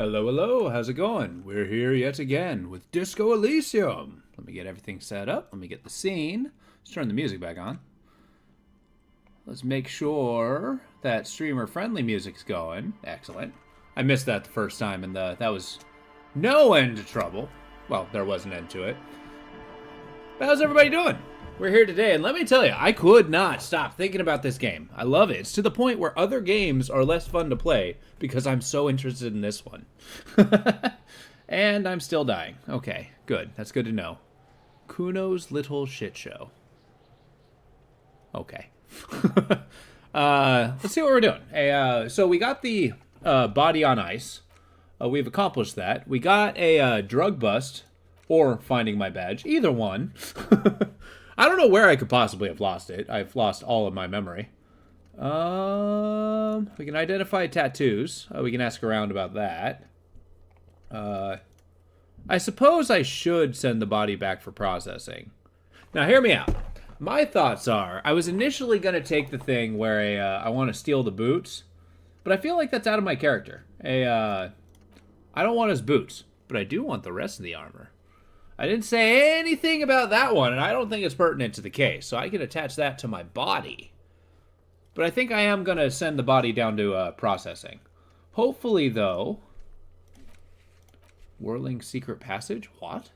Hello, hello, how's it going? We're here yet again with Disco Elysium. Let me get everything set up. Let me get the scene. Let's turn the music back on. Let's make sure that streamer-friendly music's going. Excellent. I missed that the first time, and that was no end to trouble. Well, there was an end to it. But how's everybody doing? We're here today, and let me tell you, I could not stop thinking about this game. I love it. It's to the point where other games are less fun to play because I'm so interested in this one. And I'm still dying. Okay, good. That's good to know. Kuno's Little Shit Show. Okay. Let's see what we're doing. So we got the body on ice. We've accomplished that. We got a drug bust, or finding my badge. Either one. I don't know where I could possibly have lost it. I've lost all of my memory. We can identify tattoos. We can ask around about that. I suppose I should send the body back for processing. Now, hear me out. My thoughts are, I was initially going to take the thing where I want to steal the boots, but I feel like that's out of my character. I don't want his boots, but I do want the rest of the armor. I didn't say anything about that one, and I don't think it's pertinent to the case, so I can attach that to my body. But I think I am going to send the body down to processing. Hopefully, though... Whirling secret passage? What?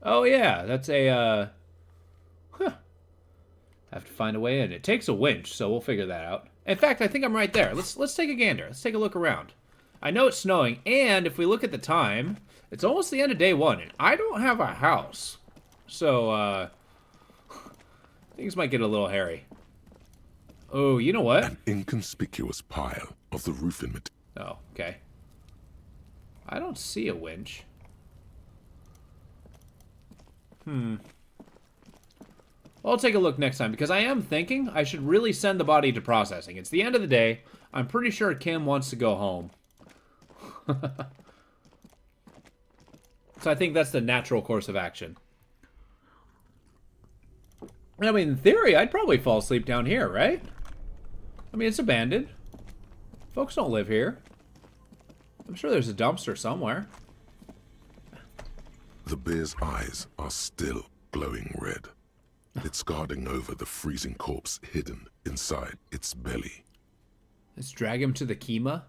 Oh, yeah, that's a, have to find a way in. It takes a winch, so we'll figure that out. In fact, I think I'm right there. Let's take a gander. Let's take a look around. I know it's snowing, and if we look at the time... It's almost the end of day one, and I don't have a house. So, things might get a little hairy. Oh, you know what? An inconspicuous pile of the roofing material. Oh, okay. I don't see a winch. Well, I'll take a look next time, because I am thinking I should really send the body to processing. It's the end of the day. I'm pretty sure Kim wants to go home. So I think that's the natural course of action. I mean, in theory, I'd probably fall asleep down here, right? I mean, it's abandoned. Folks don't live here. I'm sure there's a dumpster somewhere. The bear's eyes are still glowing red. It's guarding over the freezing corpse hidden inside its belly. Let's drag him to the Kima.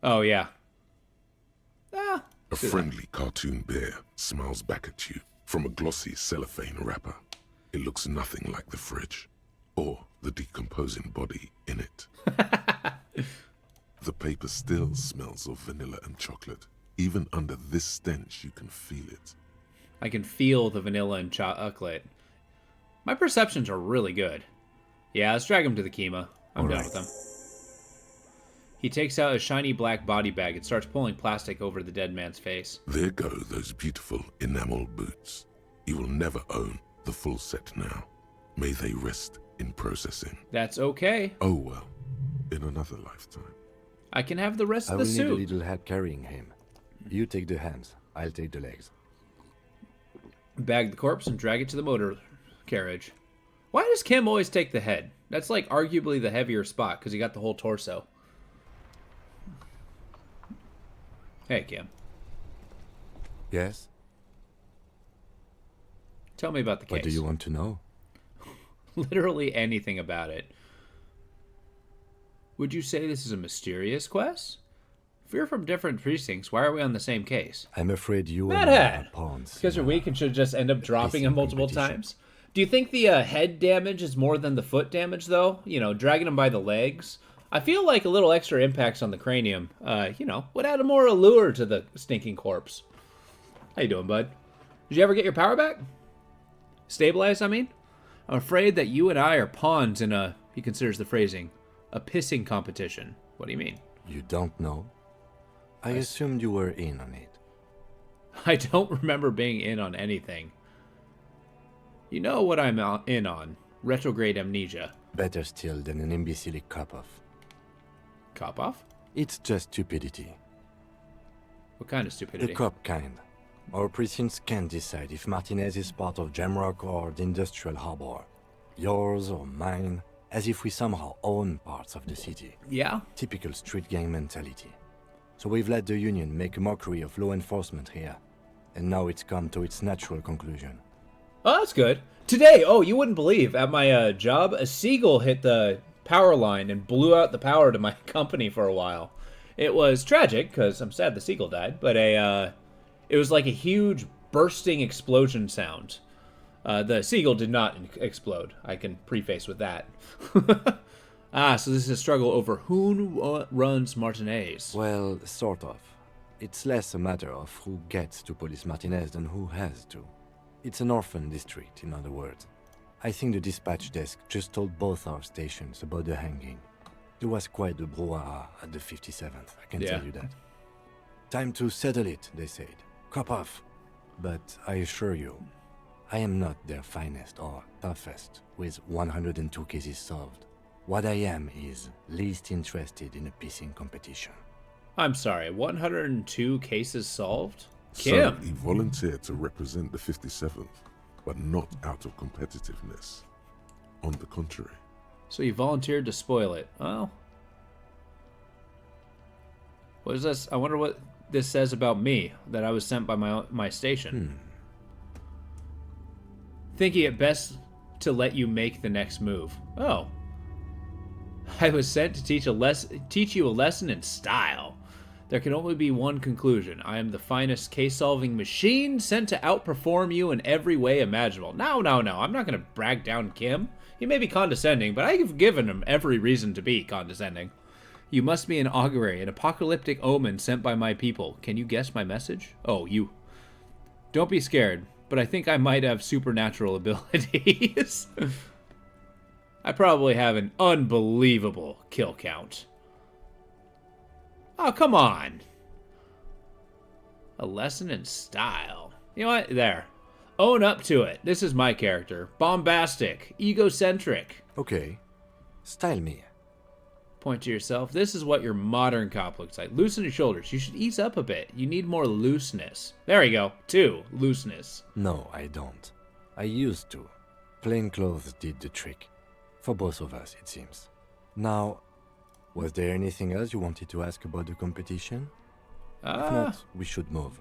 Oh, yeah. Ah. A friendly cartoon bear smiles back at you from a glossy cellophane wrapper. It looks nothing like the fridge, or the decomposing body in it. The paper still smells of vanilla and chocolate. Even under this stench, you can feel it. I can feel the vanilla and chocolate. My perceptions are really good. Yeah, let's drag him to the Kima. I'm done with him. He takes out a shiny black body bag and starts pulling plastic over the dead man's face. There go those beautiful enamel boots. You will never own the full set now. May they rest in processing. That's okay. Oh well, in another lifetime. I can have the rest I of the will suit. need a little help carrying him. You take the hands, I'll take the legs. Bag the corpse and drag it to the motor carriage. Why does Kim always take the head? That's like arguably the heavier spot because he got the whole torso. Hey, Kim. Yes? Tell me about the case. What do you want to know? Literally anything about it. Would you say this is a mysterious quest? If we're from different precincts, why are we on the same case? I'm afraid you Mad and I Hat! are pawns. Because you're weak and should just end up dropping him multiple competition. times? Do you think the head damage is more than the foot damage, though? You know, dragging him by the legs? I feel like a little extra impacts on the cranium, would add a more allure to the stinking corpse. How you doing, bud? Did you ever get your power back? Stabilized, I mean? I'm afraid that you and I are pawns in a, he considers the phrasing, a pissing competition. What do you mean? You don't know? I assumed you were in on it. I don't remember being in on anything. You know what I'm in on. Retrograde amnesia. Better still than an imbecilic cop-off. Cop-off? It's just stupidity. What kind of The stupidity? cop kind. Our precincts can't decide if Martinez is part of Jamrock or the Industrial Harbor. Yours or mine, as if we somehow own parts of the city. Yeah? Typical street gang mentality. So we've let the Union make a mockery of law enforcement here. And now it's come to its natural conclusion. Oh, that's good. Today, oh, you wouldn't believe, at my job, a seagull hit the power line and blew out the power to my company for a while. It was tragic, because I'm sad the seagull died, but it was like a huge bursting explosion sound. The seagull did not explode. I can preface with that. So this is a struggle over who runs Martinez. Well, sort of. It's less a matter of who gets to police Martinez than who has to. It's an orphan district, in other words. I think the dispatch desk just told both our stations about the hanging. There was quite the brouhaha at the 57th, I can tell you that. Time to settle it, they said. Cop off. But I assure you, I am not their finest or toughest with 102 cases solved. What I am is least interested in a pissing competition. I'm sorry, 102 cases solved? So Kim! he volunteered to represent the 57th, but not out of competitiveness. On the contrary. So you volunteered to spoil it. Well, what is this? I wonder what this says about me, that I was sent by my station. Thinking it best to let you make the next move. Oh. I was sent to teach you a lesson in style. There can only be one conclusion. I am the finest case-solving machine sent to outperform you in every way imaginable. No. I'm not going to brag down Kim. He may be condescending, but I have given him every reason to be condescending. You must be an augury, an apocalyptic omen sent by my people. Can you guess my message? Oh, you. Don't be scared, but I think I might have supernatural abilities. I probably have an unbelievable kill count. Oh, come on. A lesson in style. You know what? There. Own up to it. This is my character. Bombastic. Egocentric. Okay. Style me. Point to yourself. This is what your modern cop looks like. Loosen your shoulders. You should ease up a bit. You need more looseness. There you go. 2. Looseness. No, I don't. I used to. Plain clothes did the trick. For both of us, it seems. Now, was there anything else you wanted to ask about the competition? If not, we should move.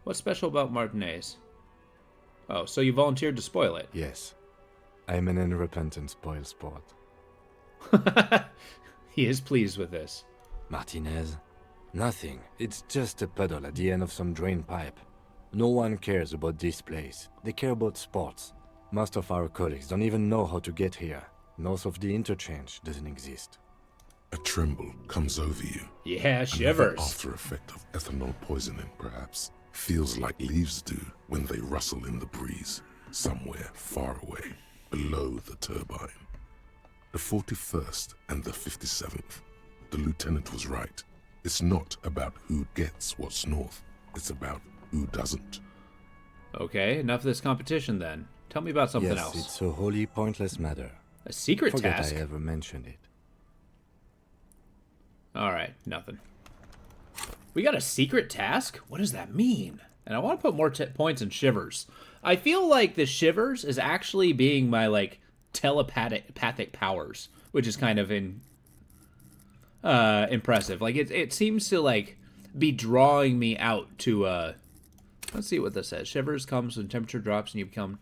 What's special about Martinez? Oh, so you volunteered to spoil it. Yes. I'm an unrepentant spoil sport. He is pleased with this. Martinez? Nothing. It's just a puddle at the end of some drain pipe. No one cares about this place. They care about sports. Most of our colleagues don't even know how to get here. North of the interchange doesn't exist. A tremble comes over you. Yeah, shivers. Another after effect of ethanol poisoning, perhaps. Feels like leaves do when they rustle in the breeze, somewhere far away, below the turbine. The 41st and the 57th. The lieutenant was right. It's not about who gets what's north. It's about who doesn't. Okay, enough of this competition then. Tell me about something else. Yes, it's a wholly pointless matter. A secret Forget task? I ever mentioned it. Alright, nothing. We got a secret task? What does that mean? And I want to put more points in Shivers. I feel like the Shivers is actually being my, like, telepathic powers, which is kind of impressive. Like, it seems to, like, be drawing me out to, let's see what this says. Shivers comes when temperature drops and you become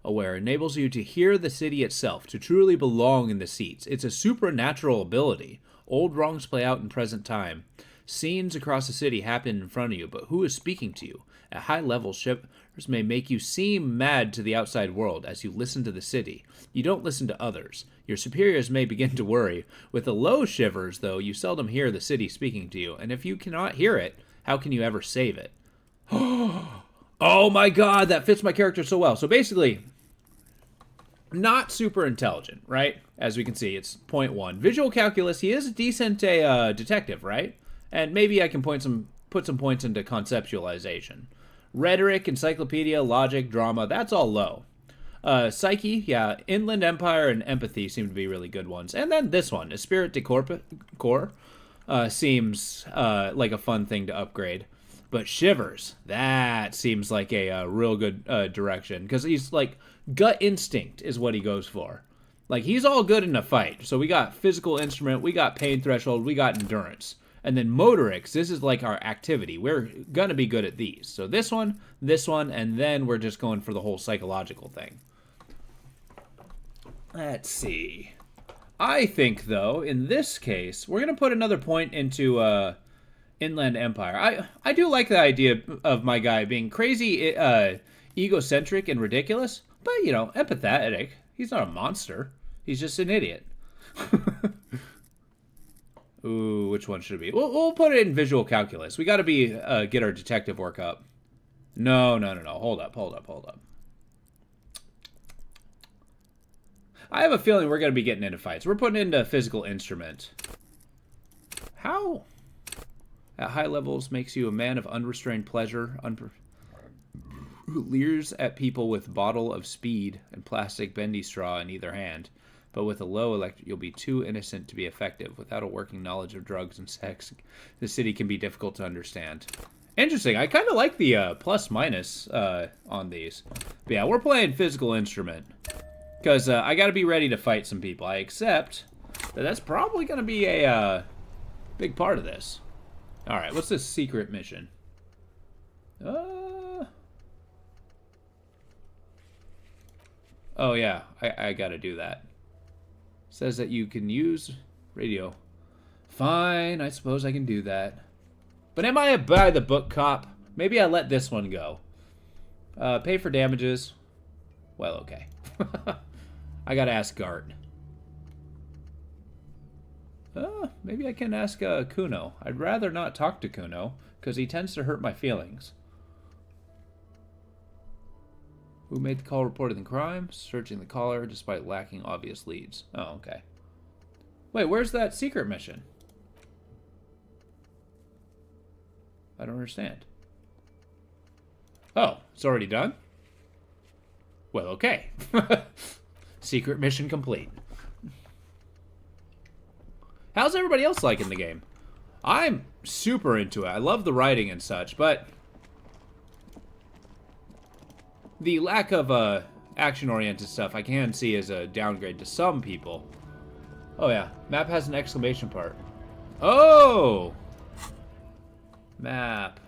aware. Enables you to hear the city itself, to truly belong in the seats. It's a supernatural ability. Old wrongs play out in present time. Scenes across the city happen in front of you, but who is speaking to you? At high levels, shivers may make you seem mad to the outside world as you listen to the city. You don't listen to others. Your superiors may begin to worry. With the low shivers, though, you seldom hear the city speaking to you, and if you cannot hear it, how can you ever save it? Oh my god, that fits my character so well. So basically, not super intelligent, right? As we can see, it's 0.1. Visual calculus, he is a decent detective, right? And maybe I can put some points into conceptualization. Rhetoric, encyclopedia, logic, drama, that's all low. Psyche, yeah, Inland Empire and empathy seem to be really good ones. And then this one, Esprit de Corps, seems like a fun thing to upgrade. But Shivers, that seems like a real good direction. Because he's like, gut instinct is what he goes for. Like, he's all good in a fight. So we got physical instrument, we got pain threshold, we got endurance. And then motorics, this is like our activity. We're going to be good at these. So this one, and then we're just going for the whole psychological thing. Let's see. I think, though, in this case, we're going to put another point into Inland Empire. I do like the idea of my guy being crazy, egocentric, and ridiculous, but, you know, empathetic. He's not a monster. He's just an idiot. Ooh, which one should it be? We'll put it in visual calculus. We got to be get our detective work up. No. Hold up. I have a feeling we're going to be getting into fights. We're putting into physical instrument. How? At high levels makes you a man of unrestrained pleasure, who leers at people with bottle of speed and plastic bendy straw in either hand. But with a low electric, you'll be too innocent to be effective. Without a working knowledge of drugs and sex, the city can be difficult to understand. Interesting. I kind of like the plus-minus on these. But yeah, we're playing physical instrument. Because I got to be ready to fight some people. I accept that that's probably going to be a big part of this. All right, what's this secret mission? Oh, yeah, I got to do that. Says that you can use radio. Fine, I suppose I can do that. But am I a by-the-book cop? Maybe I let this one go. Pay for damages. Well, okay. I gotta ask Gart. Maybe I can ask Kuno. I'd rather not talk to Kuno, because he tends to hurt my feelings. Who made the call reported the crime? Searching the caller despite lacking obvious leads. Oh, okay. Wait, where's that secret mission? I don't understand. Oh, it's already done? Well, okay. Secret mission complete. How's everybody else liking the game? I'm super into it. I love the writing and such, but the lack of action-oriented stuff I can see as a downgrade to some people. Oh yeah, map has an exclamation part. Oh! Map.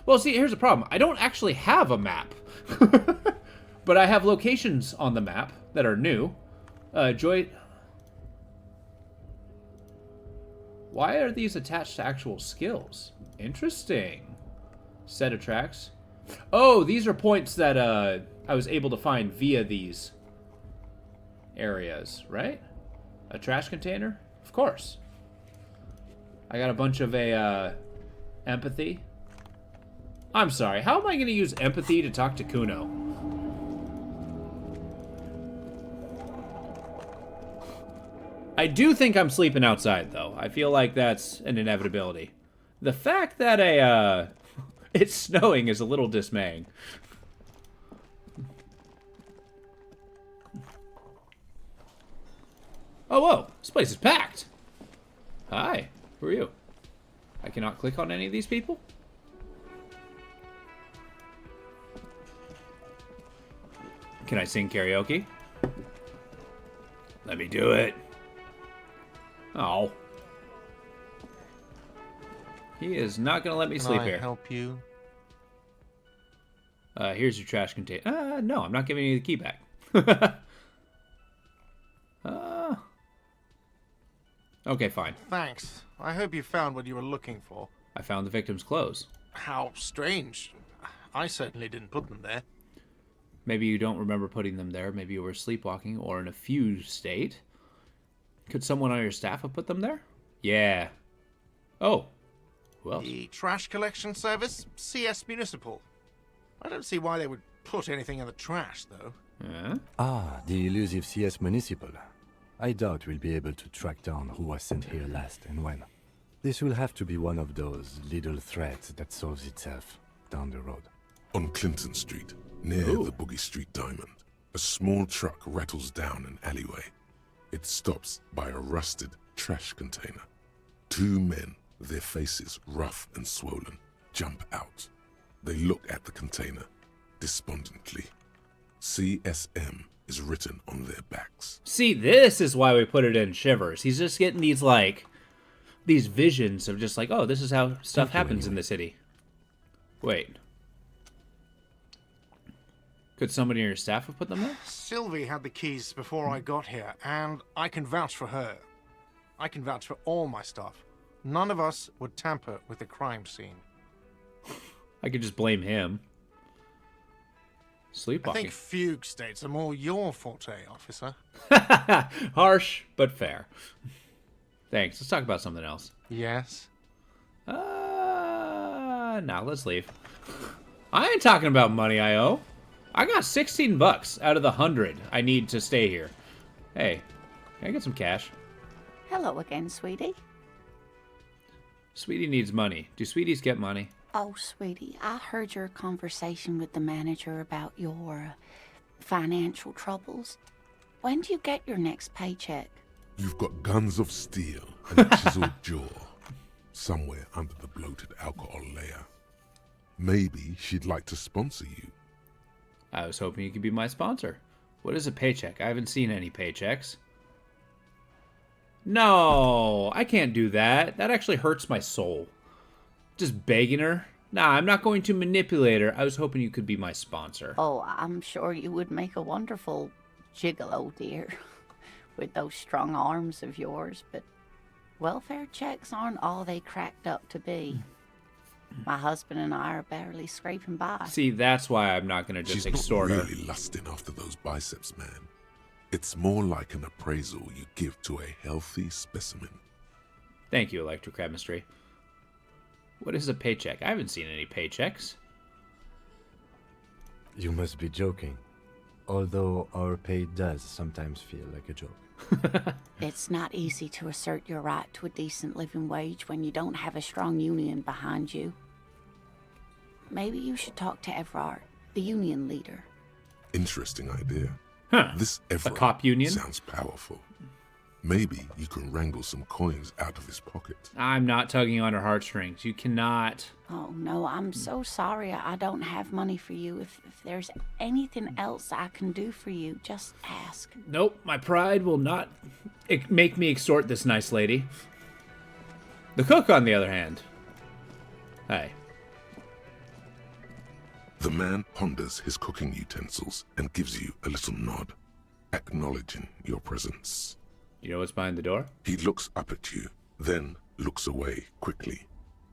Well, see, here's the problem. I don't actually have a map. But I have locations on the map that are new. Why are these attached to actual skills? Interesting. Set of tracks. Oh, these are points that I was able to find via these areas, right? A trash container? Of course. I got a bunch of empathy. I'm sorry, how am I going to use empathy to talk to Kuno? I do think I'm sleeping outside, though. I feel like that's an inevitability. The fact that it's snowing is a little dismaying. Oh, whoa. This place is packed. Hi. Who are you? I cannot click on any of these people? Can I sing karaoke? Let me do it. Oh. He is not going to let me sleep here. Can I help you? Here's your trash container. No, I'm not giving you the key back. Okay, fine. Thanks. I hope you found what you were looking for. I found the victim's clothes. How strange. I certainly didn't put them there. Maybe you don't remember putting them there. Maybe you were sleepwalking or in a fused state. Could someone on your staff have put them there? Yeah. Oh. Who else? The trash collection service? CS Municipal. I don't see why they would put anything in the trash, though. Ah, the elusive CS Municipal. I doubt we'll be able to track down who was sent here last and when. This will have to be one of those little threads that solves itself down the road. On Clinton Street, near the Boogie Street Diamond, a small truck rattles down an alleyway. It stops by a rusted trash container. Two men, their faces rough and swollen, jump out. They look at the container, despondently. CSM is written on their backs. See, this is why we put it in Shivers. He's just getting these, like, these visions of just like, oh, this is how stuff Thank you happens in anyway. the city. Wait. Could somebody in your staff have put them there? Sylvie had the keys before I got here, and I can vouch for her. I can vouch for all my staff. None of us would tamper with the crime scene. I could just blame him. I Sleepwalking. think fugue states are more your forte, officer. Harsh, but fair. Thanks. Let's talk about something else. Yes? Now let's leave. I ain't talking about money I owe. I got 16 bucks out of the 100 I need to stay here. Hey, can I get some cash? Hello again, sweetie. Sweetie needs money. Do sweeties get money? Oh, sweetie, I heard your conversation with the manager about your financial troubles. When do you get your next paycheck? You've got guns of steel and a chiseled jaw somewhere under the bloated alcohol layer. Maybe she'd like to sponsor you. I was hoping you could be my sponsor. What is a paycheck? I haven't seen any paychecks. No, I can't do that. That actually hurts my soul. Just begging her? Nah, I'm not going to manipulate her. I was hoping you could be my sponsor. Oh, I'm sure you would make a wonderful gigolo, dear, with those strong arms of yours, but welfare checks aren't all they cracked up to be. My husband and I are barely scraping by. See, that's why I'm not going to just She's not extort her. really lusting after those biceps, man. It's more like an appraisal you give to a healthy specimen. Thank you, electrochemistry. What is a paycheck? I haven't seen any paychecks. You must be joking. Although our pay does sometimes feel like a joke. It's not easy to assert your right to a decent living wage when you don't have a strong union behind you. Maybe you should talk to Everard, the union leader. Interesting idea. Huh. This Everett cop union? sounds powerful. Maybe you can wrangle some coins out of his pocket. I'm not tugging on her heartstrings. You cannot. Oh, no, I'm so sorry I don't have money for you. If there's anything else I can do for you, just ask. Nope, my pride will not make me extort this nice lady. The cook, on the other hand. Hey. The man ponders his cooking utensils and gives you a little nod, acknowledging your presence. You know what's behind the door? He looks up at you, then looks away quickly,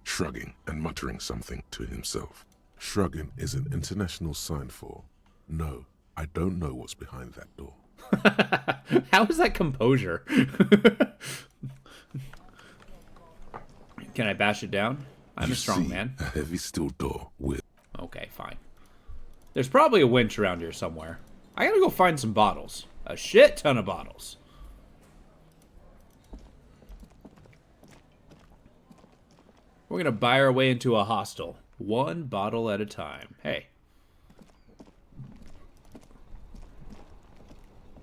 shrugging and muttering something to himself. Shrugging is an international sign for, no, I don't know what's behind that door. How is that composure? Can I bash it down? I'm You a strong see man. a heavy steel door with Okay, fine. There's probably a winch around here somewhere. I gotta go find some bottles. A shit ton of bottles. We're gonna buy our way into a hostel. One bottle at a time. Hey.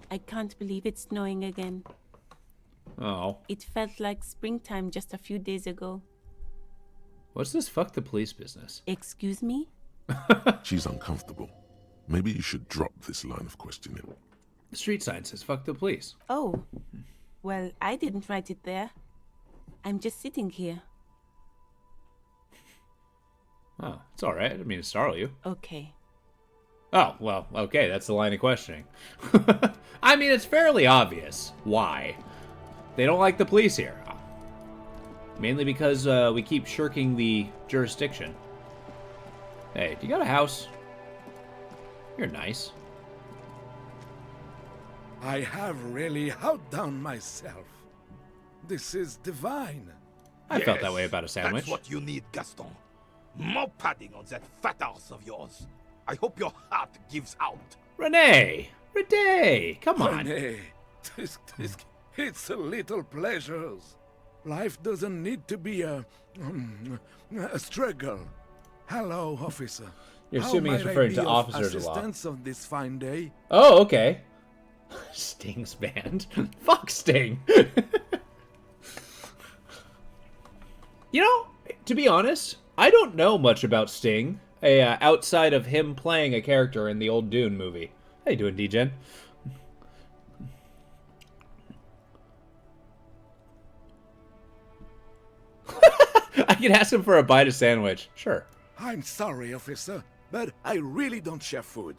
I can't believe it's snowing again. Oh. It felt like springtime just a few days ago. What's this fuck the police business? Excuse me? She's uncomfortable. Maybe you should drop this line of questioning. The street sign says fuck the police. Oh, well, I didn't write it there. I'm just sitting here. Oh, it's alright. I didn't mean to startle you. Okay. Oh, well, okay, that's the line of questioning. I mean, it's fairly obvious why. They don't like the police here. Mainly because we keep shirking the jurisdiction. Hey, do you got a house? You're nice. I have really outdone myself. This is divine. I felt that way about a sandwich. That's what you need, Gaston. More padding on that fat ass of yours. I hope your heart gives out. Renee! Renee! Come on. Renee, it's a little pleasures. Life doesn't need to be a struggle. Hello, officer. You're How assuming it's might I referring be to of officers a lot. assistance on this fine day? Oh, okay. Sting's band. Fuck Sting. You know, to be honest, I don't know much about Sting, outside of him playing a character in the old Dune movie. How you doing, D-Gen? I can ask him for a bite of sandwich. Sure. I'm sorry, officer, but I really don't share food.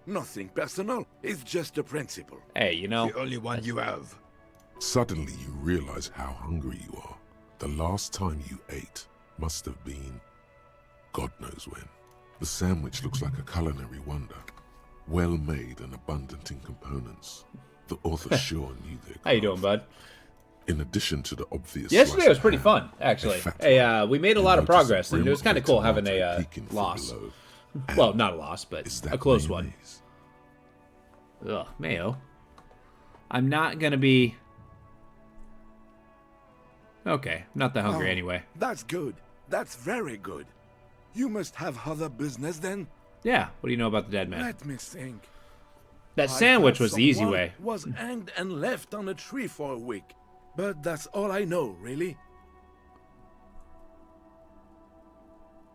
Nothing personal, it's just a principle. Hey, you know. The only one you have. Suddenly you realize how hungry you are. The last time you ate must have been God knows when. The sandwich looks like a culinary wonder. Well made and abundant in components. The author sure knew their craft. How you doing, bud? In addition to the obvious Yesterday slice was of pretty ham, fun, actually. a fat Hey, one, we made a you lot of notice progress, and it brim was of kind of cool having tomato a peeking from loss. below. Well, not a loss, but Is a that close one. mayonnaise? Ugh, mayo. I'm not gonna be... Okay, not that hungry Oh, anyway. That's good. That's very good. You must have other business then? Yeah, what do you know about the dead man? Let me think. That I sandwich thought was the easy someone way. Was hanged and left on a tree for a week. But that's all I know, really.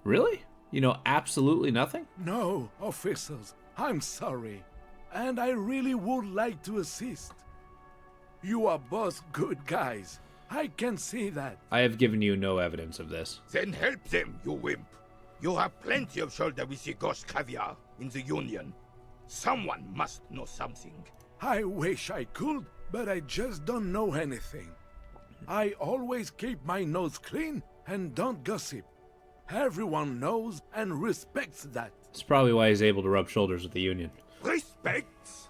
Really? You know absolutely nothing? No, officers, I'm sorry. And I really would like to assist. You are both good guys. I can see that. I have given you no evidence of this. Then help them, you wimp. You have plenty of shoulder with the ghost caviar in the Union. Someone must know something. I wish I could, but I just don't know anything. I always keep my nose clean and don't gossip. Everyone knows and respects that. It's probably why he's able to rub shoulders with the Union. Respects?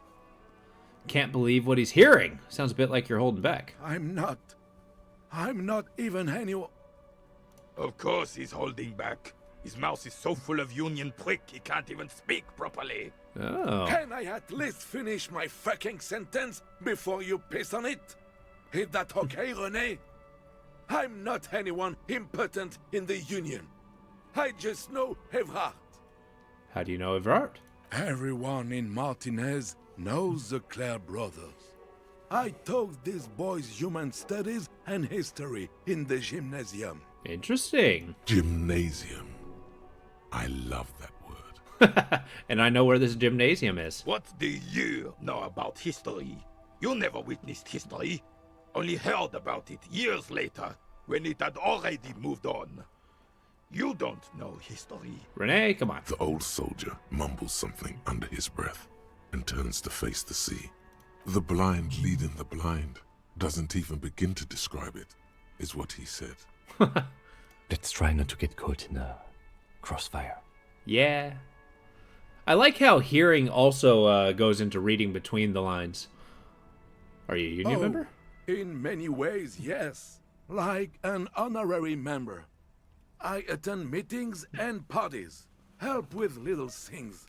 Can't believe what he's hearing. Sounds a bit like you're holding back. I'm not even anyone. Of course he's holding back. His mouth is so full of Union prick he can't even speak properly. Oh. Can I at least finish my fucking sentence before you piss on it? Is that okay, René? I'm not anyone important in the Union. I just know Evrard. How do you know Everard? Everyone in Martinez knows the Clare brothers. I taught these boys human studies and history in the gymnasium. Interesting. Gymnasium. I love that word. And I know where this gymnasium is. What do you know about history? You never witnessed history. Only heard about it years later, when it had already moved on. You don't know history. Renee, come on. The old soldier mumbles something under his breath and turns to face the sea. The blind leading the blind doesn't even begin to describe it, is what he said. Let's try not to get caught in a crossfire. Yeah. I like how hearing also goes into reading between the lines. Are you a Union member? In many ways, yes. Like an honorary member. I attend meetings and parties, help with little things.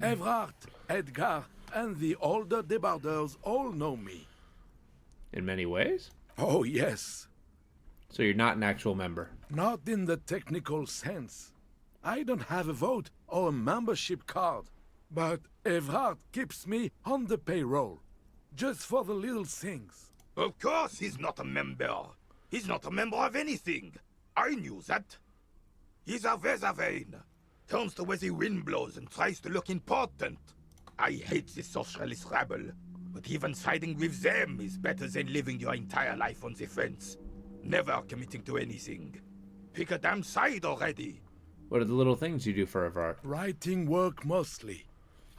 Evrard, Edgar, and the older debardeurs all know me. In many ways? Oh, yes. So you're not an actual member. Not in the technical sense. I don't have a vote or a membership card. But Evrard keeps me on the payroll. Just for the little things. Of course he's not a member. He's not a member of anything. I knew that. He's a Weservein. Turns the way the wind blows and tries to look important. I hate this socialist rabble. But even siding with them is better than living your entire life on the fence. Never committing to anything. Pick a damn side already. What are the little things you do for Everard? Writing work mostly.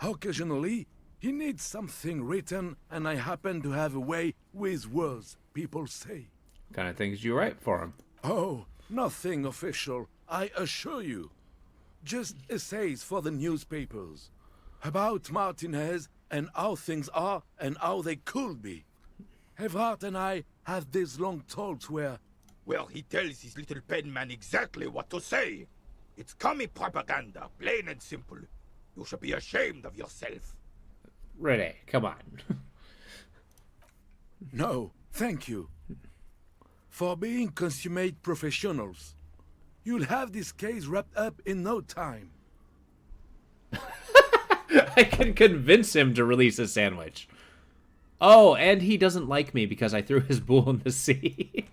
Occasionally, he needs something written, and I happen to have a way with words, people say. Kind of things you write for him. Oh, nothing official, I assure you. Just essays for the newspapers. About Martinez and how things are and how they could be. Evrard and I have these long talks where... Well, he tells his little pen man exactly what to say. It's commie propaganda, plain and simple. You should be ashamed of yourself. Renee, come on. No, thank you. For being consummate professionals. You'll have this case wrapped up in no time. I can convince him to release a sandwich. Oh, and he doesn't like me because I threw his bull in the sea.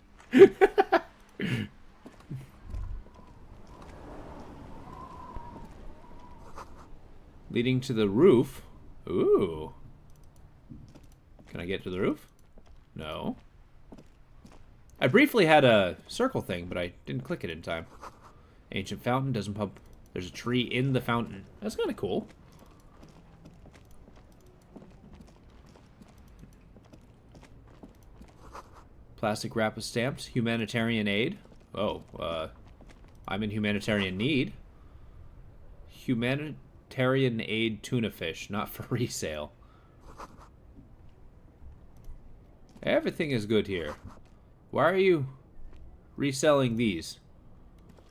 Leading to the roof. Ooh. Can I get to the roof? No. I briefly had a circle thing, but I didn't click it in time. Ancient fountain doesn't pump. There's a tree in the fountain. That's kind of cool. Plastic wrap of stamps. Humanitarian aid. Oh, I'm in humanitarian need. Humanitarian aid tuna fish, not for resale. Everything is good here. Why are you reselling these?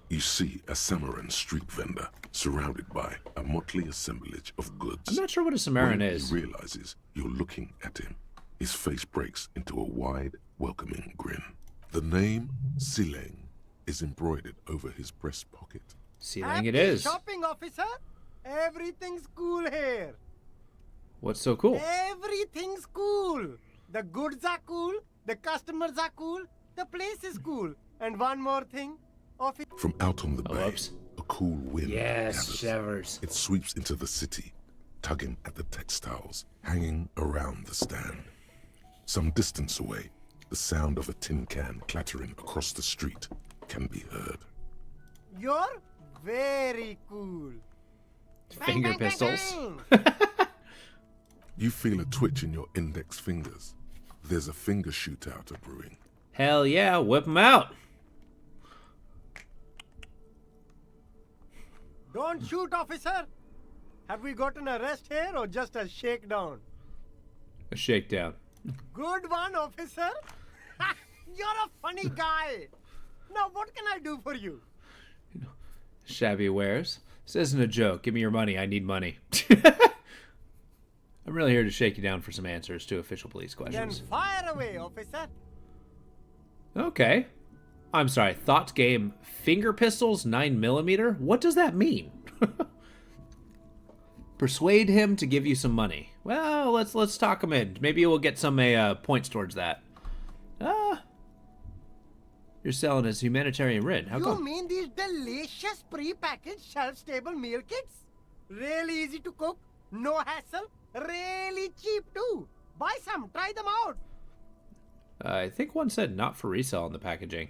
You see a Samaran street vendor surrounded by a motley assemblage of goods. I'm not sure what a Samaran When is. he realizes you're looking at him, his face breaks into a wide, welcoming grin. The name Sileng is embroidered over his breast pocket. Sealing it is. Shopping, officer. Everything's cool here. What's so cool? Everything's cool. The goods are cool. The customers are cool. The place is cool. And one more thing, officer. From out on the bay, whoops. a cool wind Yes, gathers. shivers. It sweeps into the city, tugging at the textiles hanging around the stand. Some distance away, the sound of a tin can clattering across the street can be heard. You're very cool. Bang, Finger bang, bang, pistols. bang. You feel a twitch in your index fingers. There's a finger shootout brewing. Hell yeah, whip them out. Don't shoot, officer. Have we got an arrest here or just a shakedown? A shakedown. Good one, officer. You're a funny guy. Now, what can I do for you? Shabby wares. This isn't a joke. Give me your money. I need money. I'm really here to shake you down for some answers to official police Then questions. fire away, officer. Okay. I'm sorry. Thought game. Finger pistols 9mm? What does that mean? Persuade him to give you some money. Well, let's talk him in. Maybe we'll get some points towards that. You're selling as humanitarian rid. How You come? mean these delicious pre-packaged shelf-stable meal kits? Really easy to cook, no hassle, really cheap too. Buy some, try them out. I think one said not for resale on the packaging.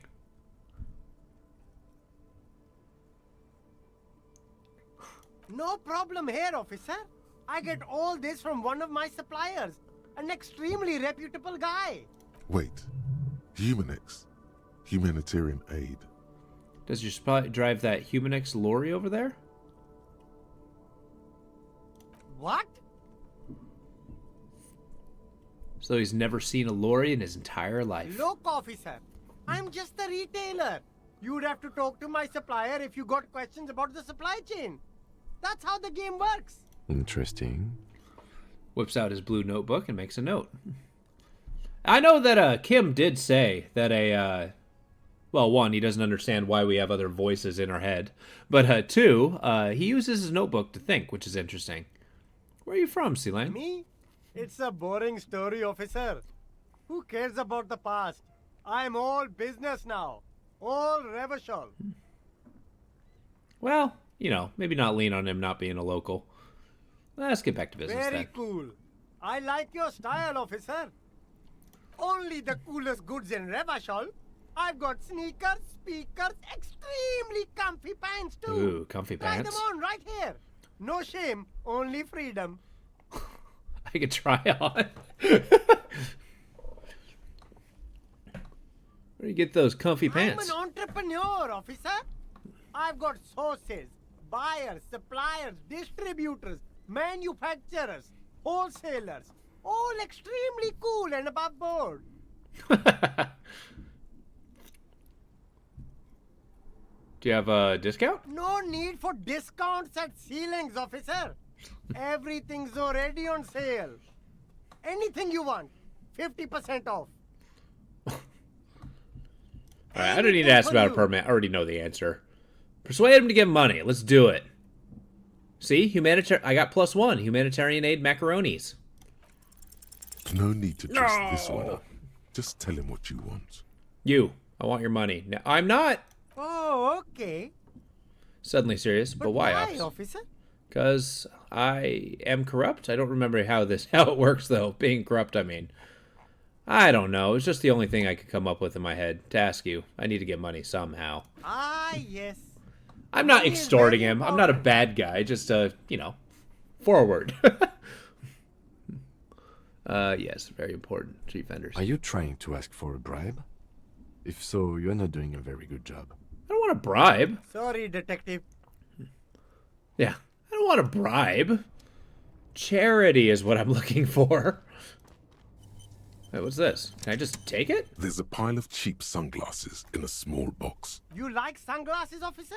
No problem here, officer. I get all this from one of my suppliers, an extremely reputable guy. Wait, Humanex, humanitarian aid. Does your spy drive that Humanix lorry over there? What? So he's never seen a lorry in his entire life. Look, officer, I'm just a retailer. You'd have to talk to my supplier if you got questions about the supply chain. That's how the game works. Interesting. Whips out his blue notebook and makes a note. I know that Kim did say that well, one, he doesn't understand why we have other voices in our head. But two, he uses his notebook to think, which is interesting. Where are you from, Sealang? Me? It's a boring story, officer. Who cares about the past? I'm all business now. All Revachol. Well, you know, maybe not lean on him not being a local. Let's get back to business Very then. cool. I like your style, officer. Only the coolest goods in Revachol. I've got sneakers, speakers, extremely comfy pants too. Ooh, comfy Try pants. them on right here. No shame, only freedom. I could try on. Where do you get those comfy pants? I'm an entrepreneur, officer. I've got sources, buyers, suppliers, distributors, manufacturers, wholesalers, all extremely cool and above board. Do you have a discount? No need for discounts at ceilings, officer. Everything's already on sale. Anything you want, 50% off. All right, I don't need to ask about a permit. I already know the answer. Persuade him to give money. Let's do it. See, I got +1. Humanitarian aid macaronis. No need to dress this one up. Just tell him what you want. You, I want your money. No, I'm not Oh, okay. suddenly serious, but why, officer? Because I am corrupt. I don't remember how it works though. Being corrupt, I mean. I don't know. It's just the only thing I could come up with in my head to ask you. I need to get money somehow. Ah, yes. I'm not Money is extorting very him. I'm not a important. bad guy. Just, you know, forward. Yes, very important. Chief Vendors. Are you trying to ask for a bribe? If so, you're not doing a very good job. I don't want a bribe. Sorry, detective. Yeah, I don't want a bribe. Charity is what I'm looking for. Wait, what's this? Can I just take it? There's a pile of cheap sunglasses in a small box. You like sunglasses, officer?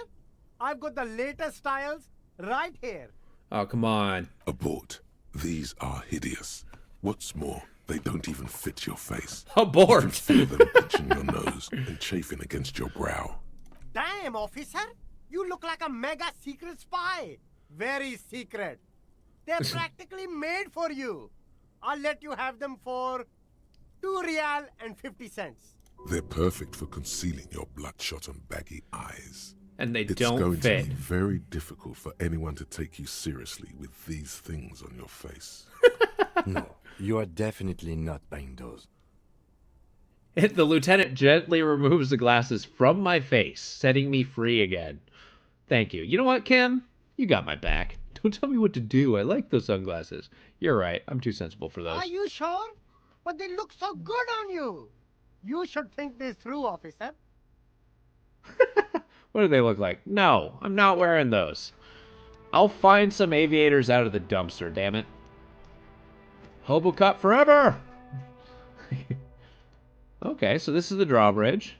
I've got the latest styles right here. Oh, come on. Abort. These are hideous. What's more, they don't even fit your face. You can Abort. feel them itching your nose and chafing against your brow. Damn, officer. You look like a mega secret spy. Very secret. They're practically made for you. I'll let you have them for 2 real and 50 cents. They're perfect for concealing your bloodshot and baggy eyes. And they It's don't going fit. to be very difficult for anyone to take you seriously with these things on your face. No, you are definitely not buying those. The lieutenant gently removes the glasses from my face, setting me free again. Thank you. You know what, Kim? You got my back. Don't tell me what to do. I like those sunglasses. You're right. I'm too sensible for those. Are you sure? But they look so good on you. You should think this through, officer. What do they look like? No, I'm not wearing those. I'll find some aviators out of the dumpster, damn it. Hobo cut forever! Okay, so this is the drawbridge.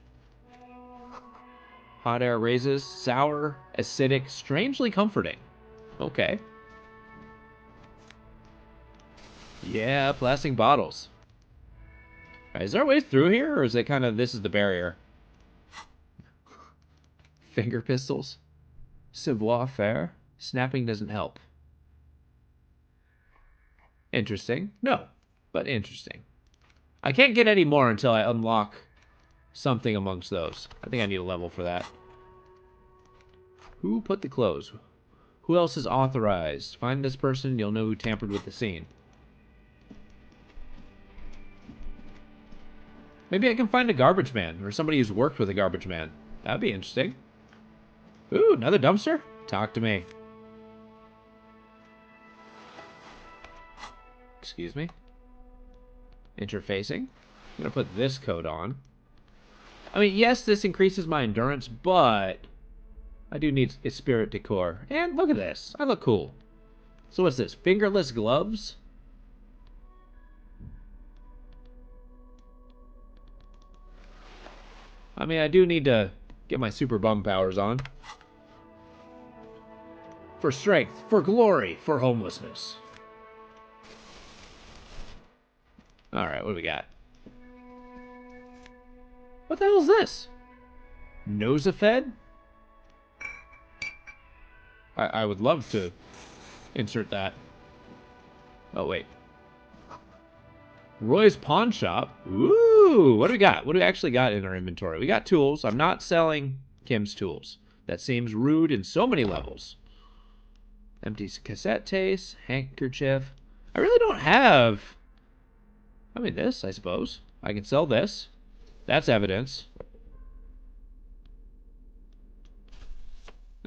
Hot air raises, sour, acidic, strangely comforting. Okay. Yeah, plastic bottles. Alright, is there a way through here, or is it kind of, this is the barrier? Finger pistols? Savoir faire? Snapping doesn't help. Interesting. No, but interesting. I can't get any more until I unlock something amongst those. I think I need a level for that. Who put the clothes? Who else is authorized? Find this person, you'll know who tampered with the scene. Maybe I can find a garbage man, or somebody who's worked with a garbage man. That'd be interesting. Ooh, another dumpster? Talk to me. Excuse me? Interfacing. I'm gonna put this coat on. I mean, yes, this increases my endurance, but I do need a spirit decor. And look at this. I look cool. So what's this? Fingerless gloves? I mean, I do need to get my super bum powers on. For strength, for glory, for homelessness. Alright, what do we got? What the hell is this? Nosafed? I would love to insert that. Oh, wait. Roy's Pawn Shop. Ooh, what do we got? What do we actually got in our inventory? We got tools. I'm not selling Kim's tools. That seems rude in so many levels. Empty cassette case, handkerchief. I really don't have... I mean, this, I suppose. I can sell this. That's evidence.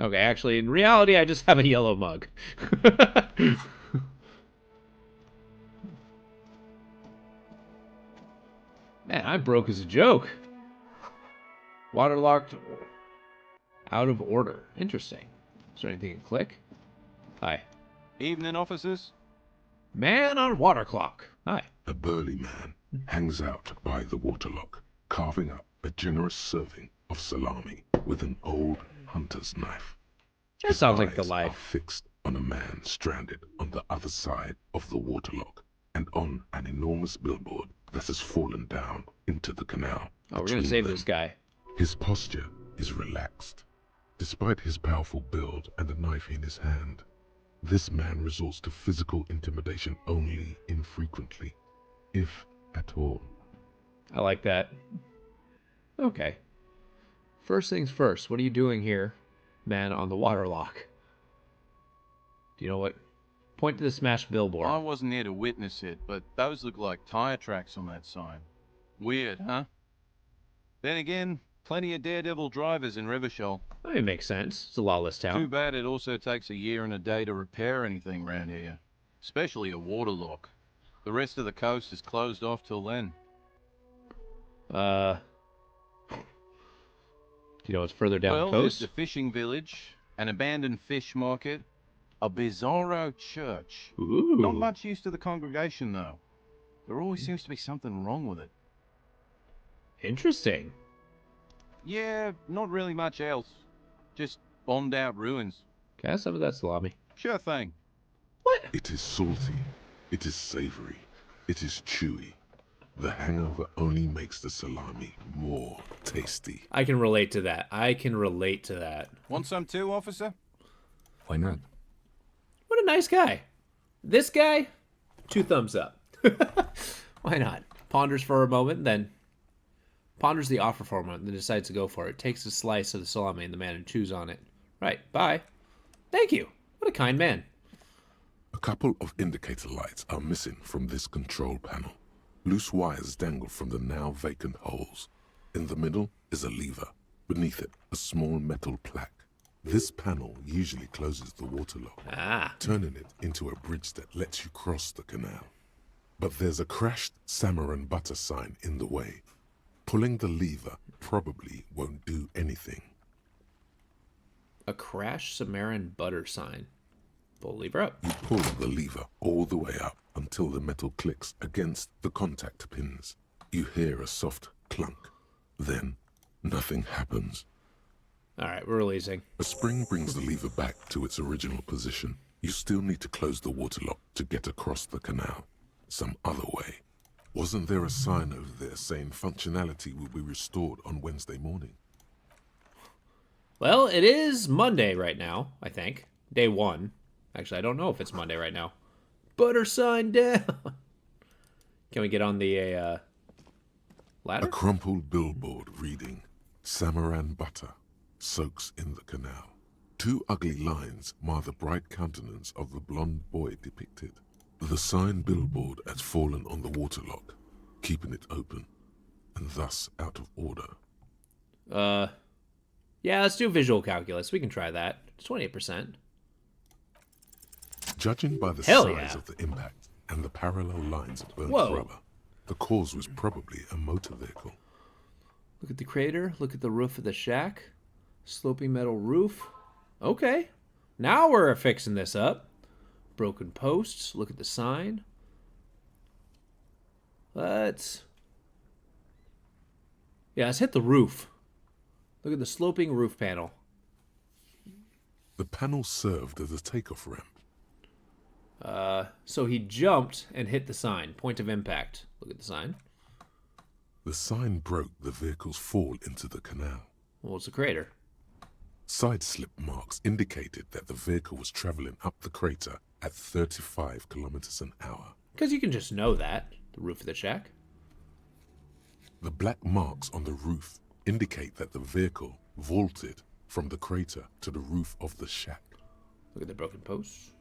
Okay, actually, in reality, I just have a yellow mug. Man, I'm broke as a joke. Waterlocked. Out of order. Interesting. Is there anything you can click? Hi. Evening, officers. Man on water clock. Hi. A burly man hangs out by the waterlock, carving up a generous serving of salami with an old hunter's knife. That His sounds like the eyes life. are fixed on a man stranded on the other side of the waterlock and on an enormous billboard that has fallen down into the canal. Oh, we're gonna between save them. this guy. His posture is relaxed. Despite his powerful build and a knife in his hand, this man resorts to physical intimidation only infrequently, if at all. I like that. Okay. First things first, what are you doing here, man on the water lock? Do you know what Point to the smashed billboard. I wasn't here to witness it, but those look like tire tracks on that sign. Weird, huh? Then again, plenty of daredevil drivers in Revachol. I mean, it makes sense. It's a lawless town. Too bad it also takes a year and a day to repair anything around here. Especially a waterlock. The rest of the coast is closed off till then. Do you know what's further down Well, the there's coast? the fishing village, an abandoned fish market, a bizarro church. Ooh. Not much use to the congregation, though. There always seems to be something wrong with it. Interesting. Yeah, not really much else. Just bombed out ruins. Can I have some of that salami? Sure thing. It is salty. It is savory. It is chewy. The hangover only makes the salami more tasty. I can relate to that. I can relate to that. Want some too, officer? Why not? What a nice guy. This guy, 2 thumbs up. Why not? Ponders for a moment, then ponders the offer for a moment, then decides to go for it. Takes a slice of the salami in the man and chews on it. Right, bye. Thank you. What a kind man. A couple of indicator lights are missing from this control panel. Loose wires dangle from the now vacant holes. In the middle is a lever. Beneath it, a small metal plaque. This panel usually closes the waterlock, turning it into a bridge that lets you cross the canal. But there's a crashed Samaran butter sign in the way. Pulling the lever probably won't do anything. A crashed Samaran butter sign. Pull the lever up. You pull the lever all the way up until the metal clicks against the contact pins. You hear a soft clunk. Then, nothing happens. Alright, we're releasing. A spring brings the lever back to its original position. You still need to close the waterlock to get across the canal. Some other way. Wasn't there a sign over there saying functionality will be restored on Wednesday morning? Well, it is Monday right now, I think. Day 1. Actually, I don't know if it's Monday right now. Butter sign down. Can we get on the ladder? A crumpled billboard reading, Samaran butter soaks in the canal. 2 ugly lines mar the bright countenance of the blonde boy depicted. The sign billboard has fallen on the waterlock, keeping it open, and thus out of order. Yeah, let's do visual calculus. We can try that. It's 28%. Judging by the Hell size yeah. of the impact and the parallel lines of burnt Whoa. rubber, the cause was probably a motor vehicle. Look at the crater. Look at the roof of the shack. Sloping metal roof. Okay. Now we're fixing this up. Broken posts. Look at the sign. Let's hit the roof. Look at the sloping roof panel. The panel served as a takeoff ramp. So he jumped and hit the sign. Point of impact. Look at the sign. The sign broke the vehicle's fall into the canal. Well, it's a crater. Side slip marks indicated that the vehicle was traveling up the crater at 35 kilometers an hour. Because you can just know that. The roof of the shack. The black marks on the roof indicate that the vehicle vaulted from the crater to the roof of the shack. Look at the broken posts.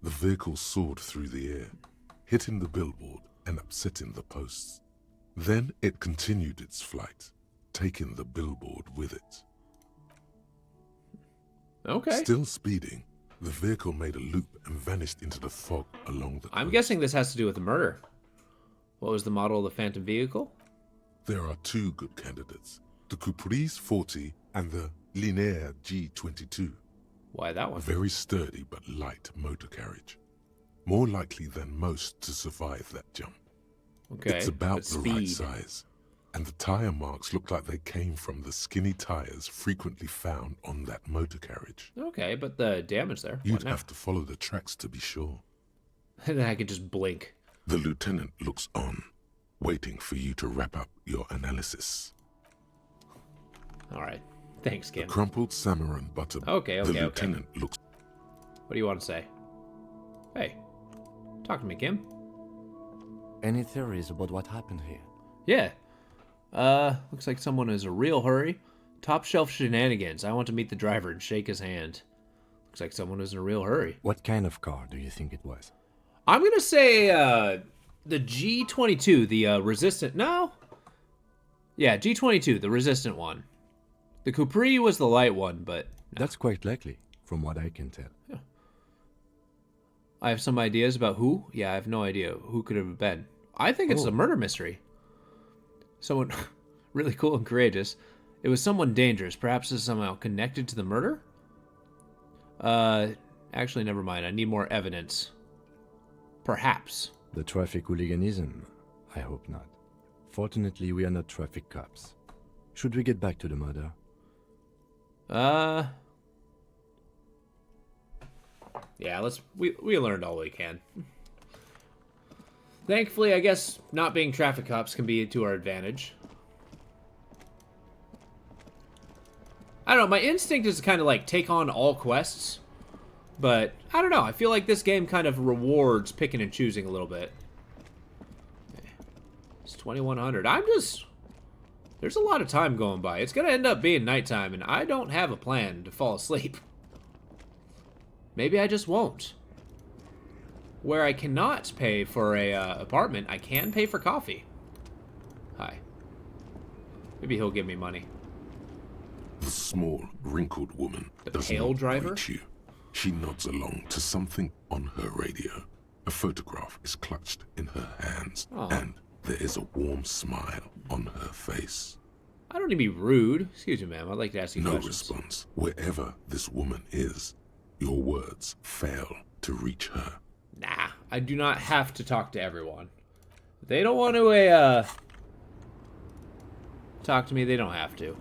The vehicle soared through the air, hitting the billboard and upsetting the posts. Then it continued its flight, taking the billboard with it. Okay. Still speeding, the vehicle made a loop and vanished into the fog along the coast. I'm guessing this has to do with the murder. What was the model of the phantom vehicle? There are 2 good candidates, the Caprice 40 and the Linéaire G22. Why that one? Very sturdy but light motor carriage. More likely than most to survive that jump. Okay. It's about but the speed. right size. And the tire marks look like they came from the skinny tires frequently found on that motor carriage. Okay, but the damage there. You'd What now? have to follow the tracks to be sure. And then I could just blink. The lieutenant looks on, waiting for you to wrap up your analysis. All right. Thanks, The Kim. crumpled Samaran butter. Okay. The lieutenant looks. What do you want to say? Hey, talk to me, Kim. Any theories about what happened here? Yeah. Looks like someone is a real hurry. Top shelf shenanigans. I want to meet the driver and shake his hand. Looks like someone was in a real hurry. What kind of car do you think it was? I'm gonna say the G22, the resistant. No. Yeah, G22, the resistant one. The Capri was the light one, but That's quite likely, from what I can tell. I have some ideas about who. Yeah, I have no idea who could have been. I think it's a murder mystery. Someone really cool and courageous. It was someone dangerous. Perhaps it's somehow connected to the murder? Actually, never mind. I need more evidence. Perhaps. The traffic hooliganism? I hope not. Fortunately, we are not traffic cops. Should we get back to the murder? Yeah, we learned all we can. Thankfully, I guess not being traffic cops can be to our advantage. I don't know, my instinct is to kind of like take on all quests. But, I don't know, I feel like this game kind of rewards picking and choosing a little bit. It's 2100. There's a lot of time going by. It's going to end up being nighttime, and I don't have a plan to fall asleep. Maybe I just won't. Where I cannot pay for a apartment, I can pay for coffee. Hi. Maybe he'll give me money. The small, wrinkled woman The does pale not driver? greet you. She nods along to something on her radio. A photograph is clutched in her hands, and there is a warm smile on her face. I don't need to be rude. Excuse me, ma'am. I'd like to ask you No questions. response. Wherever this woman is, your words fail to reach her. Nah, I do not have to talk to everyone. If they don't want to talk to me, they don't have to.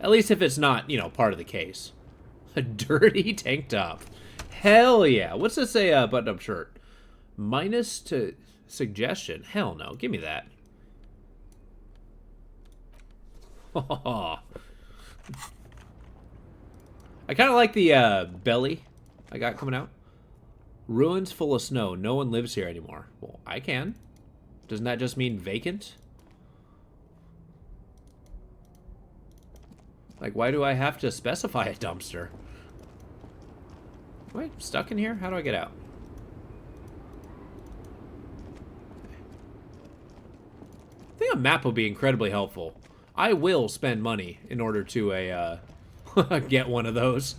At least if it's not, part of the case. A dirty tank top. Hell yeah. What's this say button-up shirt? Minus to suggestion. Hell no. Give me that. I kind of like the belly I got coming out. Ruins full of snow. No one lives here anymore. Well, I can. Doesn't that just mean vacant? Like, why do I have to specify a dumpster? Wait, stuck in here? How do I get out? I think a map will be incredibly helpful. I will spend money in order to get one of those.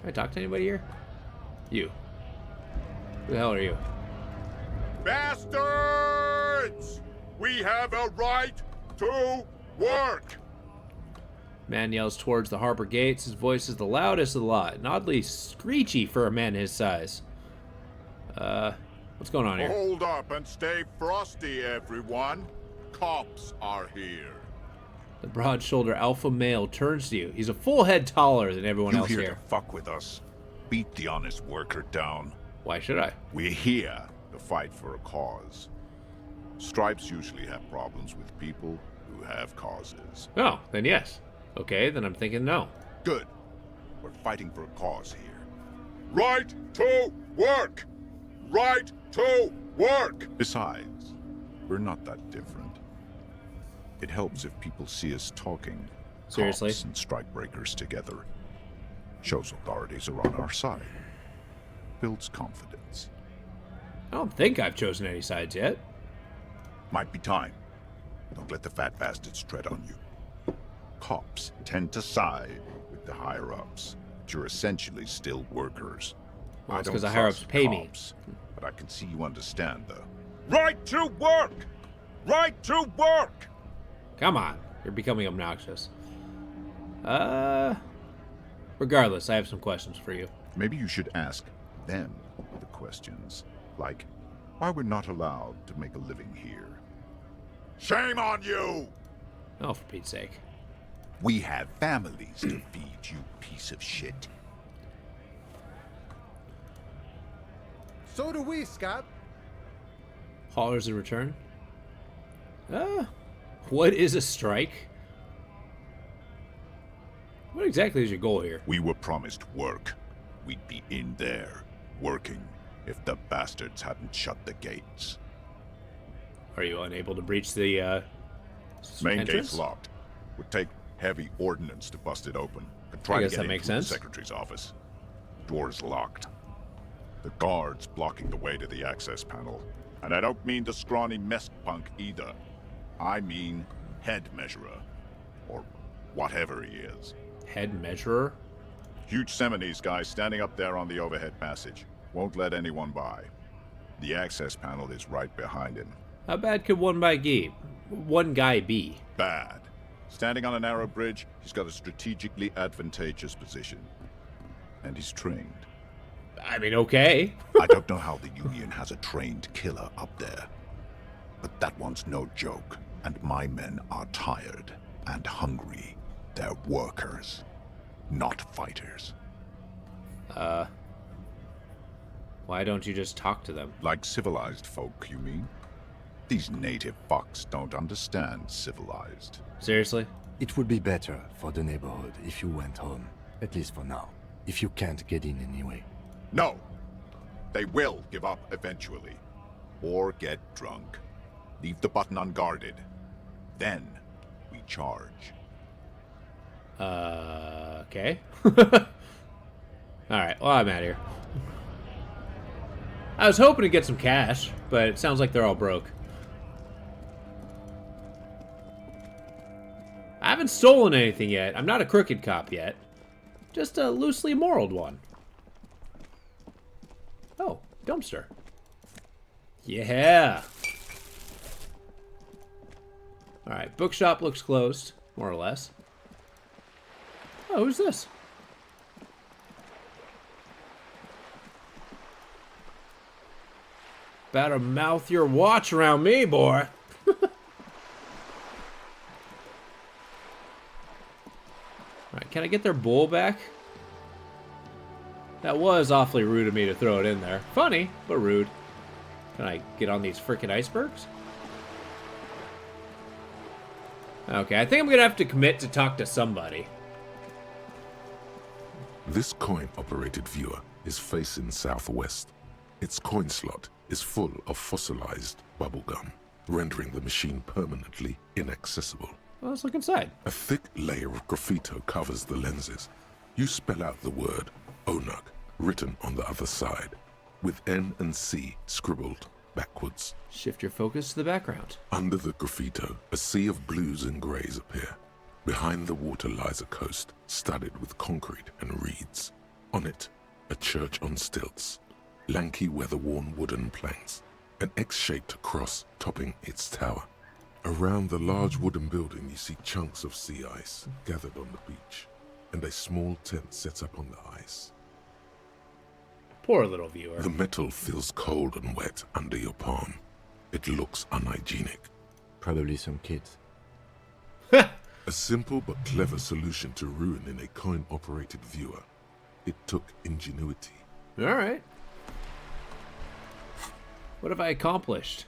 Can I talk to anybody here? You. Who the hell are you? Bastards! We have a right to work! Man yells towards the harbor gates. His voice is the loudest of the lot, and oddly screechy for a man his size. What's going on here? Hold up and stay frosty, everyone. Cops are here. The broad-shouldered alpha male turns to you. He's a full head taller than everyone else here here. to fuck with us. Beat the honest worker down. Why should I? We're here to fight for a cause. Stripes usually have problems with people who have causes. Oh, then yes. Okay, then I'm thinking no. Good. We're fighting for a cause here. Right to work! Right to work! Besides, we're not that different. It helps if people see us talking. Seriously? Cops and strikebreakers together. Shows authorities are on our side. Builds confidence. I don't think I've chosen any sides yet. Might be time. Don't let the fat bastards tread on you. Cops tend to side with the higher-ups, but you're essentially still workers. Well, it's I don't because the higher-ups trust pay me. cops, but I can see you understand the right to work! Right to work! Come on. You're becoming obnoxious. Regardless, I have some questions for you. Maybe you should ask them the questions, like why we're not allowed to make a living here. Shame on you! Oh, for Pete's sake. We have families to feed, you piece of shit. So do we, Scott. Haulers in return? What is a strike? What exactly is your goal here? We were promised work. We'd be in there, working, if the bastards hadn't shut the gates. Are you unable to breach the Main entrance? gate's locked. Would take heavy ordnance to bust it open. Try to guess get that in makes through the sense. secretary's office. Door's locked. The guard's blocking the way to the access panel. And I don't mean the scrawny mess punk either. I mean head measurer. Or whatever he is. Head measurer? Huge Seminese guy standing up there on the overhead passage. Won't let anyone by. The access panel is right behind him. How bad could one guy be? Bad. Standing on a narrow bridge, he's got a strategically advantageous position. And he's trained. I mean, okay. I don't know how the Union has a trained killer up there. But that one's no joke. And my men are tired and hungry. They're workers, not fighters. Why don't you just talk to them? Like civilized folk, you mean? These native fucks don't understand civilized. Seriously? It would be better for the neighborhood if you went home. At least for now. If you can't get in anyway. No! They will give up eventually. Or get drunk. Leave the button unguarded. Then, we charge. Okay. Alright, well, I'm out of here. I was hoping to get some cash, but it sounds like they're all broke. I haven't stolen anything yet. I'm not a crooked cop yet. Just a loosely moraled one. Oh, dumpster. Yeah. Alright, bookshop looks closed, more or less. Oh, who's this? Better mouth your watch around me, boy. Alright, can I get their bowl back? That was awfully rude of me to throw it in there. Funny, but rude. Can I get on these frickin' icebergs? Okay, I think I'm gonna have to commit to talk to somebody. This coin-operated viewer is facing southwest. Its coin slot is full of fossilized bubblegum, rendering the machine permanently inaccessible. Well, let's look inside. A thick layer of graffito covers the lenses. You spell out the word Onuk written on the other side, with N and C scribbled backwards. Shift your focus to the background. Under the graffito, a sea of blues and greys appear. Behind the water lies a coast, studded with concrete and reeds. On it, a church on stilts, lanky weather-worn wooden planks, an X-shaped cross topping its tower. Around the large wooden building you see chunks of sea ice gathered on the beach, and a small tent set up on the ice. Poor little viewer. The metal feels cold and wet under your palm. It looks unhygienic. Probably some kids. A simple but clever solution to ruin in a coin-operated viewer. It took ingenuity. Alright. What have I accomplished?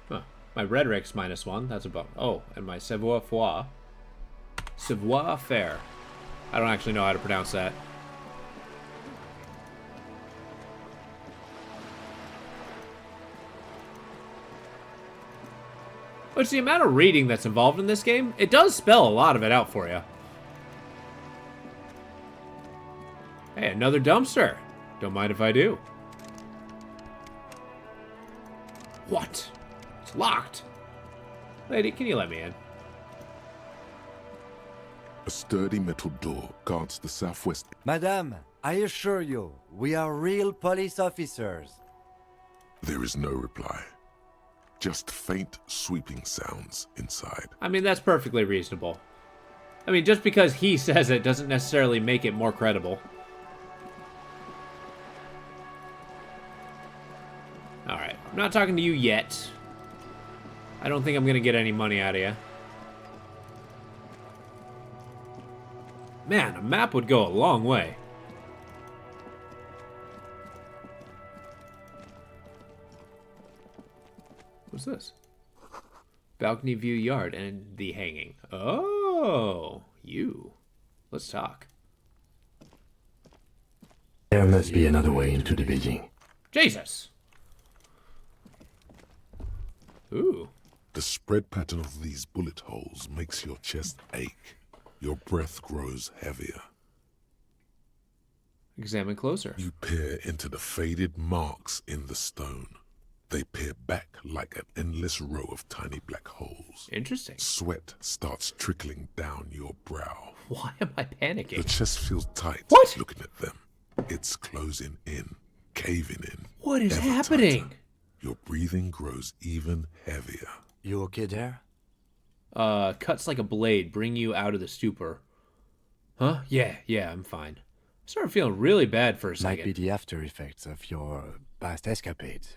Huh. My rhetoric's -1. That's about... Oh, and my savoir-faire. Savoir-faire. I don't actually know how to pronounce that. Which, the amount of reading that's involved in this game, it does spell a lot of it out for you. Hey, another dumpster. Don't mind if I do. What? It's locked. Lady, can you let me in? A sturdy metal door guards the southwest. Madame, I assure you, we are real police officers. There is no reply. Just faint, sweeping sounds inside. I mean, that's perfectly reasonable. I mean, just because he says it doesn't necessarily make it more credible. Alright, I'm not talking to you yet. I don't think I'm gonna get any money out of you. Man, a map would go a long way. What's this? Balcony view yard and the hanging. Oh, you. Let's talk. There must be another way into the building. Jesus. Ooh. The spread pattern of these bullet holes makes your chest ache. Your breath grows heavier. Examine closer. You peer into the faded marks in the stone. They peer back like an endless row of tiny black holes. Interesting. Sweat starts trickling down your brow. Why am I panicking? The chest feels tight. What? Looking at them. It's closing in, caving in. What is ever happening? tighter. Your breathing grows even heavier. You okay there? Cuts like a blade bring you out of the stupor. Huh? Yeah, I'm fine. I started feeling really bad for a second. Might be the after effects of your past escapades.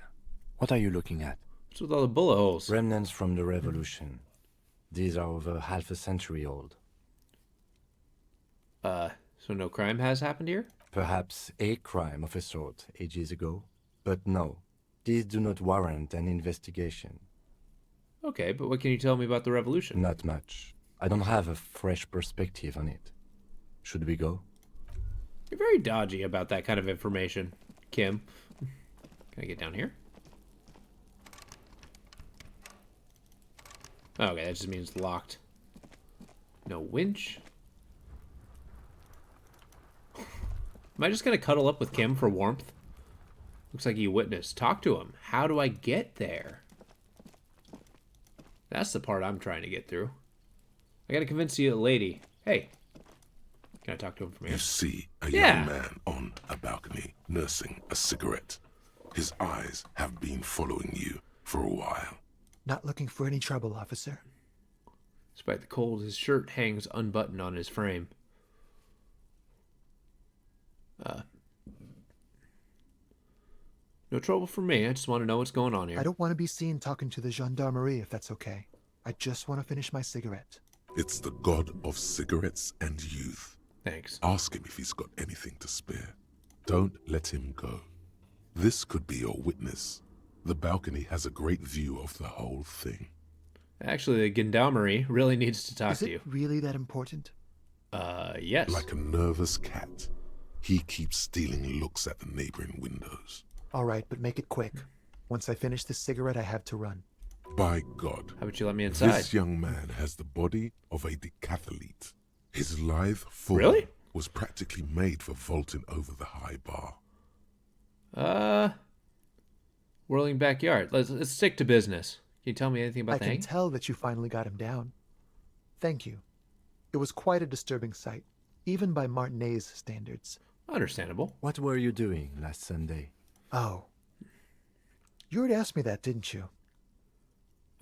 What are you looking at? What's with all the bullet holes? Remnants from the revolution. These are over half a century old. So no crime has happened here? Perhaps a crime of a sort ages ago. But no, these do not warrant an investigation. Okay, but what can you tell me about the revolution? Not much. I don't have a fresh perspective on it. Should we go? You're very dodgy about that kind of information, Kim. Can I get down here? Okay, that just means locked. No winch. Am I just gonna cuddle up with Kim for warmth? Looks like you witnessed. Talk to him. How do I get there? That's the part I'm trying to get through. I gotta convince the lady. Hey, can I talk to him from here? You see a Yeah. young man on a balcony nursing a cigarette. His eyes have been following you for a while. Not looking for any trouble, officer. Despite the cold, his shirt hangs unbuttoned on his frame. No trouble for me. I just want to know what's going on here. I don't want to be seen talking to the gendarmerie, if that's okay. I just want to finish my cigarette. It's the god of cigarettes and youth. Thanks. Ask him if he's got anything to spare. Don't let him go. This could be your witness. The balcony has a great view of the whole thing. Actually, the gendarmerie really needs to talk Is to it you. really that important? Yes. Like a nervous cat, he keeps stealing looks at the neighboring windows. All right, but make it quick. Once I finish this cigarette, I have to run. By God, How about you let me inside? this young man has the body of a decathlete. His lithe form Really? was practically made for vaulting over the high bar. Whirling backyard. Let's stick to business. Can you tell me anything about I the can hang? tell that you finally got him down. Thank you. It was quite a disturbing sight, even by Martinet's standards. Understandable. What were you doing last Sunday? Oh. You already asked me that, didn't you?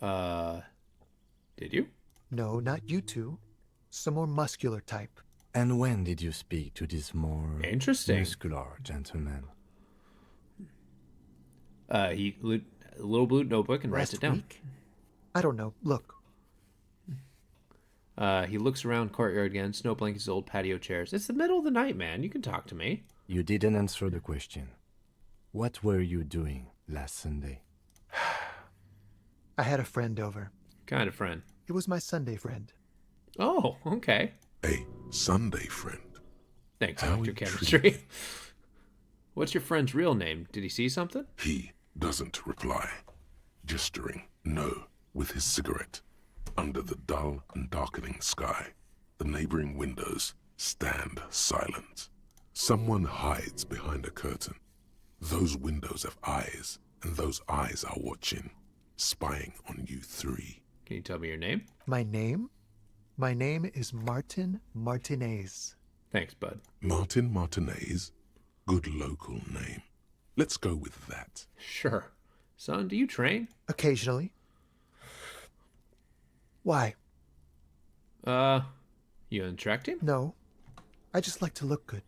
Did you? No, not you two. Some more muscular type. And when did you speak to this more Interesting. muscular gentleman? He lit a little blue notebook and writes Last it down. week? I don't know. Look. He looks around courtyard again, snow blankets, old patio chairs. It's the middle of the night, man. You can talk to me. You didn't answer the question. What were you doing last Sunday? I had a friend over. Kind of friend. It was my Sunday friend. Oh, okay. A Sunday friend. Thanks, How Dr. intriguing. Chemistry. What's your friend's real name? Did he see something? He doesn't reply, gesturing no with his cigarette. Under the dull and darkening sky, the neighboring windows stand silent. Someone hides behind a curtain. Those windows have eyes, and those eyes are watching, spying on you three. Can you tell me your name? My name? My name is Martin Martinez. Thanks, bud. Martin Martinez? Good local name. Let's go with that. Sure. Son, do you train? Occasionally. Why? You in track team? No. I just like to look good.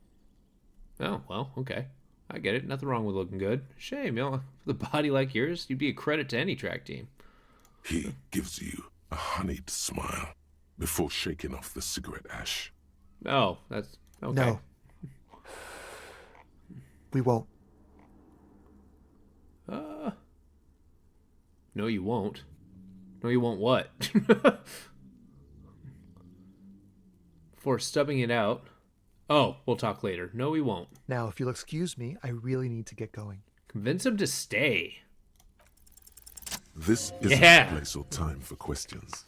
Oh, well, okay. I get it. Nothing wrong with looking good. Shame, you know, with a body like yours, you'd be a credit to any track team. He gives you a honeyed smile before shaking off the cigarette ash. Oh, that's okay. No. We won't. No, you won't. No, you won't what? For stubbing it out. Oh, we'll talk later. No, we won't. Now, if you'll excuse me, I really need to get going. Convince him to stay. This isn't Yeah. a place or time for questions.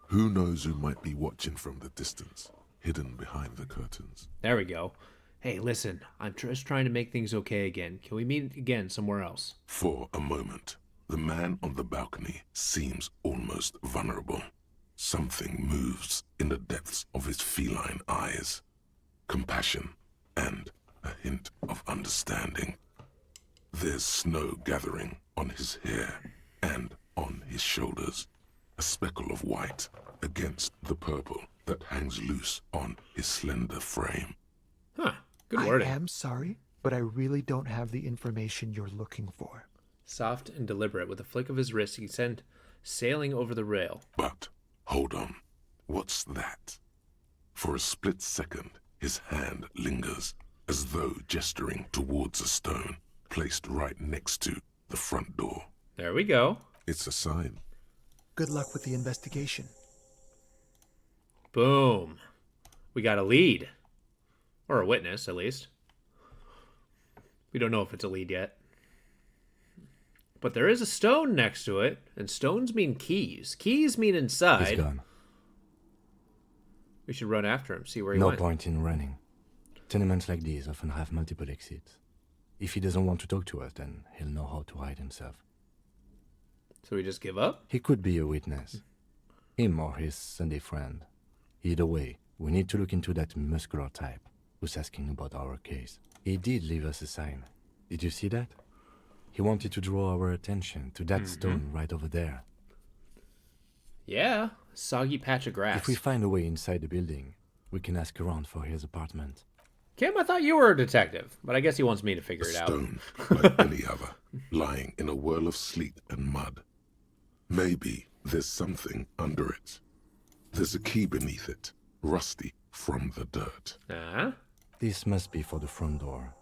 Who knows who might be watching from the distance, hidden behind the curtains. There we go. Hey, listen, I'm just trying to make things okay again. Can we meet again somewhere else? For a moment, the man on the balcony seems almost vulnerable. Something moves in the depths of his feline eyes. Compassion and a hint of understanding. There's snow gathering on his hair and on his shoulders. A speckle of white against the purple that hangs loose on his slender frame. Huh. Good I wording. am sorry, but I really don't have the information you're looking for. Soft and deliberate, with a flick of his wrist, he sent sailing over the rail. But, hold on. What's that? For a split second, his hand lingers, as though gesturing towards a stone placed right next to the front door. There we go. It's a sign. Good luck with the investigation. Boom. We got a lead. Or a witness, at least. We don't know if it's a lead yet. But there is a stone next to it, and stones mean keys. Keys mean inside. He's gone. We should run after him, see where he No went. point in running. Tenements like these often have multiple exits. If he doesn't want to talk to us, then he'll know how to hide himself. So we just give up? He could be a witness. Him or his Sunday friend. Either way, we need to look into that muscular type who's asking about our case. He did leave us a sign. Did you see that? He wanted to draw our attention to that stone right over there. Yeah, soggy patch of grass. If we find a way inside the building, we can ask around for his apartment. Kim, I thought you were a detective, but I guess he wants me to figure it out. Stone, like any other, lying in a whirl of sleet and mud. Maybe there's something under it. There's a key beneath it, rusty from the dirt. Ah? This must be for the front door.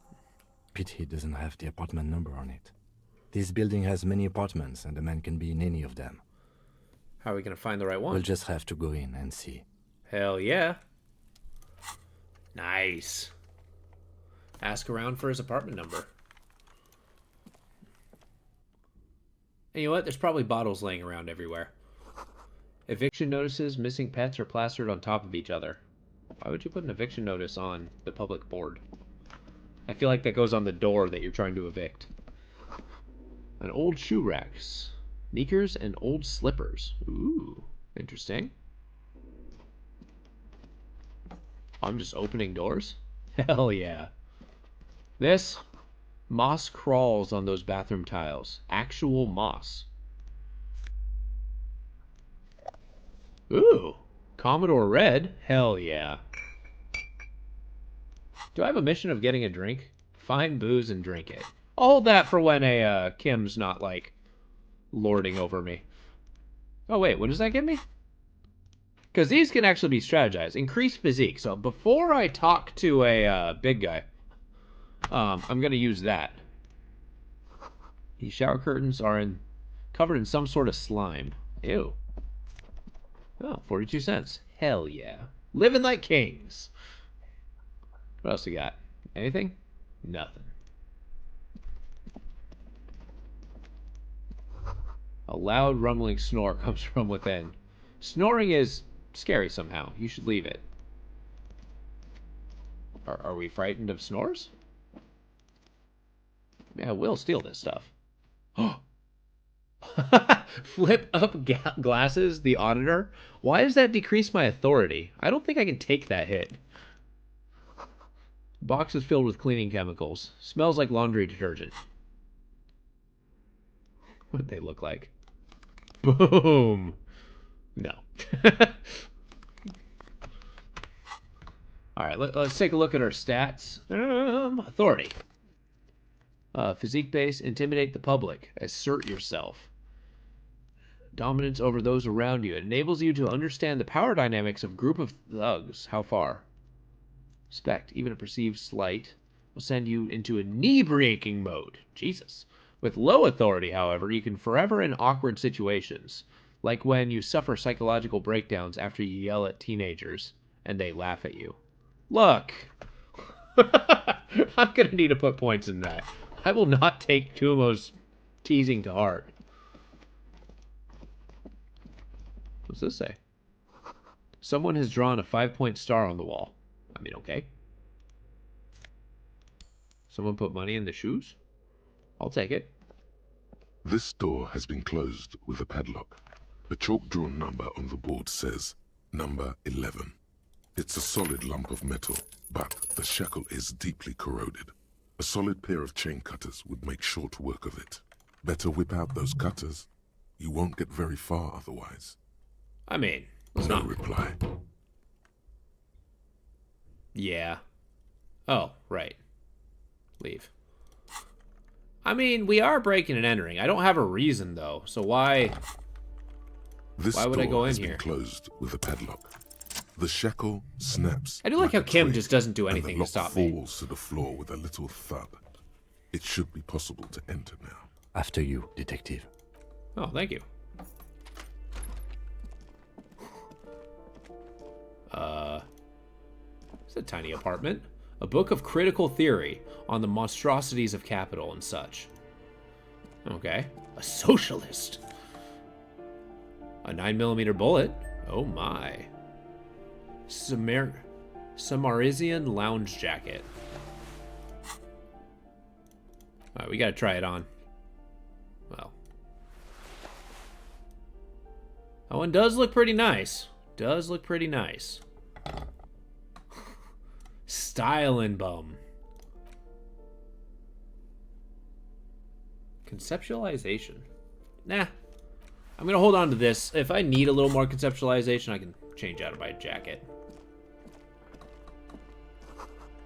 Pity doesn't have the apartment number on it. This building has many apartments, and the man can be in any of them. How are we going to find the right one? We'll just have to go in and see. Hell yeah. Nice. Ask around for his apartment number. And you know what? There's probably bottles laying around everywhere. Eviction notices, missing pets are plastered on top of each other. Why would you put an eviction notice on the public board? I feel like that goes on the door that you're trying to evict. An old shoe rack. Sneakers and old slippers. Ooh, interesting. I'm just opening doors? Hell yeah. This? Moss crawls on those bathroom tiles. Actual moss. Ooh. Commodore Red? Hell yeah. Do I have a mission of getting a drink? Find booze and drink it. I'll hold that for when a Kim's not, like, lording over me. Oh, wait, what does that give me? Because these can actually be strategized. Increase physique. So before I talk to a big guy, I'm going to use that. These shower curtains are covered in some sort of slime. Ew. Oh, 42 cents. Hell yeah. Living like kings. What else we got? Anything? Nothing. A loud rumbling snore comes from within. Snoring is scary somehow. You should leave it. Are we frightened of snores? Yeah, we'll steal this stuff. Flip up glasses, the auditor. Why does that decrease my authority? I don't think I can take that hit. Box is filled with cleaning chemicals. Smells like laundry detergent. What they look like. Boom. No. Alright, let's take a look at our stats. Authority. Physique base, intimidate the public. Assert yourself. Dominance over those around you. It enables you to understand the power dynamics of group of thugs. How far? Respect. Even a perceived slight will send you into inebriating mode. Jesus. With low authority, however, you can forever in awkward situations. Like when you suffer psychological breakdowns after you yell at teenagers and they laugh at you. Look! I'm gonna need to put points in that. I will not take Tumo's teasing to heart. What's this say? Someone has drawn a 5-point star on the wall. I mean, okay. Someone put money in the shoes? I'll take it. This door has been closed with a padlock. The chalk-drawn number on the board says number 11. It's a solid lump of metal, but the shackle is deeply corroded. A solid pair of chain cutters would make short work of it. Better whip out those cutters. You won't get very far otherwise. I mean, no reply. Yeah. Oh, right. Leave. I mean, we are breaking and entering. I don't have a reason, though, so why would I go in here? Been closed with a padlock. The shackle snaps. I do like how Kim just doesn't do anything to stop me. The lock falls to the floor with a little thud. It should be possible to enter now. After you, detective. Oh, thank you. It's a tiny apartment. A book of critical theory on the monstrosities of capital and such. Okay. A socialist. A 9mm bullet. Oh my. Samarizian lounge jacket. Alright, we gotta try it on. Well. That one does look pretty nice. Does look pretty nice. Stylin' bum. Conceptualization. Nah. I'm gonna hold on to this. If I need a little more conceptualization, I can change out of my jacket.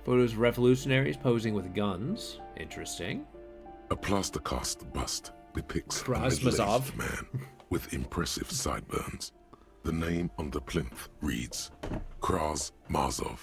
Photos of revolutionaries posing with guns. Interesting. A plaster cast bust depicts a Krasmazov middle-aged man with impressive sideburns. The name on the plinth reads Krasmazov.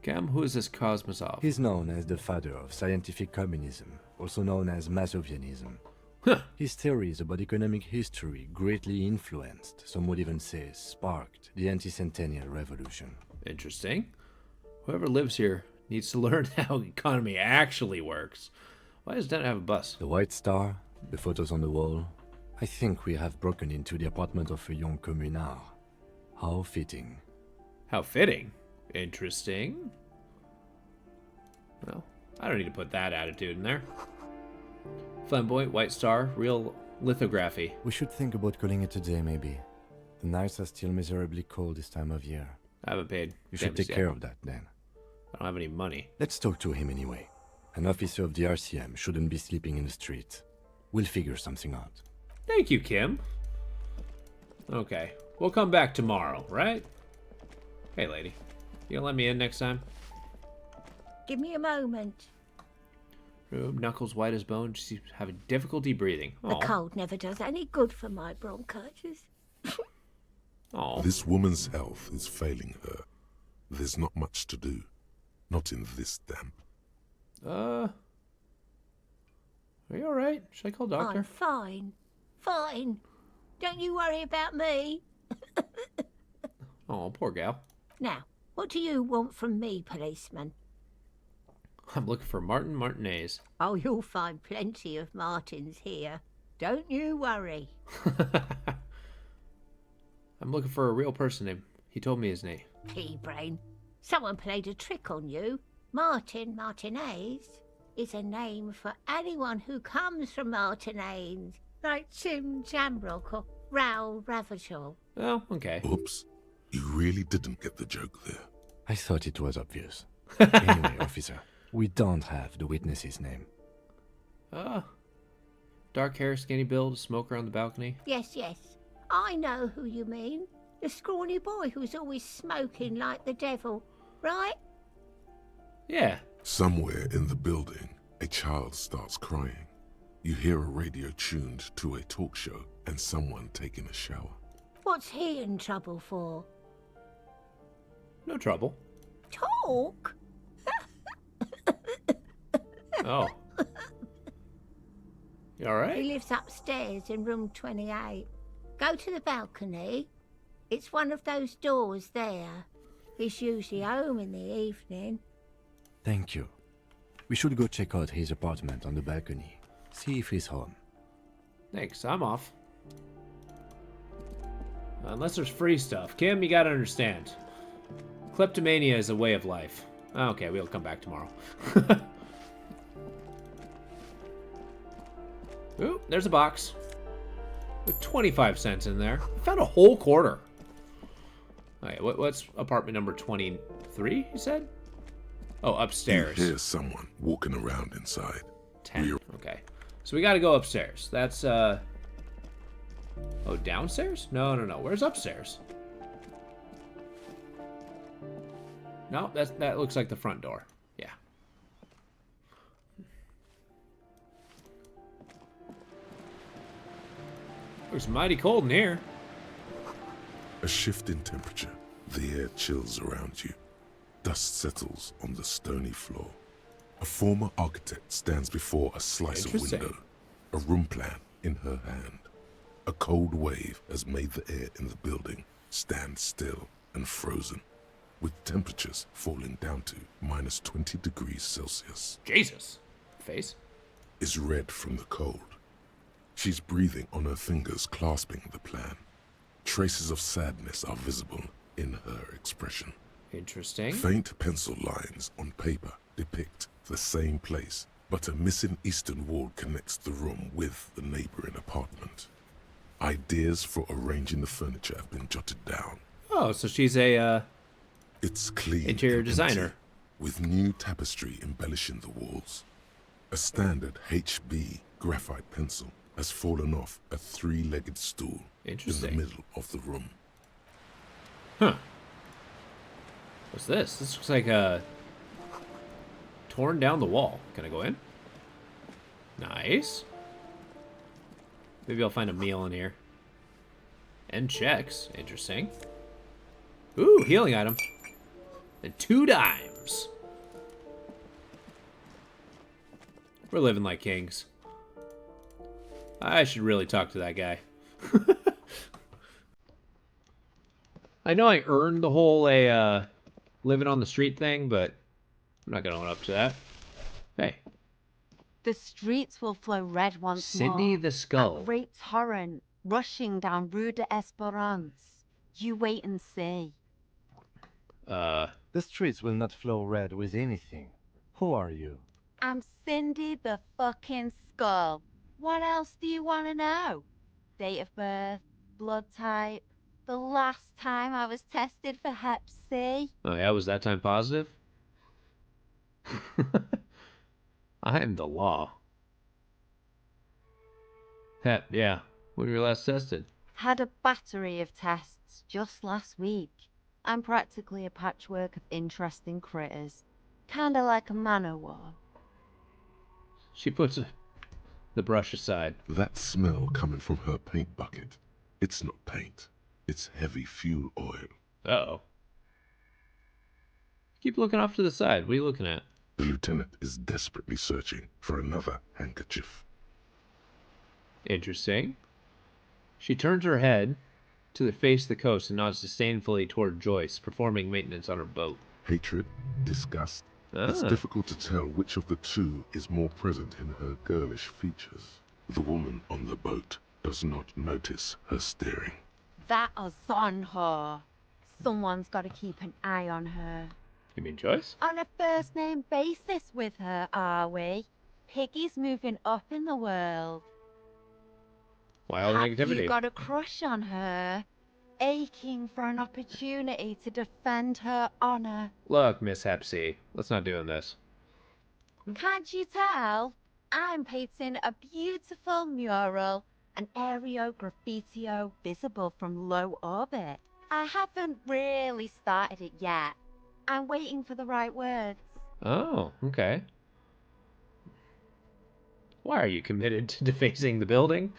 Cam, who is this Krasmazov? He's known as the father of scientific communism, also known as Masovianism. Huh. His theories about economic history greatly influenced, some would even say sparked, the anti-centennial revolution. Interesting. Whoever lives here needs to learn how economy actually works. Why does Dent have a bus? The White Star, the photos on the wall. I think we have broken into the apartment of a young communard. How fitting. How fitting. Interesting. Well, I don't need to put that attitude in there. Flamboyant White Star, real lithography. We should think about calling it a day, maybe. The nights are still miserably cold this time of year. I haven't paid. You should take care of that, then. I don't have any money. Let's talk to him anyway. An officer of the RCM shouldn't be sleeping in the street. We'll figure something out. Thank you, Kim. Okay. We'll come back tomorrow, right? Hey, lady. You gonna let me in next time? Give me a moment. Room, knuckles white as bone. She's having difficulty breathing. The cold never does any good for my bronchitis. Oh. This woman's health is failing her. There's not much to do. Not in this damp. Are you alright? Should I call doctor? I'm fine. Fine. Don't you worry about me. Oh, poor gal. Now, what do you want from me, policeman? I'm looking for Martin Martinez. Oh, you'll find plenty of Martins here. Don't you worry. I'm looking for a real person name. He told me his name. Pea-brain. Someone played a trick on you. Martin Martinez is a name for anyone who comes from Martinez, like Tim Jamrock or Raoul Ravachol. Oh, okay. Oops. You really didn't get the joke there. I thought it was obvious. Anyway, officer, we don't have the witness's name. Dark hair, skinny build, smoker on the balcony. Yes, yes. I know who you mean. The scrawny boy who's always smoking like the devil, right? Yeah. Somewhere in the building, a child starts crying. You hear a radio tuned to a talk show and someone taking a shower. What's he in trouble for? No trouble. Talk? Oh. You alright? He lives upstairs in room 28. Go to the balcony. It's one of those doors there. He's usually home in the evening. Thank you. We should go check out his apartment on the balcony. See if he's home. Thanks, I'm off. Unless there's free stuff. Kim, you gotta understand. Kleptomania is a way of life. Okay, we'll come back tomorrow. Ooh, there's a box. With 25 cents in there. I found a whole quarter. Okay, what's apartment number 23, you said? Oh, upstairs. You hear someone walking around inside. 10. Okay. So we gotta go upstairs. That's, Oh, downstairs? No. Where's upstairs? No, that looks like the front door. Yeah. Looks mighty cold in here. A shift in temperature. The air chills around you. Dust settles on the stony floor. A former architect stands before a slice of window. A room plan in her hand. A cold wave has made the air in the building stand still and frozen, with temperatures falling down to minus 20 degrees Celsius. Jesus. Face? Is red from the cold. She's breathing on her fingers, clasping the plan. Traces of sadness are visible in her expression. Interesting. Faint pencil lines on paper depict the same place, but a missing eastern wall connects the room with the neighboring apartment. Ideas for arranging the furniture have been jotted down. Oh, so she's a, It's clean interior and designer. empty, with new tapestry embellishing the walls. A standard HB graphite pencil has fallen off a three-legged stool in the middle of the room. Huh. What's this? This looks like a torn down the wall. Can I go in? Nice. Maybe I'll find a meal in here. And checks. Interesting. Ooh, healing item. And 2 dimes. We're living like kings. I should really talk to that guy. I know I earned the whole living on the street thing, but I'm not gonna own up to that. Hey. The streets will flow red once more. Sydney the Skull. A great torrent rushing down Rue d'Esperance. You wait and see. The streets will not flow red with anything. Who are you? I'm Cindy the fucking Skull. What else do you want to know? Date of birth, blood type, the last time I was tested for Hep C. Oh yeah, was that time positive? I am the law. Hep, yeah. When were you last tested? Had a battery of tests just last week. I'm practically a patchwork of interesting critters. Kinda like a man-o'-war. She puts the brush aside. That smell coming from her paint bucket. It's not paint. It's heavy fuel oil. Uh-oh. Keep looking off to the side. What are you looking at? The lieutenant is desperately searching for another handkerchief. Interesting. She turns her head to face the coast and nods disdainfully toward Joyce, performing maintenance on her boat. Hatred, disgust. It's difficult to tell which of the two is more present in her girlish features. The woman on the boat does not notice her staring. That is on her. Someone's got to keep an eye on her. You mean Joyce? On a first-name basis with her, are we? Piggy's moving up in the world. Why all the Have negativity? you got a crush on her? Aching for an opportunity to defend her honor. Look, Miss Hep C, let's not doing this. Can't you tell? I'm painting a beautiful mural, an aereo graffitio visible from low orbit. I haven't really started it yet. I'm waiting for the right words. Oh, okay. Why are you committed to defacing the building?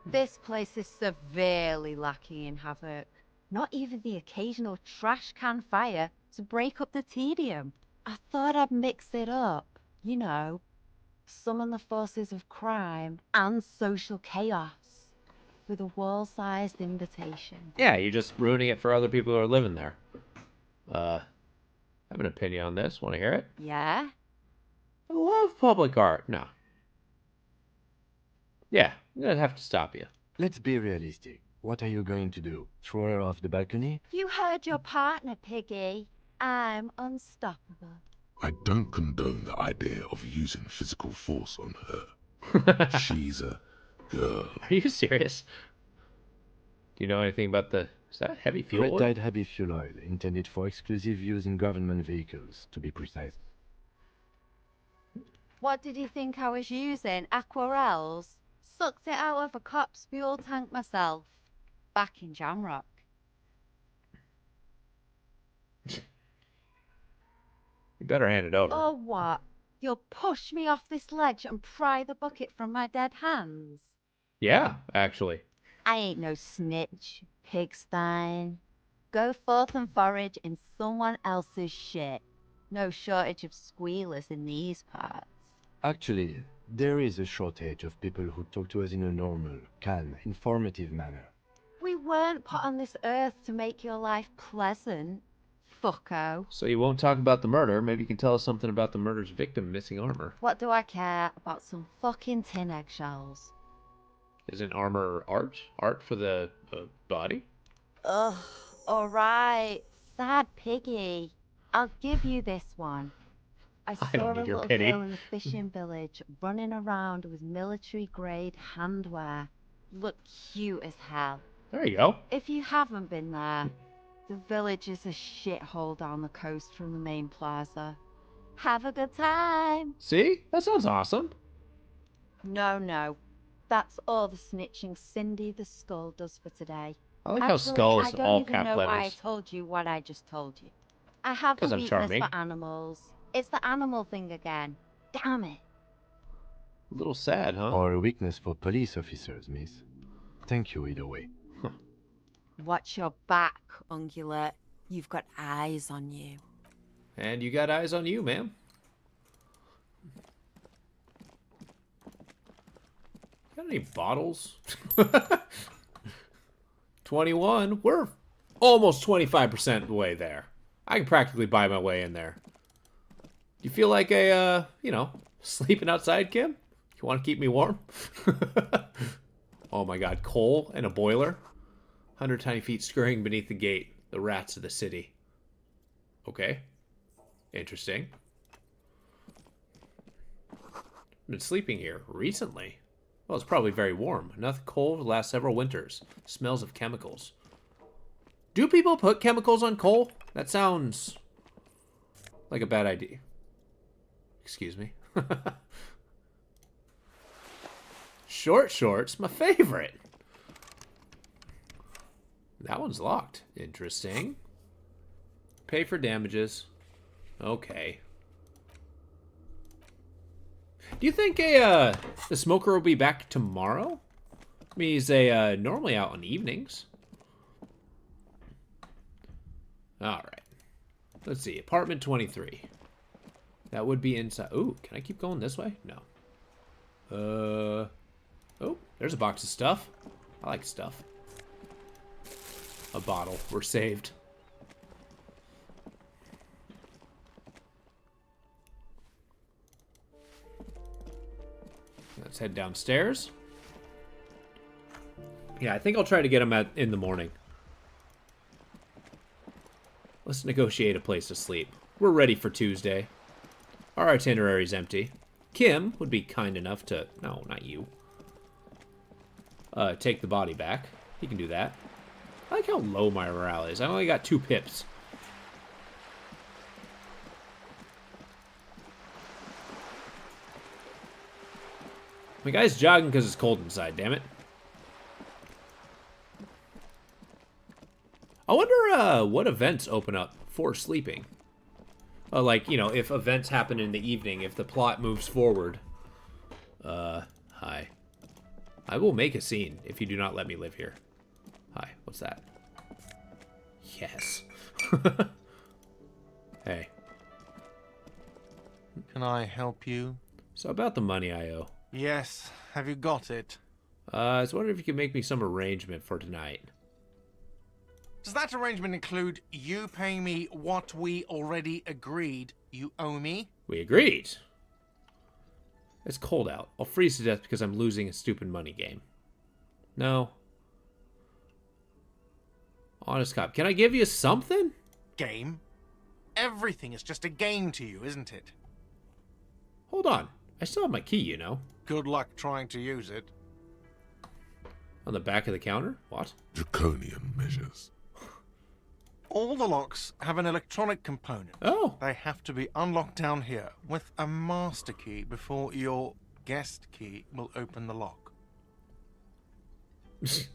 This place is severely lacking in havoc. Not even the occasional trash can fire to break up the tedium. I thought I'd mix it up, you know, summon the forces of crime and social chaos with a wall-sized invitation. Yeah, you're just ruining it for other people who are living there. I have an opinion on this. Want to hear it? Yeah? I love public art. No. Yeah, I'm gonna have to stop you. Let's be realistic. What are you going to do? Throw her off the balcony? You heard your partner, Piggy. I'm unstoppable. I don't condone the idea of using physical force on her. She's a girl. Are you serious? Do you know anything about the... Is that heavy fuel oil? Red-dyed heavy fuel oil, intended for exclusive use in government vehicles, to be precise. What did you think I was using? Aquarels? Sucked it out of a cop's fuel tank myself. Back in Jamrock. You better hand it over. Or what? You'll push me off this ledge and pry the bucket from my dead hands? Yeah, actually. I ain't no snitch, Pigstein. Go forth and forage in someone else's shit. No shortage of squealers in these parts. Actually, there is a shortage of people who talk to us in a normal, calm, informative manner. We weren't put on this earth to make your life pleasant, fucko. So you won't talk about the murder. Maybe you can tell us something about the murder's victim missing armor. What do I care about some fucking tin eggshells? Isn't armor art? Art for the body? Ugh, alright. Sad Piggy. I'll give you this one. I saw don't a need your little pity. girl in the fishing village running around with military-grade handwear. Looked cute as hell. There you go. If you haven't been there, the village is a shithole down the coast from the main plaza. Have a good time. See? That sounds awesome. No. That's all the snitching Cindy the Skull does for today. I like how Actually, skull is I don't all even cap know why I letters. told you what I just told you. I have a 'Cause I'm weakness charming. for animals. It's the animal thing again. Damn it. A little sad, huh? Or a weakness for police officers, miss. Thank you either way. Watch your back, Ungulate. You've got eyes on you. And you got eyes on you, ma'am. Got any bottles? 21. We're almost 25% of the way there. I can practically buy my way in there. You feel like a, sleeping outside, Kim? You want to keep me warm? Oh my god, coal and a boiler? 100 tiny feet scurrying beneath the gate. The rats of the city. Okay. Interesting. I've been sleeping here recently. Well, it's probably very warm. Enough coal to last several winters. Smells of chemicals. Do people put chemicals on coal? That sounds like a bad idea. Excuse me. Short shorts, my favorite. That one's locked. Interesting. Pay for damages. Okay. Do you think the smoker will be back tomorrow? I mean, he's normally out on evenings. Alright. Let's see. Apartment 23. That would be inside. Ooh, can I keep going this way? No. Oh, there's a box of stuff. I like stuff. A bottle. We're saved. Let's head downstairs. Yeah, I think I'll try to get him in the morning. Let's negotiate a place to sleep. We're ready for Tuesday. Our itinerary's empty. Kim would be kind enough to... No, not you. Take the body back. He can do that. I like how low my morale is. I only got 2 pips. My guy's jogging because it's cold inside, damn it. I wonder what events open up for sleeping. Like, if events happen in the evening, if the plot moves forward. Hi. I will make a scene if you do not let me live here. Hi, what's that? Yes. Hey. Can I help you? So about the money I owe. Yes. Have you got it? I was wondering if you could make me some arrangement for tonight. Does that arrangement include you paying me what we already agreed you owe me? We agreed. It's cold out. I'll freeze to death because I'm losing a stupid money game. No. Honest cop. Can I give you something? Game? Everything is just a game to you, isn't it? Hold on. I still have my key, you know. Good luck trying to use it. On the back of the counter? What? Draconian measures. All the locks have an electronic component. Oh. They have to be unlocked down here with a master key before your guest key will open the lock.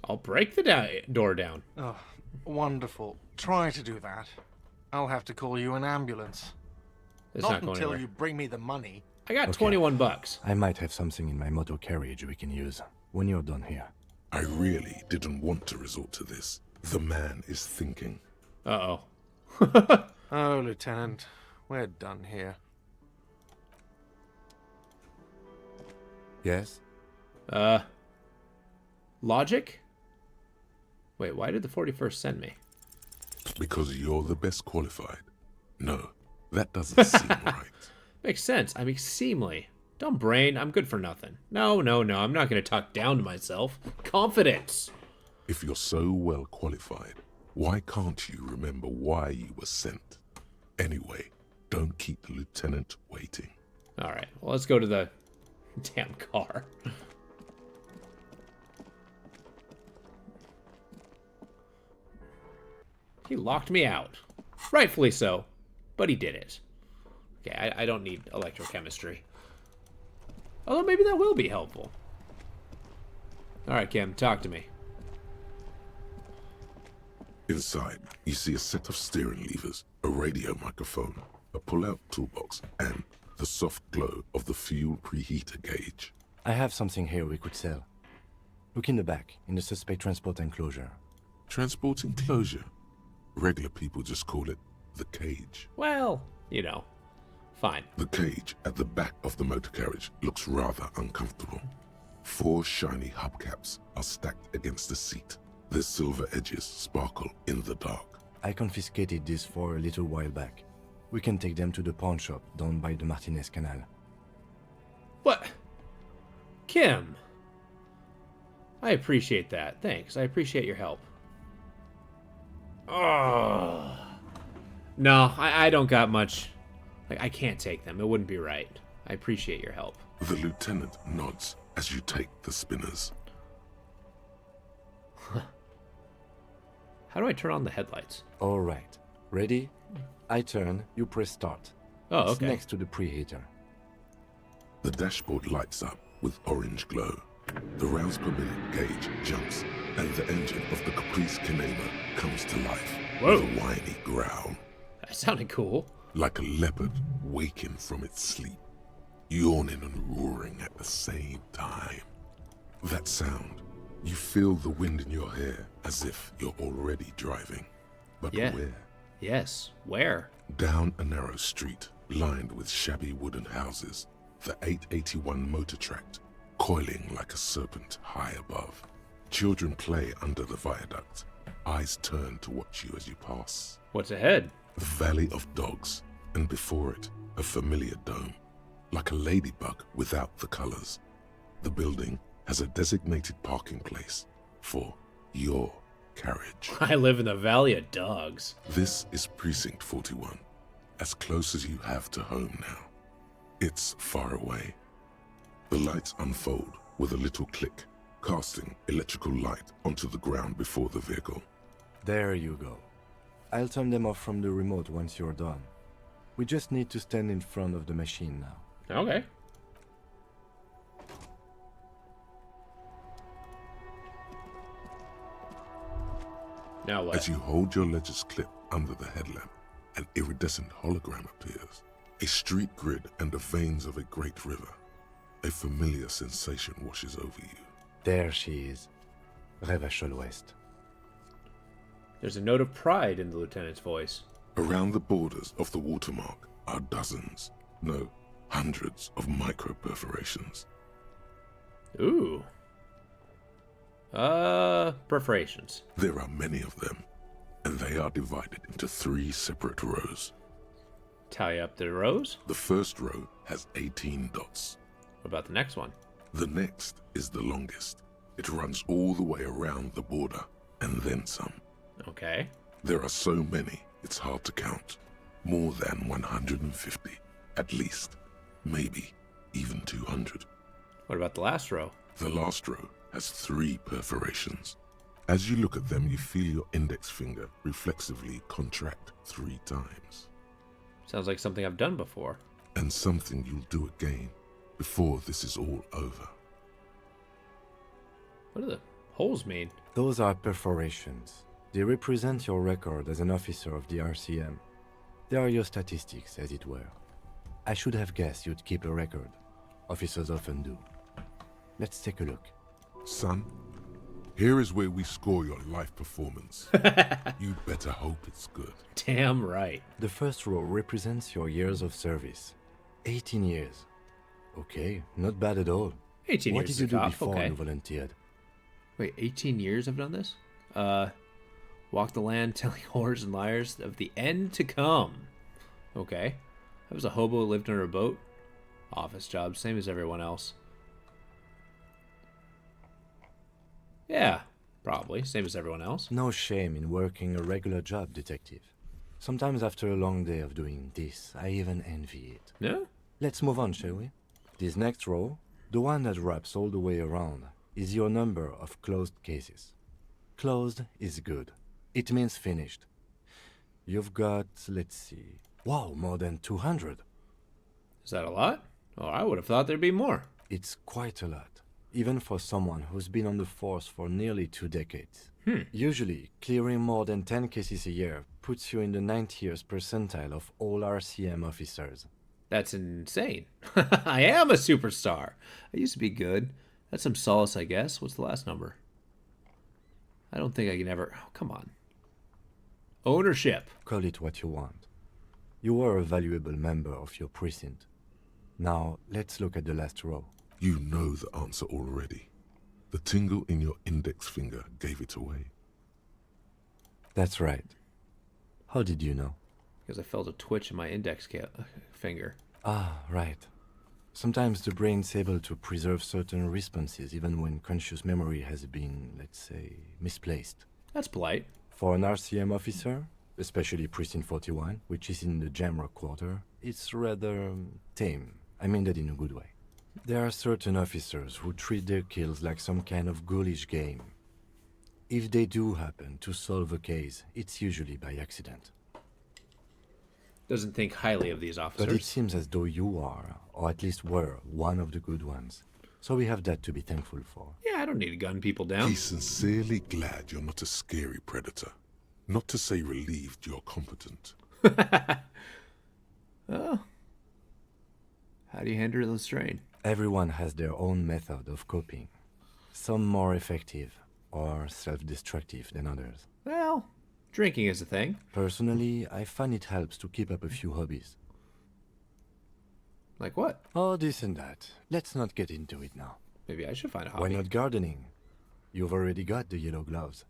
I'll break the door down. Oh, wonderful. Try to do that. I'll have to call you an ambulance. It's not not going until anywhere. you bring me the money. I got Okay. 21 bucks. I might have something in my motor carriage we can use when you're done here. I really didn't want to resort to this. The man is thinking. Uh-oh. Oh, Lieutenant, we're done here. Yes? Logic? Wait, why did the 41st send me? Because you're the best qualified. No, that doesn't seem right. Makes sense. I'm extremely dumb brain. I'm good for nothing. No, I'm not going to talk down to myself. Confidence. If you're so well qualified, why can't you remember why you were sent? Anyway, don't keep the lieutenant waiting. All right, well, let's go to the damn car. He locked me out. Rightfully so, but he did it. Okay, I don't need electrochemistry. Although maybe that will be helpful. All right, Kim, talk to me. Inside, you see a set of steering levers, a radio microphone, a pull-out toolbox, and the soft glow of the fuel preheater gauge. I have something here we could sell. Look in the back, in the suspect transport enclosure. Transport enclosure? Regular people just call it the cage. Well, you know, fine. The cage at the back of the motor carriage looks rather uncomfortable. 4 shiny hubcaps are stacked against the seat. Their silver edges sparkle in the dark. I confiscated these for a little while back. We can take them to the pawn shop down by the Martinez Canal. What? Kim. I appreciate that. Thanks. I appreciate your help. Oh. No, I don't got much. Like, I can't take them. It wouldn't be right. I appreciate your help. The lieutenant nods as you take the spinners. How do I turn on the headlights? All right. Ready? I turn, you press start. Oh, It's okay. next to the preheater. The dashboard lights up with orange glow. The rounds per minute gauge jumps, and the engine of the Caprice Canema comes to life. Whoa. With a whiny growl. That sounded cool. Like a leopard waking from its sleep, yawning and roaring at the same time. That sound, you feel the wind in your hair as if you're already driving. But Yeah. where? Yes. Where? Down a narrow street, lined with shabby wooden houses, the 881 motor tract, coiling like a serpent high above. Children play under the viaduct, eyes turn to watch you as you pass. What's ahead? The Valley of Dogs, and before it, a familiar dome, like a ladybug without the colors. The building has a designated parking place for your carriage. I live in the Valley of Dogs. This is Precinct 41, as close as you have to home now. It's far away. The lights unfold with a little click, casting electrical light onto the ground before the vehicle. There you go. I'll turn them off from the remote once you're done. We just need to stand in front of the machine now. Okay. Now what? As you hold your ledger's clip under the headlamp, an iridescent hologram appears. A street grid and the veins of a great river. A familiar sensation washes over you. There she is. Revachol West. There's a note of pride in the lieutenant's voice. Around the borders of the watermark are dozens, no, hundreds of micro-perforations. Ooh. Perforations. There are many of them, and they are divided into 3 separate rows. Tally up the rows. The first row has 18 dots. What about the next one? The next is the longest. It runs all the way around the border, and then some. Okay. There are so many, it's hard to count. More than 150, at least. Maybe even 200. What about the last row? The last row has 3 perforations. As you look at them, you feel your index finger reflexively contract 3 times. Sounds like something I've done before. And something you'll do again before this is all over. What do the holes mean? Those are perforations. They represent your record as an officer of the RCM. They are your statistics, as it were. I should have guessed you'd keep a record. Officers often do. Let's take a look. Son, here is where we score your life performance. You better hope it's good. Damn right. The first row represents your years of service. 18 years. Okay, not bad at all. 18 what years did you is a do cop, before okay. you volunteered? Wait, 18 years I've done this? Walk the land telling whores and liars of the end to come. Okay. I was a hobo who lived under a boat. Office job, same as everyone else. Yeah, probably, same as everyone else. No shame in working a regular job, detective. Sometimes after a long day of doing this, I even envy it. Yeah? Let's move on, shall we? This next row, the one that wraps all the way around, is your number of closed cases. Closed is good. It means finished. You've got, let's see... Wow, more than 200. Is that a lot? Oh, I would have thought there'd be more. It's quite a lot, even for someone who's been on the force for nearly 2 decades. Usually, clearing more than 10 cases a year puts you in the 90th percentile of all RCM officers. That's insane. I am a superstar. I used to be good. That's some solace, I guess. What's the last number? I don't think I can ever... Oh, come on. Ownership. Call it what you want. You were a valuable member of your precinct. Now, let's look at the last row. You know the answer already. The tingle in your index finger gave it away. That's right. How did you know? Because I felt a twitch in my index finger. Ah, right. Sometimes the brain's able to preserve certain responses even when conscious memory has been, let's say, misplaced. That's polite. For an RCM officer, especially Precinct 41, which is in the Jamrock Quarter, it's rather tame. I mean that in a good way. There are certain officers who treat their kills like some kind of ghoulish game. If they do happen to solve a case, it's usually by accident. Doesn't think highly of these officers. But it seems as though you are, or at least were, one of the good ones. So we have that to be thankful for. Yeah, I don't need to gun people down. He's sincerely glad you're not a scary predator. Not to say relieved you're competent. Oh. How do you handle the strain? Everyone has their own method of coping. Some more effective or self-destructive than others. Well, drinking is a thing. Personally, I find it helps to keep up a few hobbies. Like what? Oh, this and that. Let's not get into it now. Maybe I should find a hobby. Why not gardening? You've already got the yellow gloves.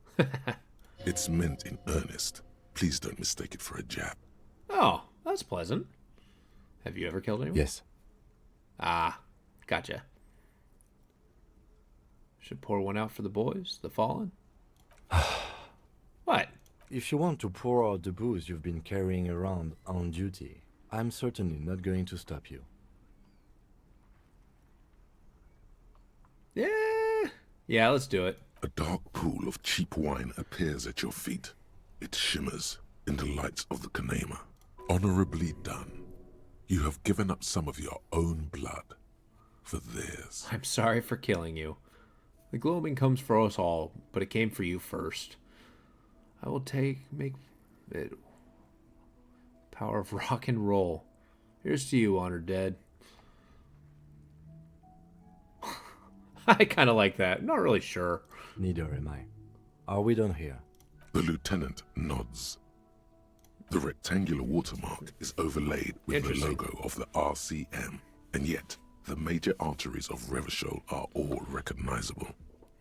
It's meant in earnest. Please don't mistake it for a jab. Oh, that's pleasant. Have you ever killed anyone? Yes. Ah, gotcha. Should pour one out for the boys, the fallen? What? If you want to pour out the booze you've been carrying around on duty, I'm certainly not going to stop you. Yeah, let's do it. A dark pool of cheap wine appears at your feet. It shimmers in the lights of the Kanema. Honorably done. You have given up some of your own blood for theirs. I'm sorry for killing you. The gloaming comes for us all, but it came for you first. I will make it power of rock and roll. Here's to you, Honor Dead. I kind of like that. Not really sure. Neither am I. Are we done here? The lieutenant nods. The rectangular watermark is overlaid with the logo of the RCM, and yet the major arteries of Revachol are all recognizable.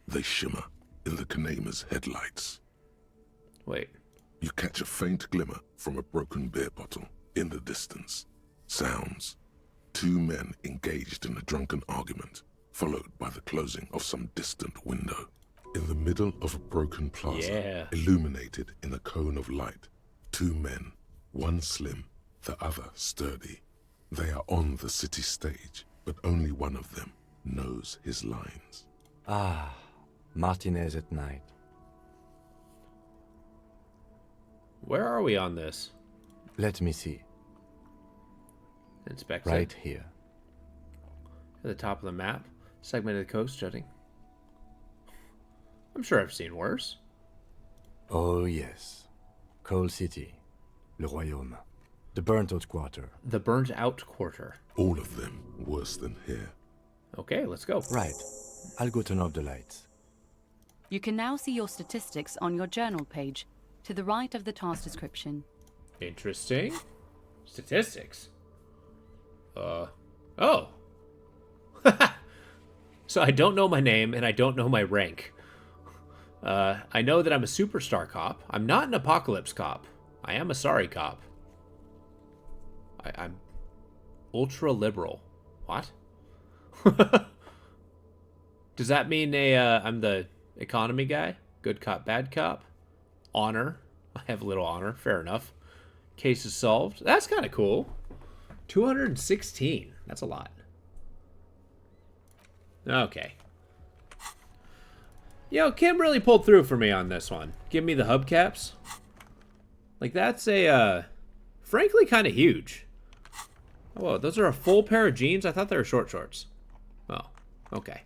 They shimmer in the Kanema's headlights. Wait. You catch a faint glimmer from a broken beer bottle in the distance. Sounds Two men engaged in a drunken argument, followed by the closing of some distant window. In the middle of a broken plaza, illuminated in a cone of light, two men, one slim, the other sturdy. They are on the city stage, but only one of them knows his lines. Ah, Martinez at night. Where are we on this? Let me see. Inspect right it. Here. At the top of the map, segment of the coast jutting. I'm sure I've seen worse. Oh yes. Coal City. Le Royaume. The burnt out quarter. The burnt out quarter. All of them worse than here. Okay, let's go. Right. I'll go turn off the lights. You can now see your statistics on your journal page, to the right of the task description. Interesting. Statistics. Oh. So I don't know my name and I don't know my rank. I know that I'm a superstar cop. I'm not an apocalypse cop. I am a sorry cop. I'm ultra liberal. What? Does that mean I'm the economy guy? Good cop, bad cop? Honor. I have a little honor. Fair enough. Case is solved. That's kind of cool. 216. That's a lot. Okay. Yo, Kim really pulled through for me on this one. Give me the hubcaps. Like, that's a, frankly, kind of huge. Oh, whoa, those are a full pair of jeans? I thought they were short shorts. Oh, okay.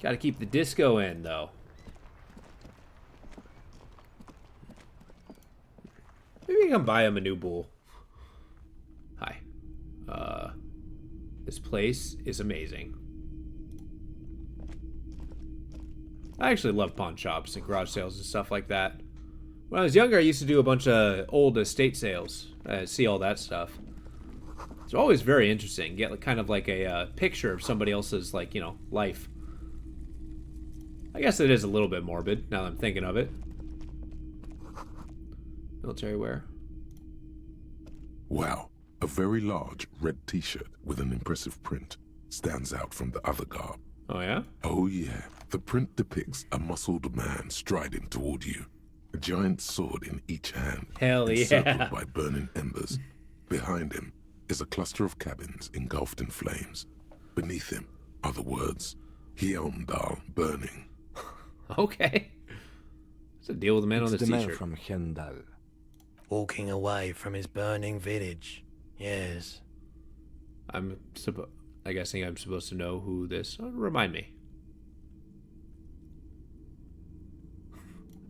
Gotta keep the disco in, though. Maybe I can buy him a new bull. Hi. This place is amazing. I actually love pawn shops and garage sales and stuff like that. When I was younger, I used to do a bunch of old estate sales. See all that stuff. It's always very interesting. Get kind of like a picture of somebody else's, like, you know, life. I guess it is a little bit morbid, now that I'm thinking of it. Military wear. Wow, a very large red t-shirt with an impressive print stands out from the other garb. Oh yeah? Oh yeah. The print depicts a muscled man striding toward you, a giant sword in each hand, Hell encircled yeah. by burning embers. Behind him is a cluster of cabins engulfed in flames. Beneath him are the words, Hjelmdal burning. Okay. What's the deal with the man on It's this the man t-shirt? from Hjelmdal. Walking away from his burning village. Yes. I guessing I'm supposed to know who this... remind me.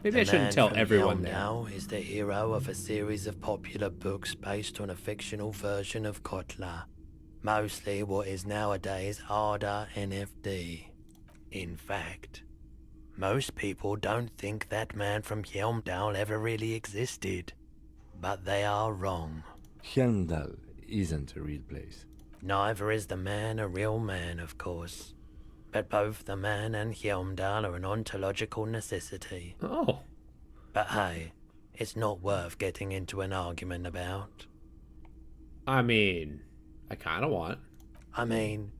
Maybe I shouldn't tell everyone there. Now is the hero of a series of popular books based on a fictional version of Kotla. Mostly what is nowadays Arda NFD. In fact, most people don't think that man from Hjelmdal ever really existed. But they are wrong. Hjelmdal isn't a real place. Neither is the man a real man, of course. But both the man and Hjelmdal are an ontological necessity. Oh. But hey, it's not worth getting into an argument about. I mean, I kind of want. I mean,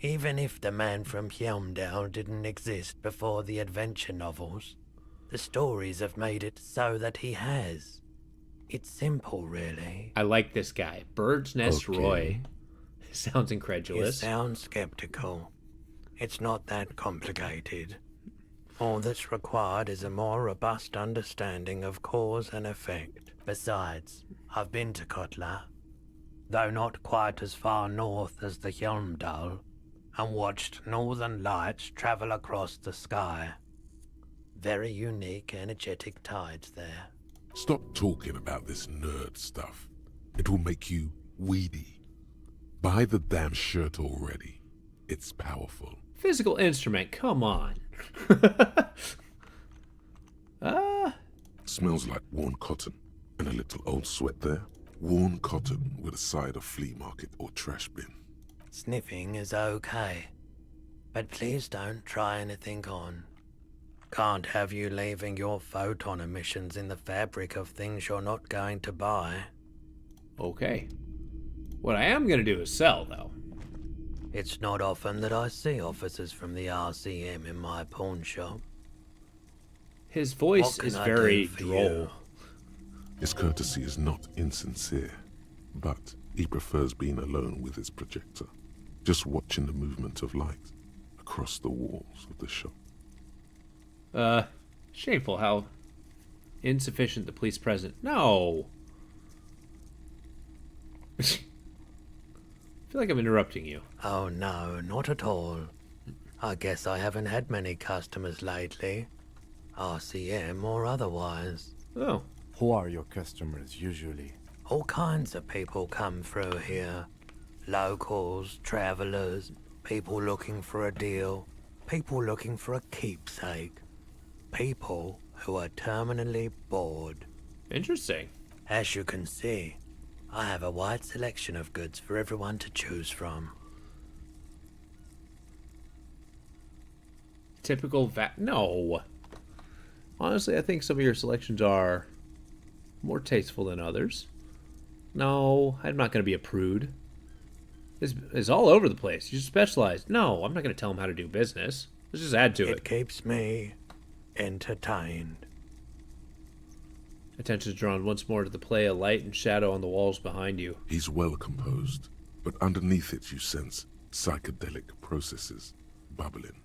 even if the man from Hjelmdal didn't exist before the adventure novels, the stories have made it so that he has. It's simple, really. I like this guy. Bird's Nest Okay. Roy. Sounds You incredulous. sound skeptical. It's not that complicated. All that's required is a more robust understanding of cause and effect. Besides, I've been to Kotla, though not quite as far north as the Hjelmdal, and watched northern lights travel across the sky. Very unique, energetic tides there. Stop talking about this nerd stuff. It will make you weedy. Buy the damn shirt already. It's powerful. Physical instrument, come on. Smells like worn cotton and a little old sweat there. Worn cotton with a side of flea market or trash bin. Sniffing is okay, but please don't try anything on. Can't have you leaving your photon emissions in the fabric of things you're not going to buy. Okay. What I am going to do is sell, though. It's not often that I see officers from the RCM in my pawn shop. His voice What is can I very do for droll. you? His courtesy is not insincere, but he prefers being alone with his projector, just watching the movement of light across the walls of the shop. Shameful how insufficient the police present. No! I feel like I'm interrupting you. Oh no, not at all. I guess I haven't had many customers lately. RCM or otherwise. Oh. Who are your customers usually? All kinds of people come through here. Locals, travelers, people looking for a deal, people looking for a keepsake. People who are terminally bored. Interesting. As you can see, I have a wide selection of goods for everyone to choose from. Typical No. Honestly, I think some of your selections are more tasteful than others. No, I'm not going to be a prude. It's all over the place. You specialize. No, I'm not going to tell them how to do business. Let's just add to it. It keeps me entertained. Attention is drawn once more to the play of light and shadow on the walls behind you. He's well composed, but underneath it you sense psychedelic processes bubbling.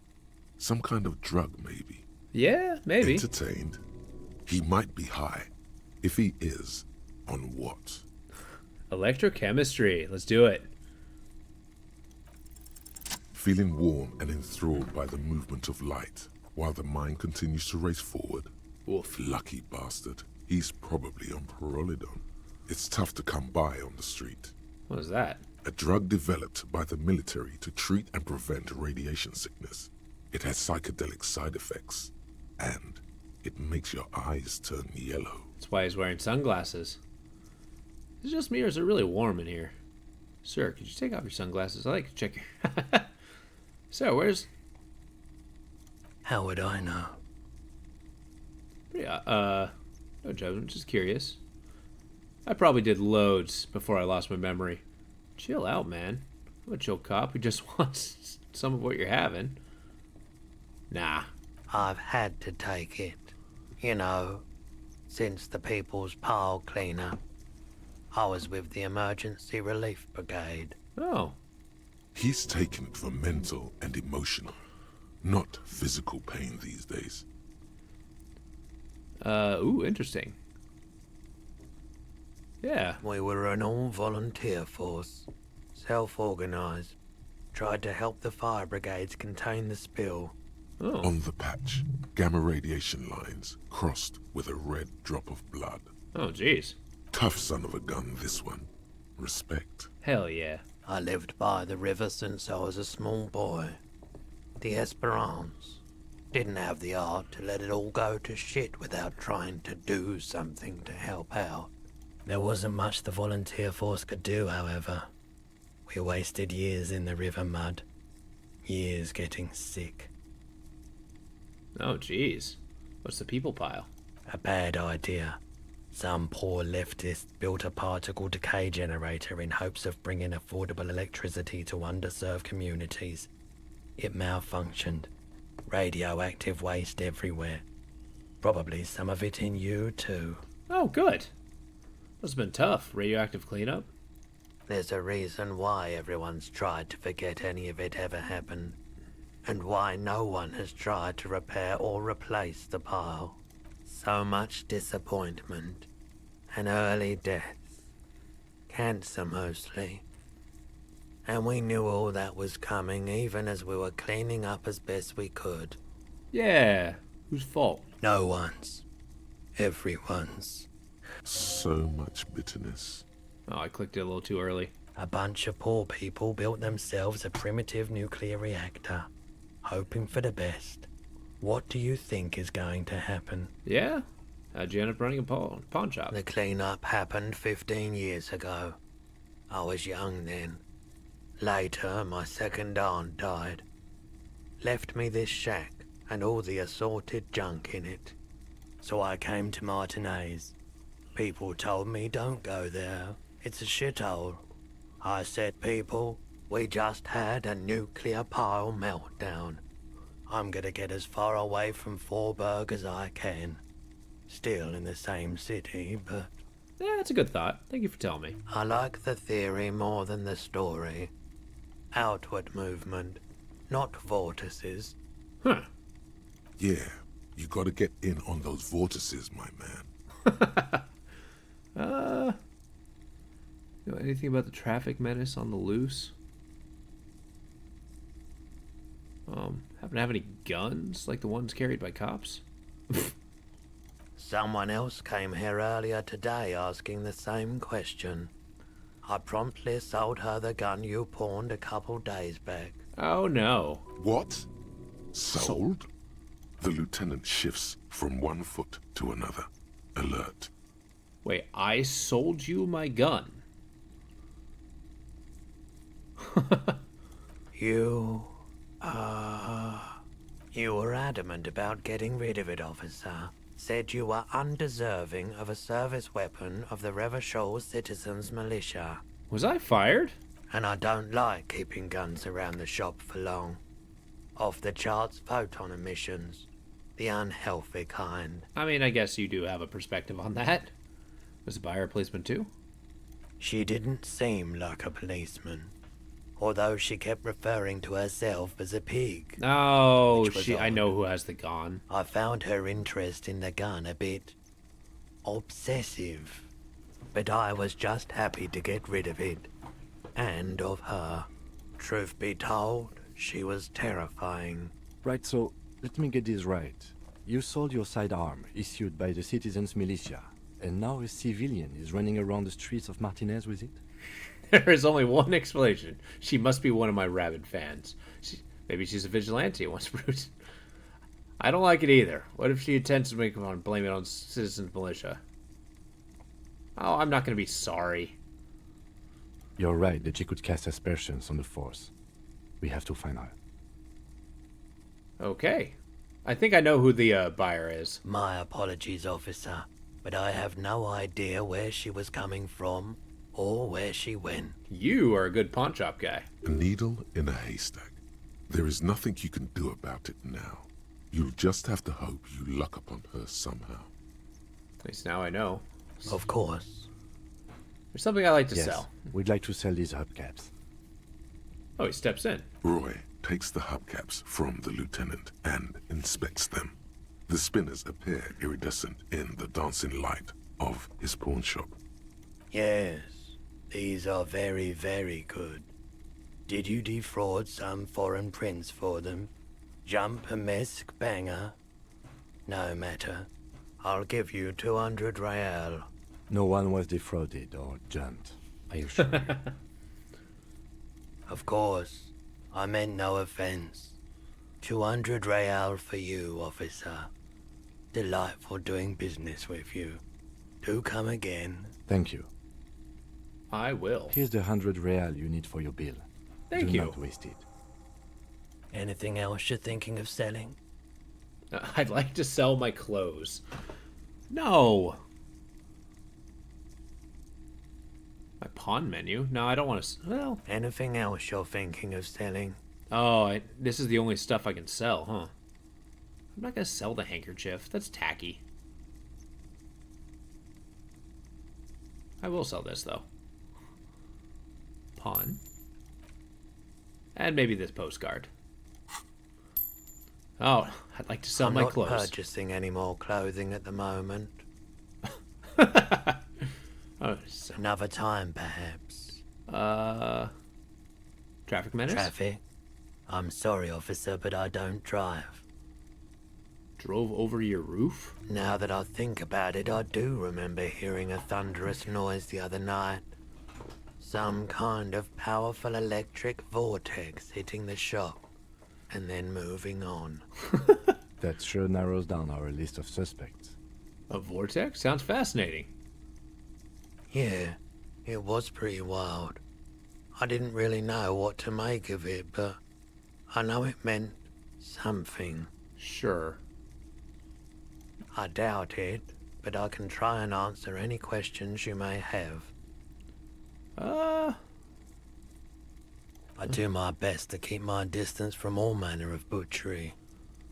Some kind of drug, maybe. Yeah, maybe. Entertained. He might be high. If he is, on what? Electrochemistry. Let's do it. Feeling warm and enthralled by the movement of light, while the mind continues to race forward. Oof. Lucky bastard. He's probably on Parolidon. It's tough to come by on the street. What is that? A drug developed by the military to treat and prevent radiation sickness. It has psychedelic side effects, and it makes your eyes turn yellow. That's why he's wearing sunglasses. Is it just me or is it really warm in here? Sir, could you take off your sunglasses? I like to check your... So, where's... How would I know? Yeah, no judgment, just curious. I probably did loads before I lost my memory. Chill out, man. I'm a chill cop who just wants some of what you're having. Nah. I've had to take it. You know, since the People's Pile cleanup. I was with the Emergency Relief Brigade. Oh. He's taking it for mental and emotional, not physical pain these days. Ooh, interesting. Yeah. We were an all-volunteer force, self-organized. Tried to help the fire brigades contain the spill. Oh. On the patch, gamma radiation lines crossed with a red drop of blood. Oh, jeez. Tough son of a gun, this one. Respect. Hell yeah. I lived by the river since I was a small boy. The Esperance. Didn't have the art to let it all go to shit without trying to do something to help out. There wasn't much the volunteer force could do, however. We wasted years in the river mud. Years getting sick. Oh, jeez. What's the people pile? A bad idea. Some poor leftist built a particle decay generator in hopes of bringing affordable electricity to underserved communities. It malfunctioned. Radioactive waste everywhere. Probably some of it in you, too. Oh, good. Must have been tough. Radioactive cleanup? There's a reason why everyone's tried to forget any of it ever happened. And why no one has tried to repair or replace the pile. So much disappointment. And early deaths. Cancer mostly. And we knew all that was coming even as we were cleaning up as best we could. Yeah. Whose fault? No one's. Everyone's. So much bitterness. Oh, I clicked it a little too early. A bunch of poor people built themselves a primitive nuclear reactor, hoping for the best. What do you think is going to happen? Yeah? How'd you end up running a pawn shop? The cleanup happened 15 years ago. I was young then. Later, my second aunt died. Left me this shack and all the assorted junk in it. So I came to Martinez. People told me don't go there. It's a shithole. I said, people, we just had a nuclear pile meltdown. I'm gonna get as far away from Forburg as I can. Still in the same city, but... Yeah, that's a good thought. Thank you for telling me. I like the theory more than the story. Outward movement, not vortices. Huh. Yeah, you gotta get in on those vortices, my man. You know anything about the traffic menace on the loose? Happen to have any guns like the ones carried by cops? Someone else came here earlier today asking the same question. I promptly sold her the gun you pawned a couple days back. Oh no. What? Sold? The lieutenant shifts from one foot to another. Alert. Wait, I sold you my gun? You were adamant about getting rid of it, officer. Said you were undeserving of a service weapon of the Revachol Citizens Militia. Was I fired? And I don't like keeping guns around the shop for long. Off the charts photon emissions. The unhealthy kind. I mean, I guess you do have a perspective on that. Was the buyer a policeman too? She didn't seem like a policeman. Although she kept referring to herself as a pig. Oh, I know who has the gun. I found her interest in the gun a bit obsessive. But I was just happy to get rid of it. And of her. Truth be told, she was terrifying. Right, so let me get this right. You sold your sidearm, issued by the Citizens Militia, and now a civilian is running around the streets of Martinez with it? There is only one explanation. She must be one of my rabid fans. Maybe she's a vigilante and wants Bruce. I don't like it either. What if she intends to blame it on Citizens Militia? Oh, I'm not going to be sorry. You're right that she could cast aspersions on the force. We have to find her. Okay. I think I know who the buyer is. My apologies, officer, but I have no idea where she was coming from or where she went. You are a good pawn shop guy. A needle in a haystack. There is nothing you can do about it now. You'll just have to hope you luck upon her somehow. At least now I know. Of course. There's something I like to Yes, sell. we'd like to sell these hubcaps. Oh, he steps in. Roy takes the hubcaps from the lieutenant and inspects them. The spinners appear iridescent in the dancing light of his pawn shop. Yes, these are very, very good. Did you defraud some foreign prince for them? Jump-a-mesque banger? No matter. I'll give you 200 real. No one was defrauded or jumped, I assure you. Of course. I meant no offense. 200 real for you, officer. Delightful doing business with you. Do come again. Thank you. I will. Here's the 100 real you need for your bill. Thank Do you. not waste it. Anything else you're thinking of selling? I'd like to sell my clothes. No. My pawn menu? No, I don't want to. Well. Anything else you're thinking of selling? Oh, this is the only stuff I can sell, huh? I'm not going to sell the handkerchief. That's tacky. I will sell this, though. Pawn. And maybe this postcard. Oh, I'd like to sell my clothes. I'm not purchasing any more clothing at the moment. Oh, so. Another time, perhaps. Traffic menace? Traffic? I'm sorry, officer, but I don't drive. Drove over your roof? Now that I think about it, I do remember hearing a thunderous noise the other night. Some kind of powerful electric vortex hitting the shop, and then moving on. That sure narrows down our list of suspects. A vortex? Sounds fascinating. Yeah, it was pretty wild. I didn't really know what to make of it, but I know it meant something. Sure. I doubt it, but I can try and answer any questions you may have. I do my best to keep my distance from all manner of butchery.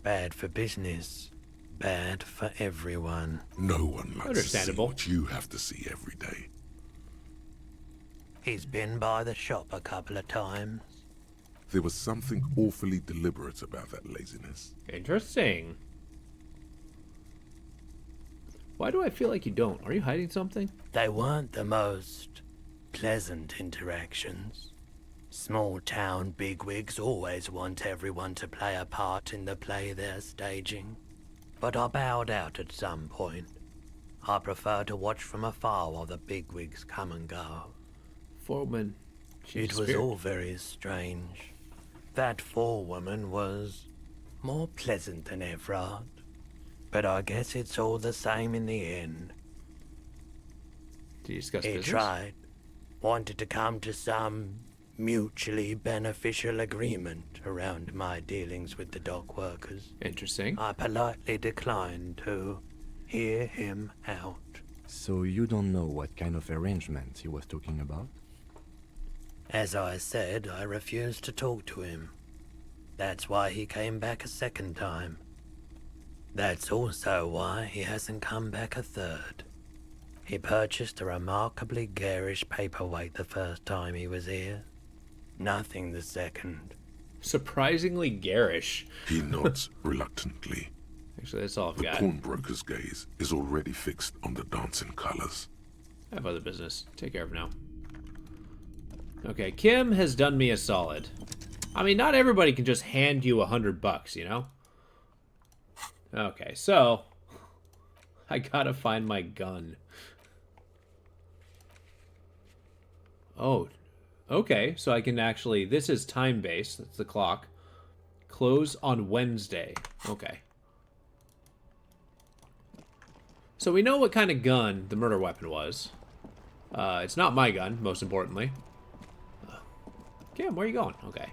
Bad for business. Bad for everyone. No one likes to see Understandable. what you have to see every day. He's been by the shop a couple of times. There was something awfully deliberate about that laziness. Interesting. Why do I feel like you don't? Are you hiding something? They weren't the most pleasant interactions. Small town bigwigs always want everyone to play a part in the play they're staging. But I bowed out at some point. I prefer to watch from afar while the bigwigs come and go. Foreman. It was all very strange. That forewoman was more pleasant than Evrard. But I guess it's all the same in the end. Did you discuss He business? tried. Wanted to come to some mutually beneficial agreement around my dealings with the dock workers. Interesting. I politely declined to hear him out. So you don't know what kind of arrangements he was talking about? As I said, I refused to talk to him. That's why he came back a second time. That's also why he hasn't come back a third. He purchased a remarkably garish paperweight the first time he was here. Nothing the second. Surprisingly garish. He nods reluctantly. Actually, that's all I've The got. pawnbroker's gaze is already fixed on the dancing colors. I have other business. Take care of it now. Okay, Kim has done me a solid. I mean, not everybody can just hand you $100, you know? Okay, so I gotta find my gun. Oh, okay, so I can actually, this is time-based, that's the clock. Close on Wednesday. Okay. So we know what kind of gun the murder weapon was. It's not my gun, most importantly. Kim, where are you going? Okay.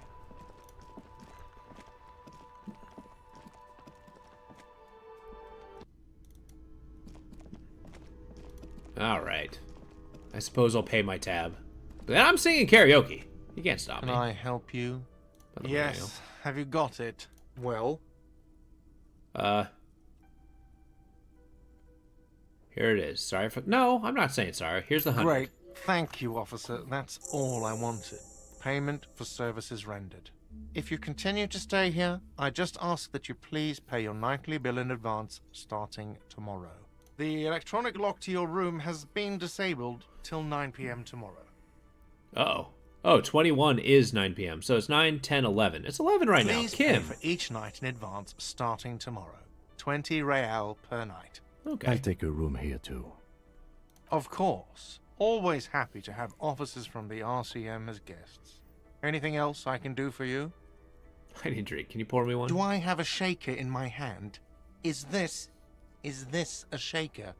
Alright. I suppose I'll pay my tab. But I'm singing karaoke. You can't stop Can me. I help you? Yes. Have you got it? Well? Here it is. Sorry for... No, I'm not saying sorry. Here's the 100. Great. Thank you, officer. That's all I wanted. Payment for services rendered. If you continue to stay here, I just ask that you please pay your nightly bill in advance starting tomorrow. The electronic lock to your room has been disabled till 9 p.m. tomorrow. Uh-oh. Oh, 21 is 9 p.m. So it's 9, 10, 11. It's 11 right now. Please Kim. pay for each night in advance starting tomorrow. 20 real per night. Okay. I'll take a room here too. Of course. Always happy to have officers from the RCM as guests. Anything else I can do for you? I need a drink. Can you pour me one? Do I have a shaker in my hand? Is this a shaker?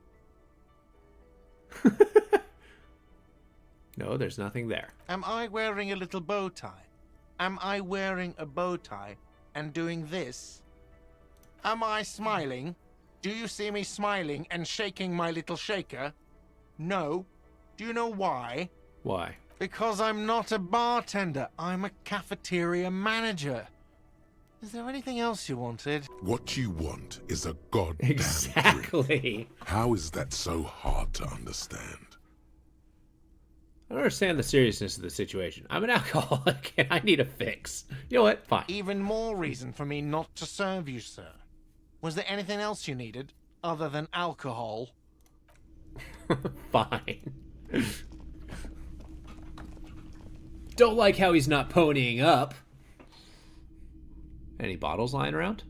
No, there's nothing there. Am I wearing a little bow tie? Am I wearing a bow tie and doing this? Am I smiling? Do you see me smiling and shaking my little shaker? No. Do you know why? Why? Because I'm not a bartender. I'm a cafeteria manager. Is there anything else you wanted? What you want is a goddamn Exactly. drink. How is that so hard to understand? I don't understand the seriousness of the situation. I'm an alcoholic and I need a fix. You know what? Fine. Even more reason for me not to serve you, sir. Was there anything else you needed other than alcohol? Fine. Don't like how he's not ponying up. Any bottles lying around?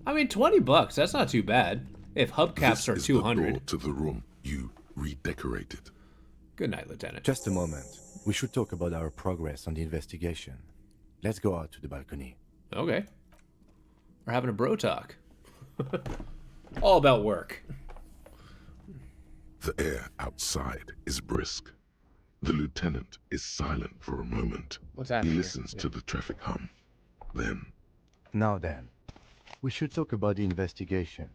I mean, $20. That's not too bad. If hubcaps are This is 200. the door to the room you redecorated. Good night, Lieutenant. Just a moment. We should talk about our progress on the investigation. Let's go out to the balcony. Okay. We're having a bro talk. All about work. The air outside is brisk. The lieutenant is silent for a moment. What's He happening? listens to the traffic hum. Then, Now then, we should talk about the investigation.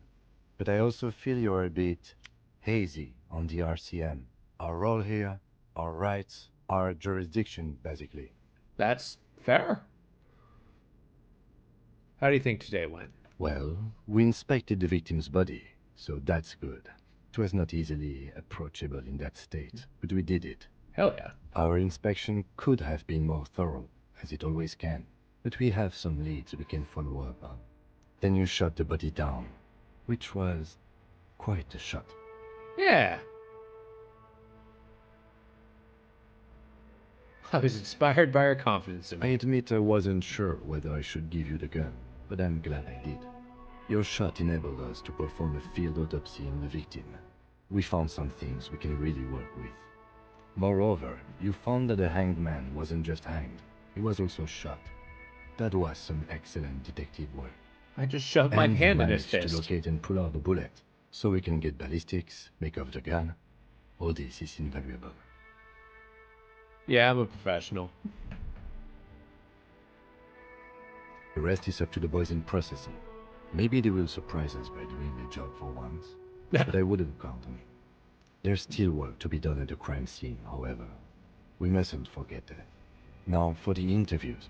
But I also feel you're a bit hazy on the RCM. Our role here, our rights, our jurisdiction, basically. That's fair. How do you think today went? Well, we inspected the victim's body, so that's good. It was not easily approachable in that state, but we did it. Hell yeah. Our inspection could have been more thorough, as it always can, but we have some leads we can follow up on. Then you shot the body down, which was quite a shot. Yeah. I was inspired by her confidence in I me. admit I wasn't sure whether I should give you the gun, but I'm glad I did. Your shot enabled us to perform a field autopsy on the victim. We found some things we can really work with. Moreover, you found that the hanged man wasn't just hanged, he was also shot. That was some excellent detective work. I just shoved my And you hand in his managed to fist. locate and pull out the bullet, so we can get ballistics, make off the gun. All this is invaluable. Yeah, I'm a professional. The rest is up to the boys in processing. Maybe they will surprise us by doing their job for once, but I wouldn't count on it. There's still work to be done at the crime scene, however. We mustn't forget that. Now for the interviews.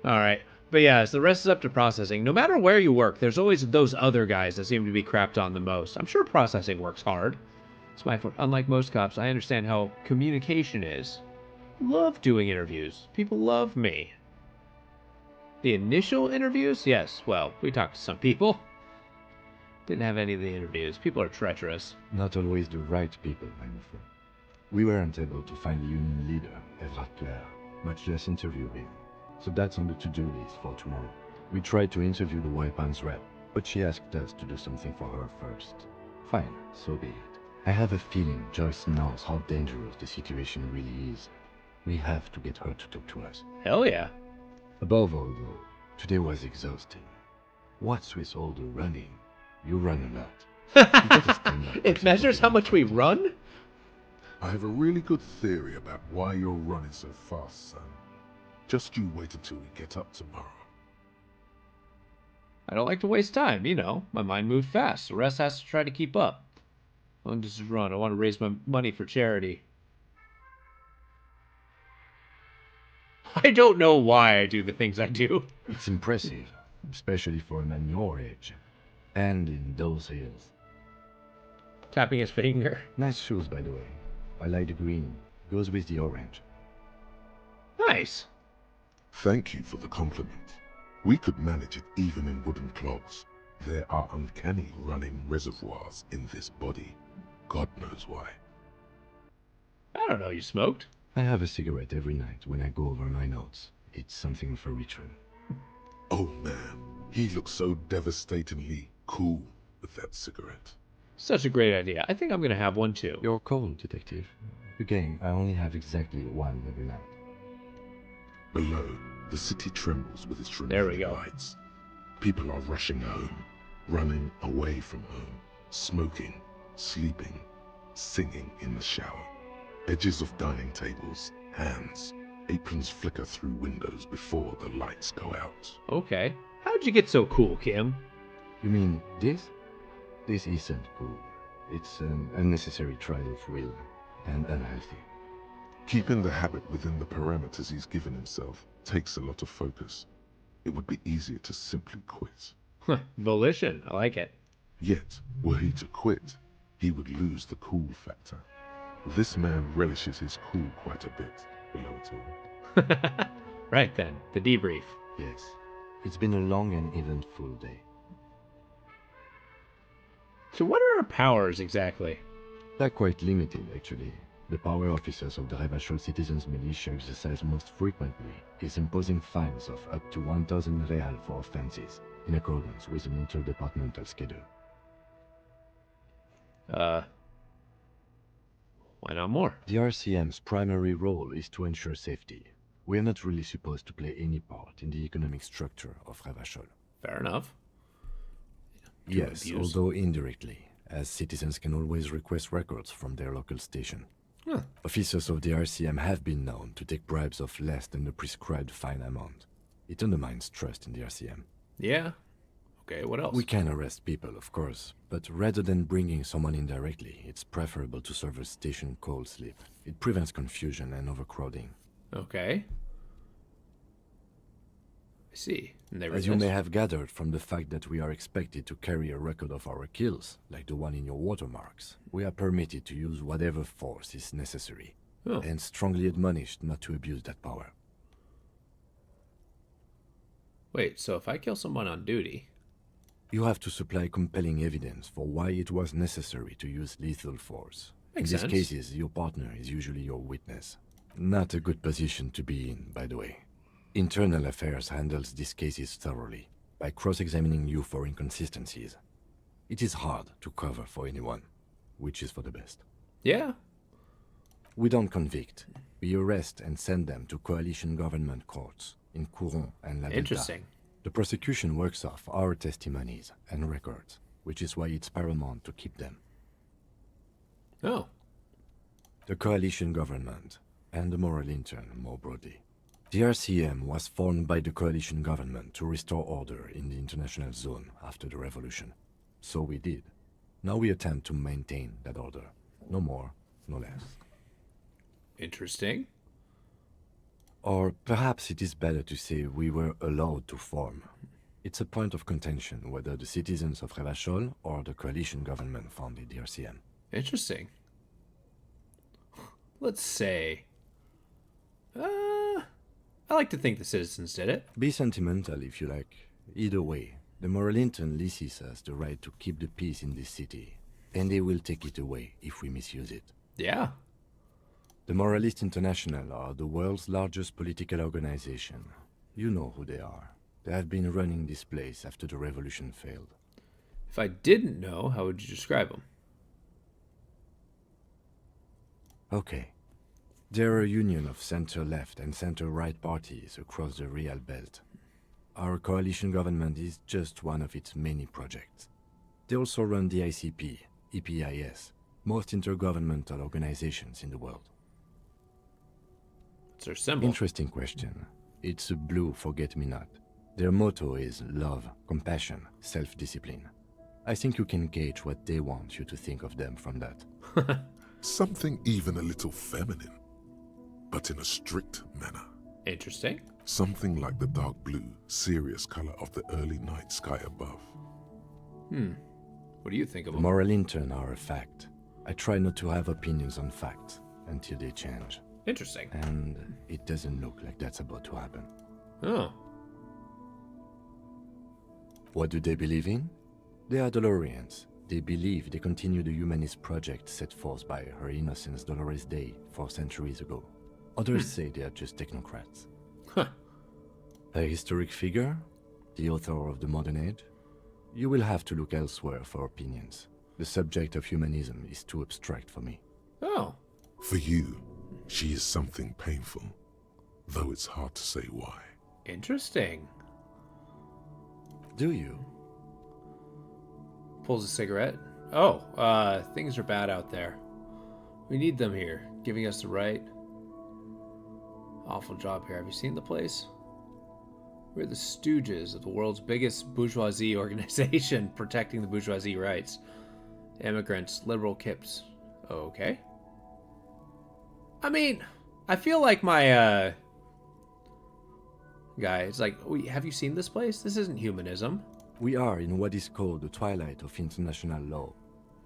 Alright. But yeah, so the rest is up to processing. No matter where you work, there's always those other guys that seem to be crapped on the most. I'm sure processing works hard. It's my fault. Unlike most cops, I understand how communication is. Love doing interviews. People love me. The initial interviews? Yes, well, we talked to some people. Didn't have any of the interviews. People are treacherous. Not always the right people, I'm afraid. We weren't able to find the union leader, Evra Claire, much less interview him. So that's on the to-do list for tomorrow. We tried to interview the White Pants rep, but she asked us to do something for her first. Fine, so be it. I have a feeling Joyce knows how dangerous the situation really is. We have to get her to talk to us. Hell yeah. Above all, though, today was exhausting. What's with all the running? You run a lot. It measures how much we run? I have a really good theory about why you're running so fast, son. Just you wait until we get up tomorrow. I don't like to waste time, you know. My mind moves fast. The rest has to try to keep up. I'll just run. I want to raise my money for charity. I don't know why I do the things I do. It's impressive, especially for a man your age. And in those hills. Tapping his finger. Nice shoes, by the way. I like the green. Goes with the orange. Nice. Thank you for the compliment. We could manage it even in wooden clogs. There are uncanny running reservoirs in this body. God knows why. I don't know you smoked. I have a cigarette every night when I go over my notes. It's something of a ritual. Oh man, he looks so devastatingly cool with that cigarette. Such a great idea. I think I'm going to have one too. You're cold, detective. Again, I only have exactly one every night. Below, the city trembles with its There we go. lights. People are rushing home, running away from home, smoking, sleeping, singing in the shower. Edges of dining tables, hands, aprons flicker through windows before the lights go out. Okay. How'd you get so cool, Kim? You mean this? This isn't cool. It's an unnecessary trial of will, and unhealthy. Keeping the habit within the parameters he's given himself takes a lot of focus. It would be easier to simply quit. Volition. I like it. Yet, were he to quit, he would lose the cool factor. This man relishes his cool quite a bit, below it all. Right then, the debrief. Yes. It's been a long and eventful day. So what are our powers exactly? They're quite limited, actually. The power officers of the Revachol Citizens Militia exercise most frequently is imposing fines of up to 1,000 real for offenses, in accordance with an interdepartmental schedule. Why not more? The RCM's primary role is to ensure safety. We're not really supposed to play any part in the economic structure of Revachol. Fair enough. Yes, although indirectly, as citizens can always request records from their local station. Huh. Officers of the RCM have been known to take bribes of less than the prescribed fine amount. It undermines trust in the RCM. Yeah. Okay, what else? We can arrest people, of course, but rather than bringing someone in directly, it's preferable to serve a station cold sleep. It prevents confusion and overcrowding. Okay. I see. And they As you resist? may have gathered from the fact that we are expected to carry a record of our kills, like the one in your watermarks, we are permitted to use whatever force is necessary, and strongly admonished not to abuse that power. Wait, so if I kill someone on duty... You have to supply compelling evidence for why it was necessary to use lethal force. Makes in sense. these cases, your partner is usually your witness. Not a good position to be in, by the way. Internal Affairs handles these cases thoroughly, by cross-examining you for inconsistencies. It is hard to cover for anyone, which is for the best. Yeah. We don't convict. We arrest and send them to coalition government courts in Couron and La Delta. Interesting. The prosecution works off our testimonies and records, which is why it's paramount to keep them. Oh. The coalition government, and the moral intern more broadly. The RCM was formed by the coalition government to restore order in the international zone after the revolution. So we did. Now we attempt to maintain that order. No more, no less. Interesting. Or perhaps it is better to say we were allowed to form. It's a point of contention whether the citizens of Revachol or the coalition government founded the RCM. Interesting. Let's say... I like to think the citizens did it. Be sentimental if you like. Either way, the moral intern leases us the right to keep the peace in this city, and they will take it away if we misuse it. Yeah. The Moralist International are the world's largest political organization. You know who they are. They have been running this place after the revolution failed. If I didn't know, how would you describe them? Okay. They're a union of center-left and center-right parties across the Real Belt. Our coalition government is just one of its many projects. They also run the ICP, EPIS, most intergovernmental organizations in the world. What's their symbol? Interesting question. It's a blue forget-me-not. Their motto is love, compassion, self-discipline. I think you can gauge what they want you to think of them from that. Something even a little feminine, but in a strict manner. Interesting. Something like the dark blue, serious color of the early night sky above. What do you think of The them? moral intern are a fact. I try not to have opinions on facts until they change. Interesting. And it doesn't look like that's about to happen. Oh. What do they believe in? They are Dolorians. They believe they continue the humanist project set forth by Her Innocence Dolores Day 4 centuries ago. Others say they are just technocrats. Huh. A historic figure? The author of the modern age? You will have to look elsewhere for opinions. The subject of humanism is too abstract for me. Oh. For you, she is something painful, though it's hard to say why. Interesting. Do you? Pulls a cigarette. Oh, things are bad out there. We need them here, giving us the right. Awful job here. Have you seen the place? We're the stooges of the world's biggest bourgeoisie organization protecting the bourgeoisie rights. Immigrants, liberal kips. Okay. I mean, I feel like my, guy, it's like, have you seen this place? This isn't humanism. We are in what is called the twilight of international law.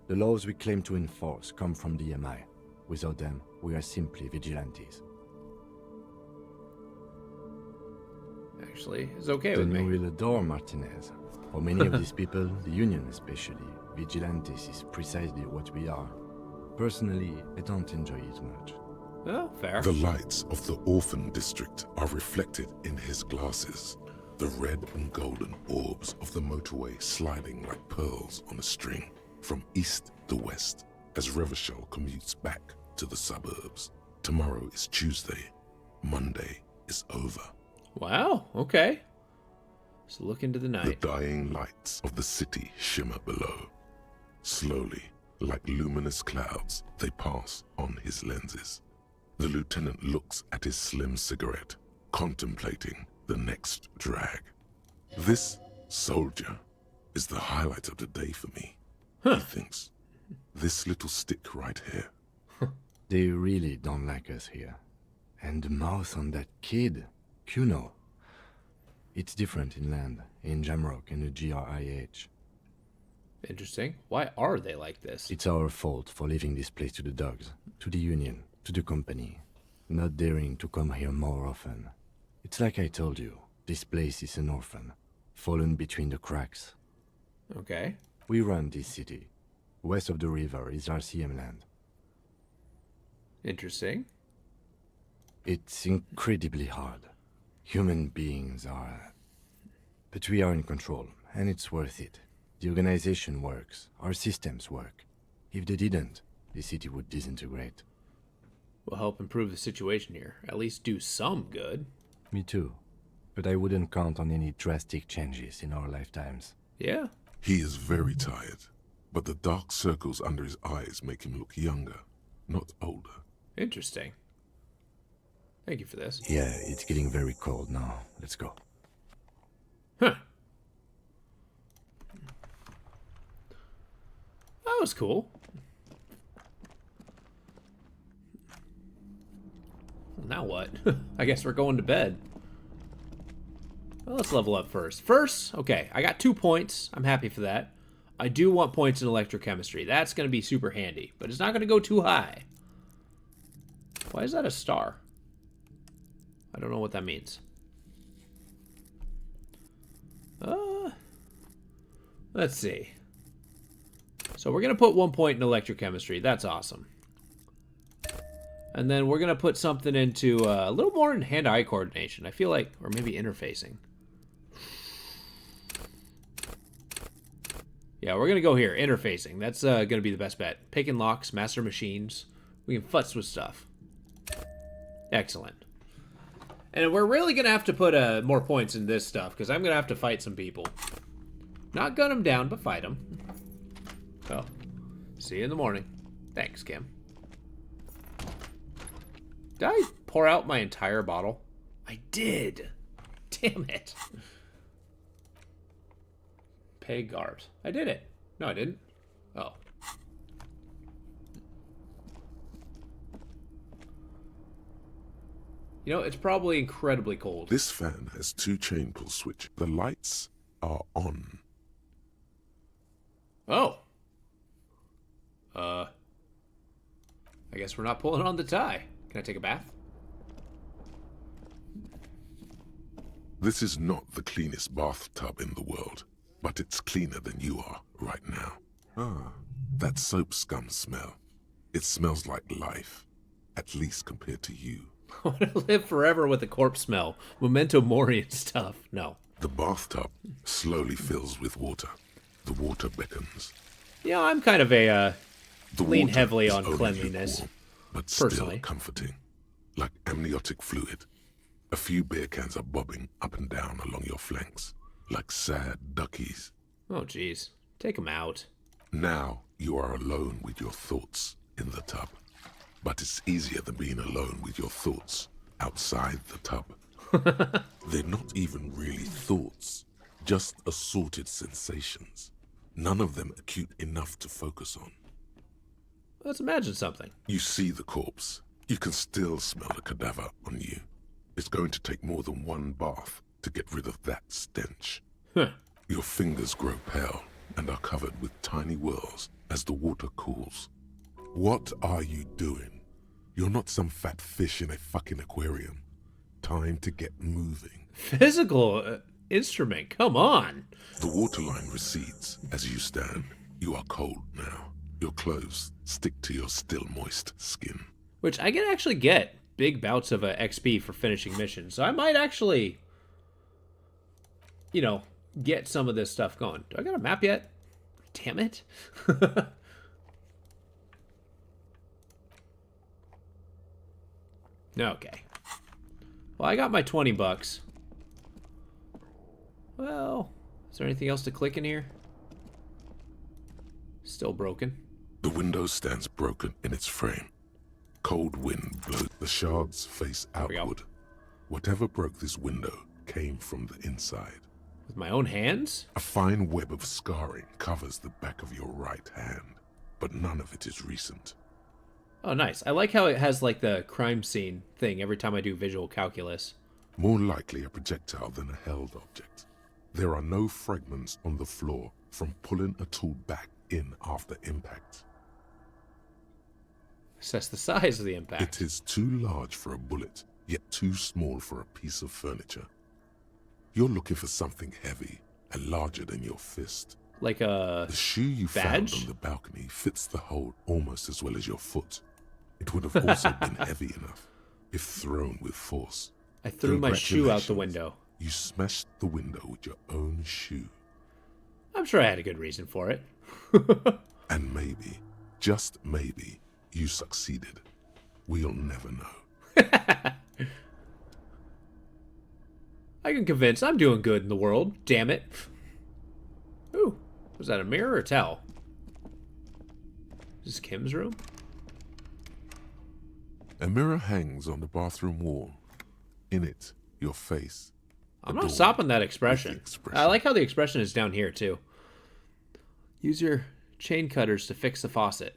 The laws we claim to enforce come from the MI. Without them, we are simply vigilantes. Actually, it's okay Then with you me. will adore Martinez. For many of these people, the Union especially, vigilantes is precisely what we are. Personally, I don't enjoy it much. Oh, fair. The lights of the orphan district are reflected in his glasses. The red and golden orbs of the motorway sliding like pearls on a string from east to west as Revachol commutes back to the suburbs. Tomorrow is Tuesday. Monday is over. Wow, okay. So look into the night. The dying lights of the city shimmer below. Slowly, like luminous clouds, they pass on his lenses. The lieutenant looks at his slim cigarette, contemplating the next drag. This soldier is the highlight of the day for me. He thinks, this little stick right here. They really don't like us here. And the mouth on that kid, Kuno. It's different inland, in Jamrock and the GRIH. Interesting. Why are they like this? It's our fault for leaving this place to the dogs, to the Union, to the company. Not daring to come here more often. It's like I told you, this place is an orphan, fallen between the cracks. Okay. We run this city. West of the river is RCM land. Interesting. It's incredibly hard. Human beings are... But we are in control, and it's worth it. The organization works. Our systems work. If they didn't, the city would disintegrate. Will help improve the situation here. At least do some good. Me too. But I wouldn't count on any drastic changes in our lifetimes. Yeah. He is very tired, but the dark circles under his eyes make him look younger, not older. Interesting. Thank you for this. Yeah, it's getting very cold now. Let's go. Huh. That was cool. Well, now what? I guess we're going to bed. Well, let's level up first. Okay, I got 2 points. I'm happy for that. I do want points in electrochemistry. That's going to be super handy, but it's not going to go too high. Why is that a star? I don't know what that means. Let's see. So we're going to put 1 point in electrochemistry. That's awesome. And then we're going to put something into a little more in hand-eye coordination. I feel like, or maybe interfacing. Yeah, we're going to go here. Interfacing. That's going to be the best bet. Pick and locks, master machines. We can futz with stuff. Excellent. And we're really going to have to put more points in this stuff, because I'm going to have to fight some people. Not gun them down, but fight them. Oh. See you in the morning. Thanks, Kim. Did I pour out my entire bottle? I did. Damn it. Pay guard. I did it. No, I didn't. Oh. You know, it's probably incredibly cold. This fan has 2 chain pull switch. The lights are on. Oh. I guess we're not pulling on the tie. Can I take a bath? This is not the cleanest bathtub in the world, but it's cleaner than you are right now. Ah, that soap scum smell. It smells like life, at least compared to you. I want to live forever with a corpse smell. Memento mori and stuff. No. The bathtub slowly fills with water. The water beckons. Yeah, I'm kind of a lean water heavily is on only cleanliness. lukewarm, but personally. still comforting, like amniotic fluid. A few beer cans are bobbing up and down along your flanks, like sad duckies. Oh, jeez. Take them out. Now you are alone with your thoughts in the tub. But it's easier than being alone with your thoughts outside the tub. They're not even really thoughts, just assorted sensations. None of them acute enough to focus on. Let's imagine something. You see the corpse. You can still smell the cadaver on you. It's going to take more than 1 bath to get rid of that stench. Huh. Your fingers grow pale and are covered with tiny whirls as the water cools. What are you doing? You're not some fat fish in a fucking aquarium. Time to get moving. Physical instrument, come on. The waterline recedes as you stand. You are cold now. Your clothes stick to your still moist skin. Which I can actually get big bouts of XP for finishing missions. So I might actually, you know, get some of this stuff going. Do I got a map yet? Damn it. Okay. Well, I got my 20 bucks. Well, is there anything else to click in here? Still broken. The window stands broken in its frame. Cold wind blows the shards face outward. Whatever broke this window came from the inside. With my own hands? A fine web of scarring covers the back of your right hand, but none of it is recent. Oh, nice. I like how it has like the crime scene thing every time I do visual calculus. More likely a projectile than a held object. There are no fragments on the floor from pulling a tool back in after impact. Assess the size of the impact. It is too large for a bullet, yet too small for a piece of furniture. You're looking for something heavy and larger than your fist. Like a The shoe you badge? found on the balcony fits the hole almost as well as your foot. It would have also been heavy enough if thrown with force. I threw my shoe out the Congratulations. window. You smashed the window with your own shoe. I'm sure I had a good reason for it. And maybe, just maybe, you succeeded. We'll never know. I can convince I'm doing good in the world. Damn it. Ooh, was that a mirror or towel? Is this Kim's room? A mirror hangs on the bathroom wall. In it, your face. I'm not adorned stopping that with the expression. expression. I like how the expression is down here, too. Use your chain cutters to fix the faucet.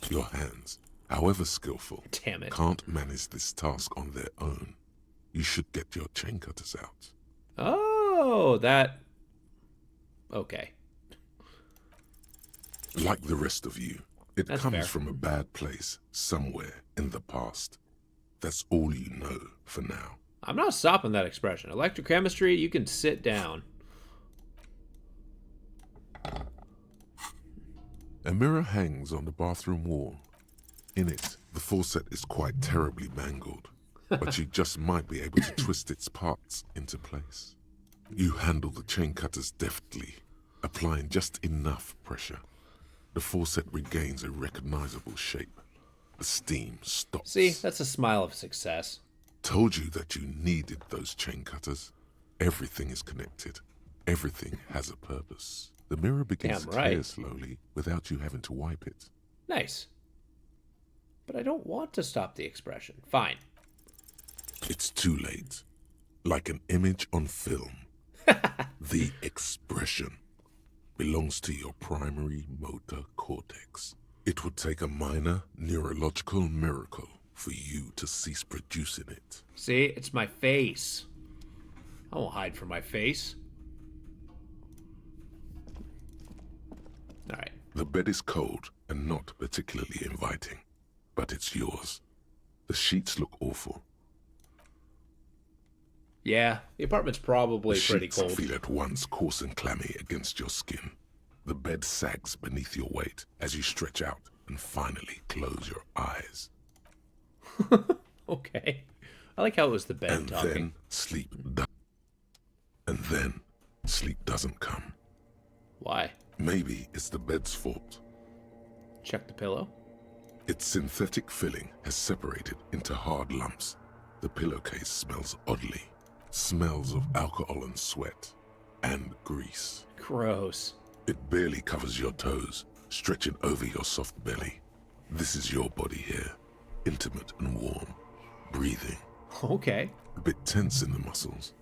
Your hands, however skillful, Damn it. can't manage this task on their own. You should get your chain cutters out. Oh, that... Okay. Like the rest of you, it That's comes fair. from a bad place somewhere in the past. That's all you know for now. I'm not stopping that expression. Electrochemistry, you can sit down. A mirror hangs on the bathroom wall. In it, the faucet is quite terribly mangled, but you just might be able to twist its parts into place. You handle the chain cutters deftly, applying just enough pressure. The faucet regains a recognizable shape. The steam stops. See, that's a smile of success. Told you that you needed those chain cutters. Everything is connected. Everything has a purpose. The mirror begins Damn to right. tear slowly without you having to wipe it. Nice. But I don't want to stop the expression. Fine. It's too late. Like an image on film. The expression belongs to your primary motor cortex. It would take a minor neurological miracle for you to cease producing it. See, it's my face. I won't hide from my face. Alright. The bed is cold and not particularly inviting, but it's yours. The sheets look awful. Yeah, the apartment's probably The pretty sheets cold. feel at once coarse and clammy against your skin. The bed sags beneath your weight as you stretch out and finally close your eyes. Okay. I like how it was the bed And talking. then sleep does. And then sleep doesn't come. Why? Maybe it's the bed's fault. Check the pillow. Its synthetic filling has separated into hard lumps. The pillowcase smells oddly. Smells of alcohol and sweat. And grease. Gross. It barely covers your toes, stretching over your soft belly. This is your body here. Intimate and warm. Breathing. Okay. A bit tense in the muscles.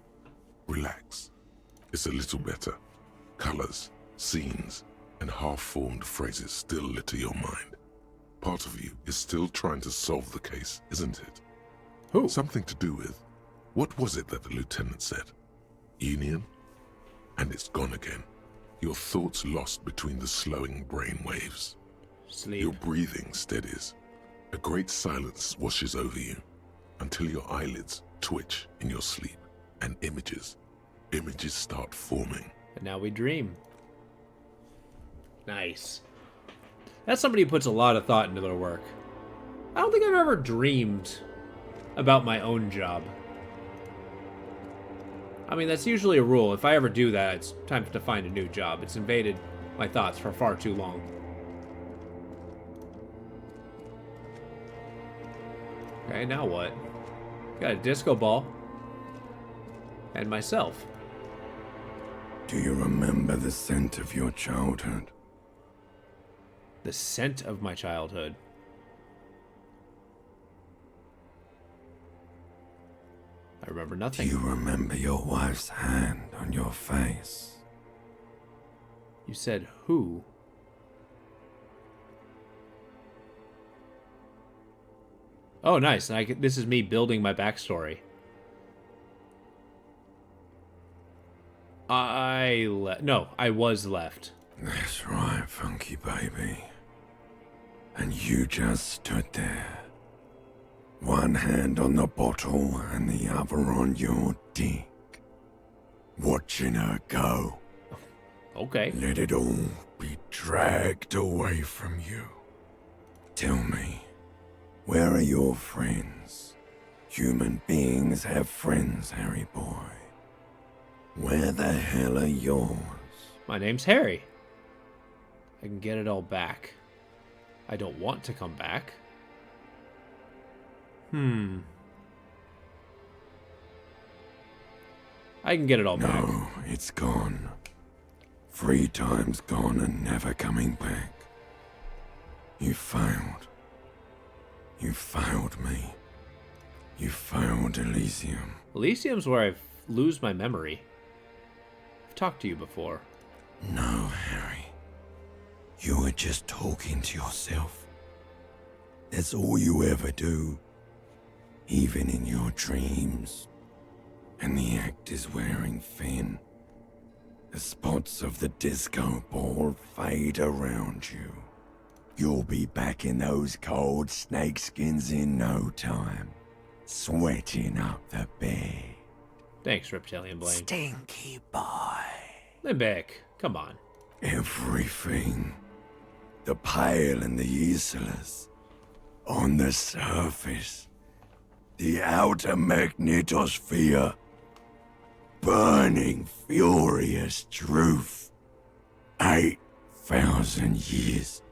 Relax. It's a little better. Colors, scenes, and half-formed phrases still litter your mind. Part of you is still trying to solve the case, isn't it? Who? Something to do with... What was it that the lieutenant said? Union? And it's gone again. Your thoughts lost between the slowing brain waves. Sleep. Your breathing steadies. A great silence washes over you until your eyelids twitch in your sleep and images start forming. And now we dream. Nice. That's somebody who puts a lot of thought into their work. I don't think I've ever dreamed about my own job. I mean, that's usually a rule. If I ever do that, it's time to find a new job. It's invaded my thoughts for far too long. Okay, now what? Got a disco ball. And myself. Do you remember the scent of your childhood? The scent of my childhood. I remember Do nothing. you remember your wife's hand on your face? You said who? Oh, nice. This is me building my backstory. No, I was left. That's right, funky baby. And you just stood there. One hand on the bottle and the other on your dick. Watching her go. Okay. Let it all be dragged away from you. Tell me, where are your friends? Human beings have friends, Harry boy. Where the hell are yours? My name's Harry. I can get it all back. I don't want to come back. I can get it all back. No, it's gone. 3 times gone and never coming back. You failed. You failed me. You failed Elysium. Elysium's where I lose my memory. I've talked to you before. No, Harry. You were just talking to yourself. That's all you ever do. Even in your dreams. And the act is wearing thin. The spots of the disco ball fade around you. You'll be back in those cold snakeskins in no time. Sweating up the bed. Thanks, Reptilian Blaine. Stinky boy. Limbeck, come on. Everything. The pale and the Isolas. On the surface. The outer magnetosphere. Burning, furious truth. 8,000 years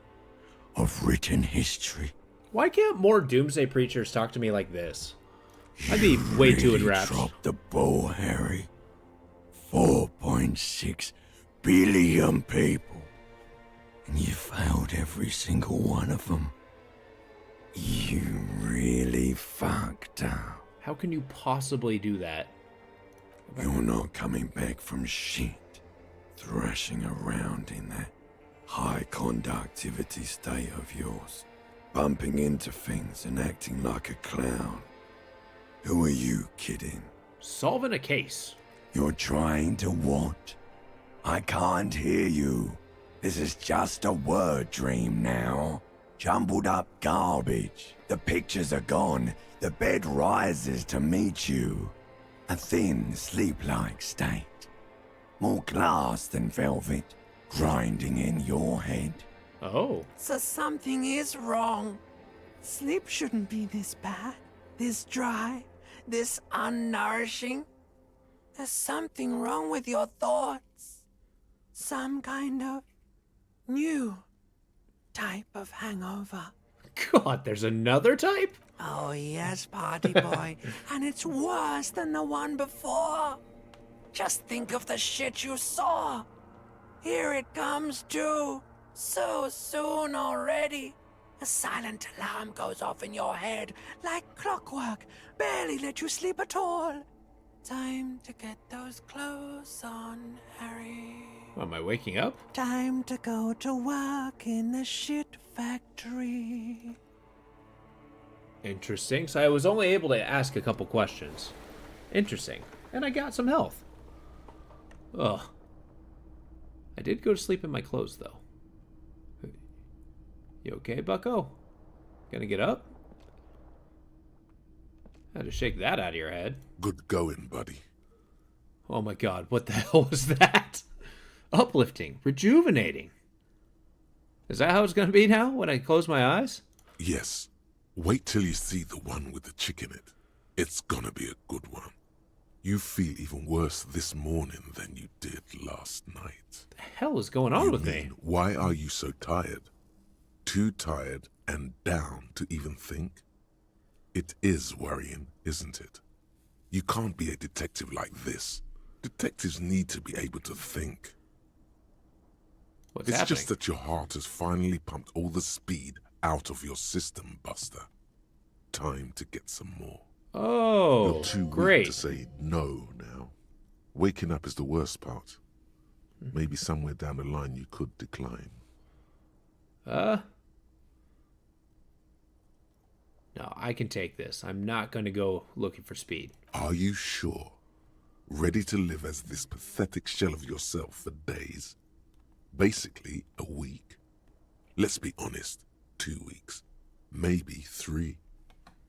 of written history. Why can't more Doomsday Preachers talk to me like this? I'd be way too enraptured. Dropped the ball, Harry. 4.6 billion people. And you failed every single one of them. You really fucked up. How can you possibly do that? You're not coming back from shit. Thrashing around in that high conductivity state of yours. Bumping into things and acting like a clown. Who are you kidding? Solving a case. You're trying to what? I can't hear you. This is just a word dream now. Jumbled up garbage. The pictures are gone. The bed rises to meet you. A thin, sleep-like state. More glass than velvet. Grinding in your head. Oh. So something is wrong. Sleep shouldn't be this bad, this dry, this unnourishing. There's something wrong with your thoughts. Some kind of new type of hangover. God, there's another type? Oh yes, party boy. And it's worse than the one before. Just think of the shit you saw. Here it comes too. So soon already. A silent alarm goes off in your head like clockwork. Barely let you sleep at all. Time to get those clothes on, Harry. Am I waking up? Time to go to work in the shit factory. Interesting. So I was only able to ask a couple questions. Interesting. And I got some health. Ugh. I did go to sleep in my clothes, though. You okay, bucko? Gonna get up? Had to shake that out of your head. Good going, buddy. Oh my god, what the hell was that? Uplifting, rejuvenating. Is that how it's gonna be now when I close my eyes? Yes. Wait till you see the one with the chick in it. It's gonna be a good one. You feel even worse this morning than you did last night. The hell is going on with me? Why are you so tired? Too tired and down to even think? It is worrying, isn't it? You can't be a detective like this. Detectives need to be able to think. What's it's happening? just that your heart has finally pumped all the speed out of your system, Buster. Time to get some more. Oh, You're too weak great. to say no now. Waking up is the worst part. Maybe somewhere down the line you could decline. No, I can take this. I'm not going to go looking for speed. Are you sure? Ready to live as this pathetic shell of yourself for days? Basically, a week. Let's be honest, 2 weeks. Maybe 3.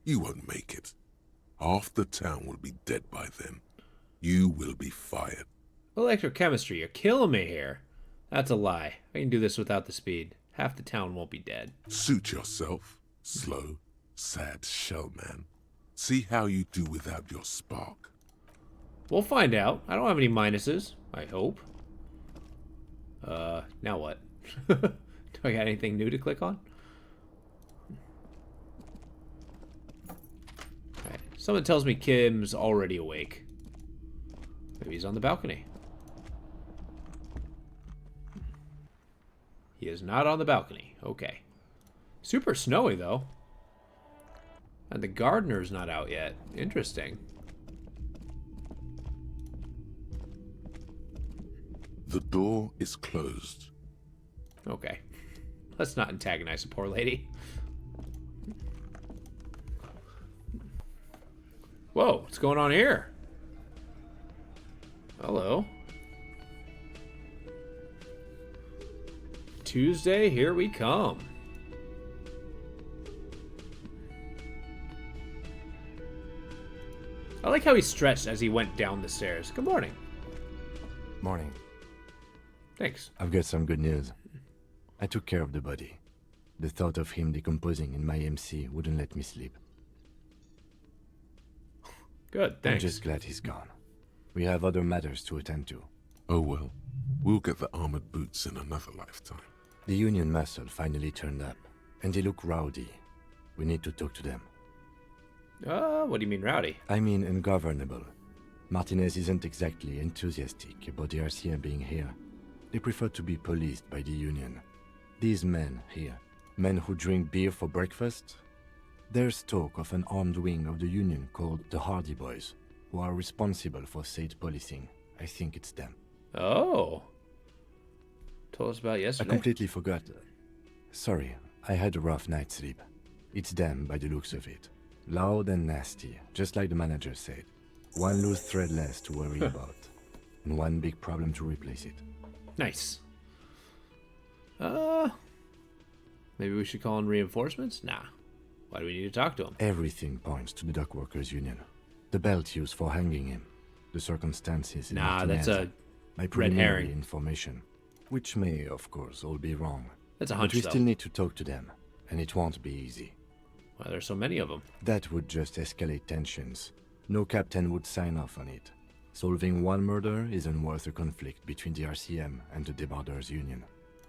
You won't make it. Half the town will be dead by then. You will be fired. Electrochemistry, you're killing me here. That's a lie. I can do this without the speed. Half the town won't be dead. Suit yourself, slow, sad shell man. See how you do without your spark. We'll find out. I don't have any minuses, I hope. Now what? Do I got anything new to click on? Alright. Someone tells me Kim's already awake. Maybe he's on the balcony. He is not on the balcony. Okay. Super snowy, though. And the gardener's not out yet. Interesting. The door is closed. Okay. Let's not antagonize the poor lady. Whoa, what's going on here? Hello. Tuesday, here we come. I like how he stretched as he went down the stairs. Good morning. Morning. Thanks. I've got some good news. I took care of the body. The thought of him decomposing in my MC wouldn't let me sleep. Good, thanks. I'm just glad he's gone. We have other matters to attend to. Oh well, we'll get the armored boots in another lifetime. The Union muscle finally turned up, and they look rowdy. We need to talk to them. What do you mean rowdy? I mean ungovernable. Martinez isn't exactly enthusiastic about the RCM being here. They prefer to be policed by the Union. These men here, men who drink beer for breakfast, there's talk of an armed wing of the Union called the Hardy Boys, who are responsible for state policing. I think it's them. Oh. Told us about yesterday. I completely forgot. Sorry, I had a rough night's sleep. It's them by the looks of it. Loud and nasty, just like the manager said. One loose thread less to worry about, and one big problem to replace it. Nice. Maybe we should call in reinforcements? Nah. Why do we need to talk to him? Everything points to the Dock Workers Union. The belt used for hanging him. The circumstances in Nah, that's a my red preliminary herring. information, which may, of course, all be wrong. That's a hunch, But we though. still need to talk to them, and it won't be easy. Why there's so many of them? That would just escalate tensions. No captain would sign off on it. Solving one murder isn't worth a conflict between the RCM and the Debarders Union.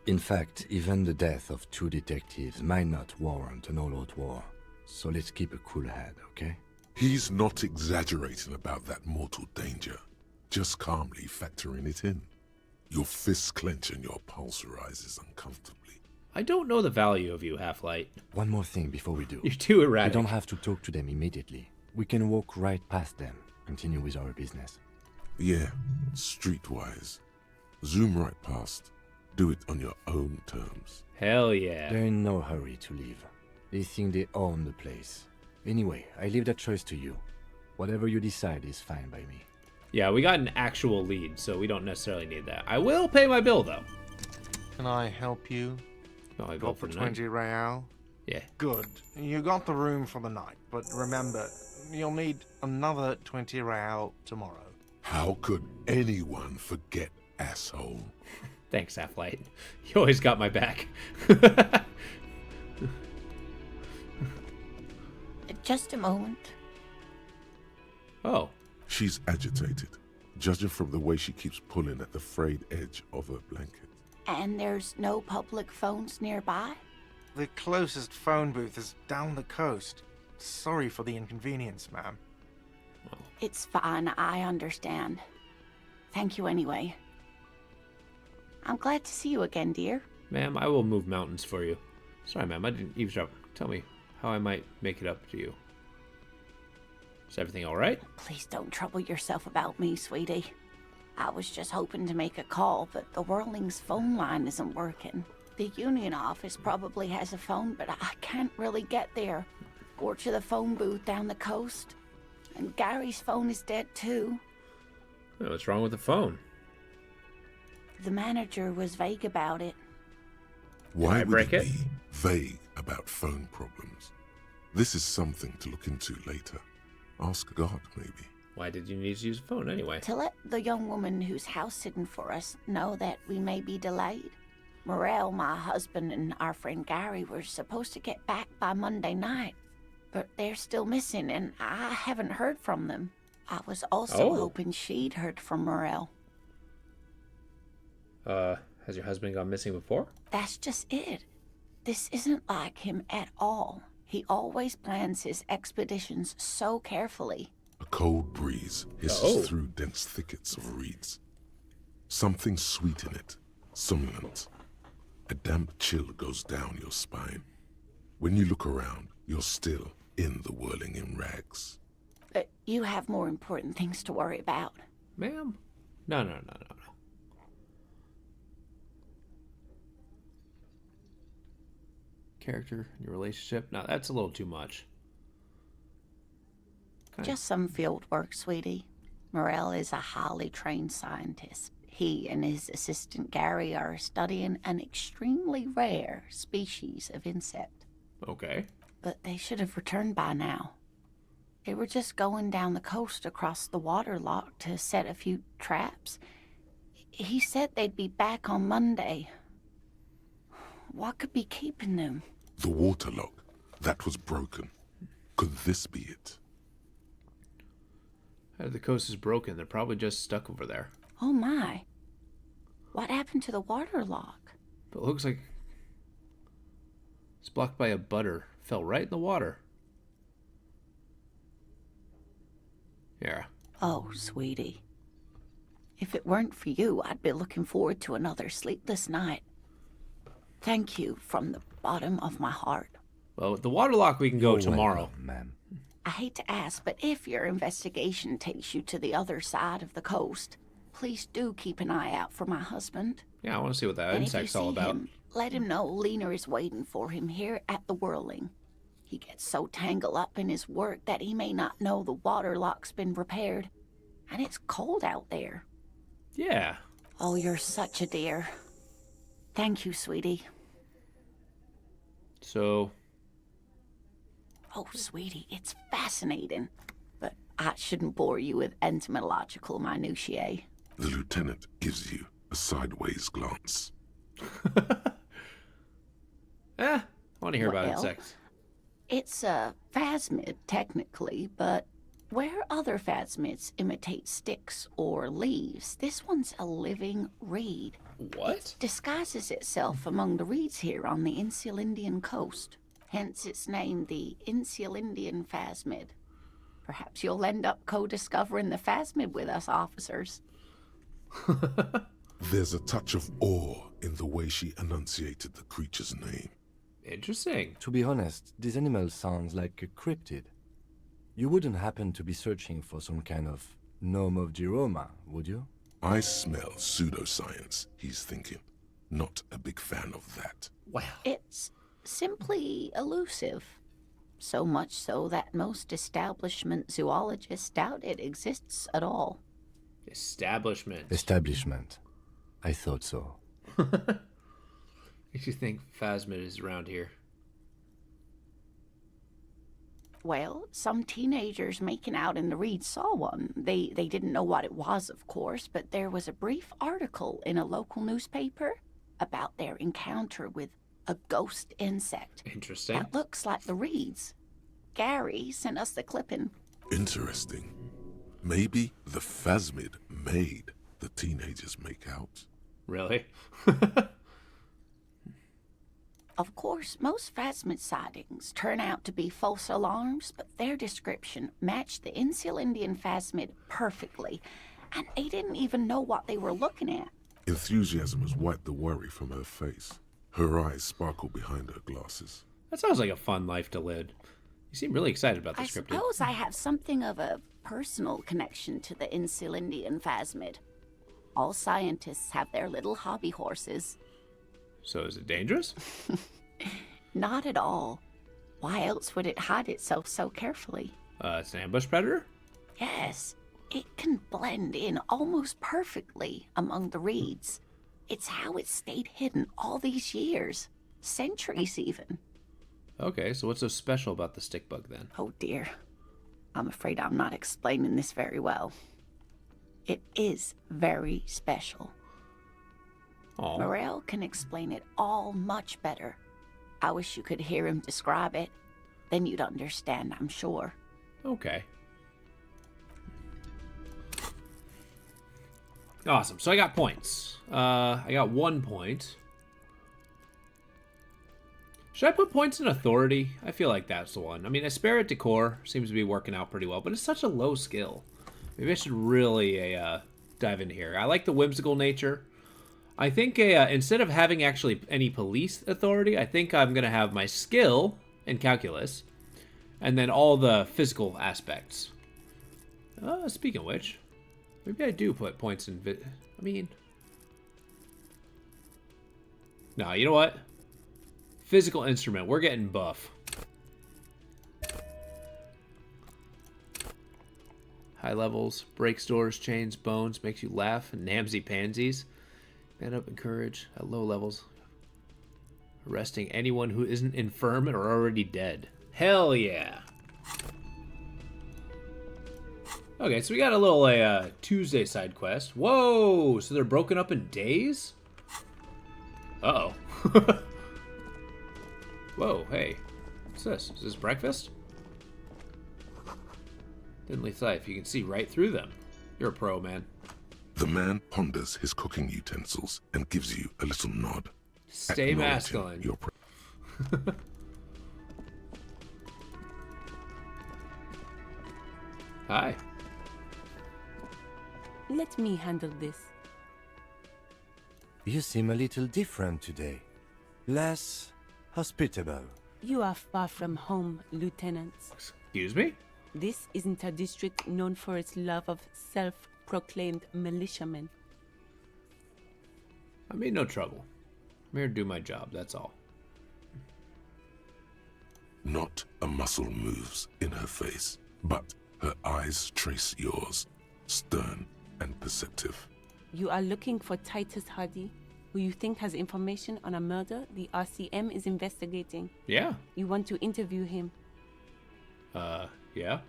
In fact, even the death of 2 detectives might not warrant an all-out war. So let's keep a cool head, okay? He's not exaggerating about that mortal danger, just calmly factoring it in. Your fists clench and your pulse rises uncomfortably. I don't know the value of you, Half-Light. One more thing before we do. You're too erratic. We don't have to talk to them immediately. We can walk right past them, continue with our business. Yeah, streetwise. Zoom right past. Do it on your own terms. Hell yeah. They're in no hurry to leave. They think they own the place. Anyway, I leave that choice to you. Whatever you decide is fine by me. Yeah, we got an actual lead, so we don't necessarily need that. I will pay my bill, though. Can I help you? No, I Go go for the night. 20 real? Yeah. Good. You got the room for the night, but remember, you'll need another 20 real tomorrow. How could anyone forget, asshole? Thanks, Half-Light. You always got my back. Just a moment. Oh. She's agitated, judging from the way she keeps pulling at the frayed edge of her blanket. And there's no public phones nearby? The closest phone booth is down the coast. Sorry for the inconvenience, ma'am. It's fine, I understand. Thank you anyway. I'm glad to see you again, dear. Ma'am, I will move mountains for you. Sorry, ma'am, I didn't eavesdrop. Tell me how I might make it up to you. Is everything all right? Please don't trouble yourself about me, sweetie. I was just hoping to make a call, but the Whirling's phone line isn't working. The Union office probably has a phone, but I can't really get there. Or to the phone booth down the coast. And Gary's phone is dead too. What's wrong with the phone? The manager was vague about it. Why would break he it? be vague about phone problems? This is something to look into later. Ask God, maybe. Why did you need to use a phone anyway? To let the young woman who's house sitting for us know that we may be delayed. Morel, my husband, and our friend Gary were supposed to get back by Monday night, but they're still missing, and I haven't heard from them. I was also hoping she'd heard from Morel. Has your husband gone missing before? That's just it. This isn't like him at all. He always plans his expeditions so carefully. A cold breeze hisses through dense thickets of reeds. Something sweet in it, somnolent. A damp chill goes down your spine. When you look around, you're still in the whirling in rags. But you have more important things to worry about. Ma'am? No. Character, your relationship? No, that's a little too much. Okay. Just some field work, sweetie. Morel is a highly trained scientist. He and his assistant Gary are studying an extremely rare species of insect. Okay. But they should have returned by now. They were just going down the coast across the water lock to set a few traps. He said they'd be back on Monday. What could be keeping them? The water lock. That was broken. Could this be it? The coast is broken. They're probably just stuck over there. Oh my. What happened to the water lock? But it looks like it's blocked by a butter. Fell right in the water. Yeah. Oh, sweetie. If it weren't for you, I'd be looking forward to another sleepless night. Thank you from the bottom of my heart. Well, the water lock we can go tomorrow. Ma'am. I hate to ask, but if your investigation takes you to the other side of the coast, please do keep an eye out for my husband. Yeah, I want to see what that And insect's if you all see about. him, let him know Lena is waiting for him here at the Whirling. He gets so tangled up in his work that he may not know the water lock's been repaired. And it's cold out there. Yeah. Oh, you're such a dear. Thank you, sweetie. So... Oh, sweetie, it's fascinating. But I shouldn't bore you with entomological minutiae. The lieutenant gives you a sideways glance. I want to hear about Well, insects. It's a phasmid, technically, but where other phasmids imitate sticks or leaves, this one's a living reed. What? It disguises itself among the reeds here on the Insulindian coast. Hence its name, the Insulindian phasmid. Perhaps you'll end up co-discovering the phasmid with us officers. There's a touch of awe in the way she enunciated the creature's name. Interesting. To be honest, this animal sounds like a cryptid. You wouldn't happen to be searching for some kind of gnome of Jeroma, would you? I smell pseudoscience, he's thinking. Not a big fan of that. Wow. It's simply elusive. So much so that most establishment zoologists doubt it exists at all. Establishment. Establishment. I thought so. Makes you think phasmid is around here. Well, some teenagers making out in the reeds saw one. They didn't know what it was, of course, but there was a brief article in a local newspaper about their encounter with a ghost insect. Interesting. That looks like the reeds. Gary sent us the clipping. Interesting. Maybe the phasmid made the teenagers make out. Really? Of course, most phasmid sightings turn out to be false alarms, but their description matched the Insulindian phasmid perfectly, and they didn't even know what they were looking at. Enthusiasm has wiped the worry from her face. Her eyes sparkle behind her glasses. That sounds like a fun life to live. You seem really excited about I this cryptid. suppose I have something of a personal connection to the Insulindian phasmid. All scientists have their little hobby horses. So is it dangerous? Not at all. Why else would it hide itself so carefully? It's an ambush predator? Yes, it can blend in almost perfectly among the reeds. It's how it stayed hidden all these years. Centuries, even. Okay, so what's so special about the stick bug then? Oh dear. I'm afraid I'm not explaining this very well. It is very special. Aw. Morel can explain it all much better. I wish you could hear him describe it. Then you'd understand, I'm sure. Okay. Awesome. So I got points. I got 1 point. Should I put points in authority? I feel like that's the one. I mean, Aspera Decor seems to be working out pretty well, but it's such a low skill. Maybe I should really dive in here. I like the whimsical nature. I think instead of having actually any police authority, I think I'm going to have my skill in calculus, and then all the physical aspects. Speaking of which, maybe I do put points in... I mean... No, you know what? Physical instrument. We're getting buff. High levels. Breaks doors, chains, bones, makes you laugh. Namsy pansies. Man up and courage. At low levels. Arresting anyone who isn't infirm or already dead. Hell yeah. Okay, so we got a little Tuesday side quest. Whoa! So they're broken up in days? Uh-oh. Whoa, hey. What's this? Is this breakfast? Thinly Scythe, you can see right through them. You're a pro, man. The man ponders his cooking utensils and gives you a little nod. Stay masculine. Your Hi. Let me handle this. You seem a little different today. Less hospitable. You are far from home, Lieutenant. Excuse me? This isn't a district known for its love of self-proclaimed militiamen. I mean no trouble. I'm here to do my job, that's all. Not a muscle moves in her face, but her eyes trace yours, stern and perceptive. You are looking for Titus Hardy, who you think has information on a murder the RCM is investigating. Yeah. You want to interview him. Yeah?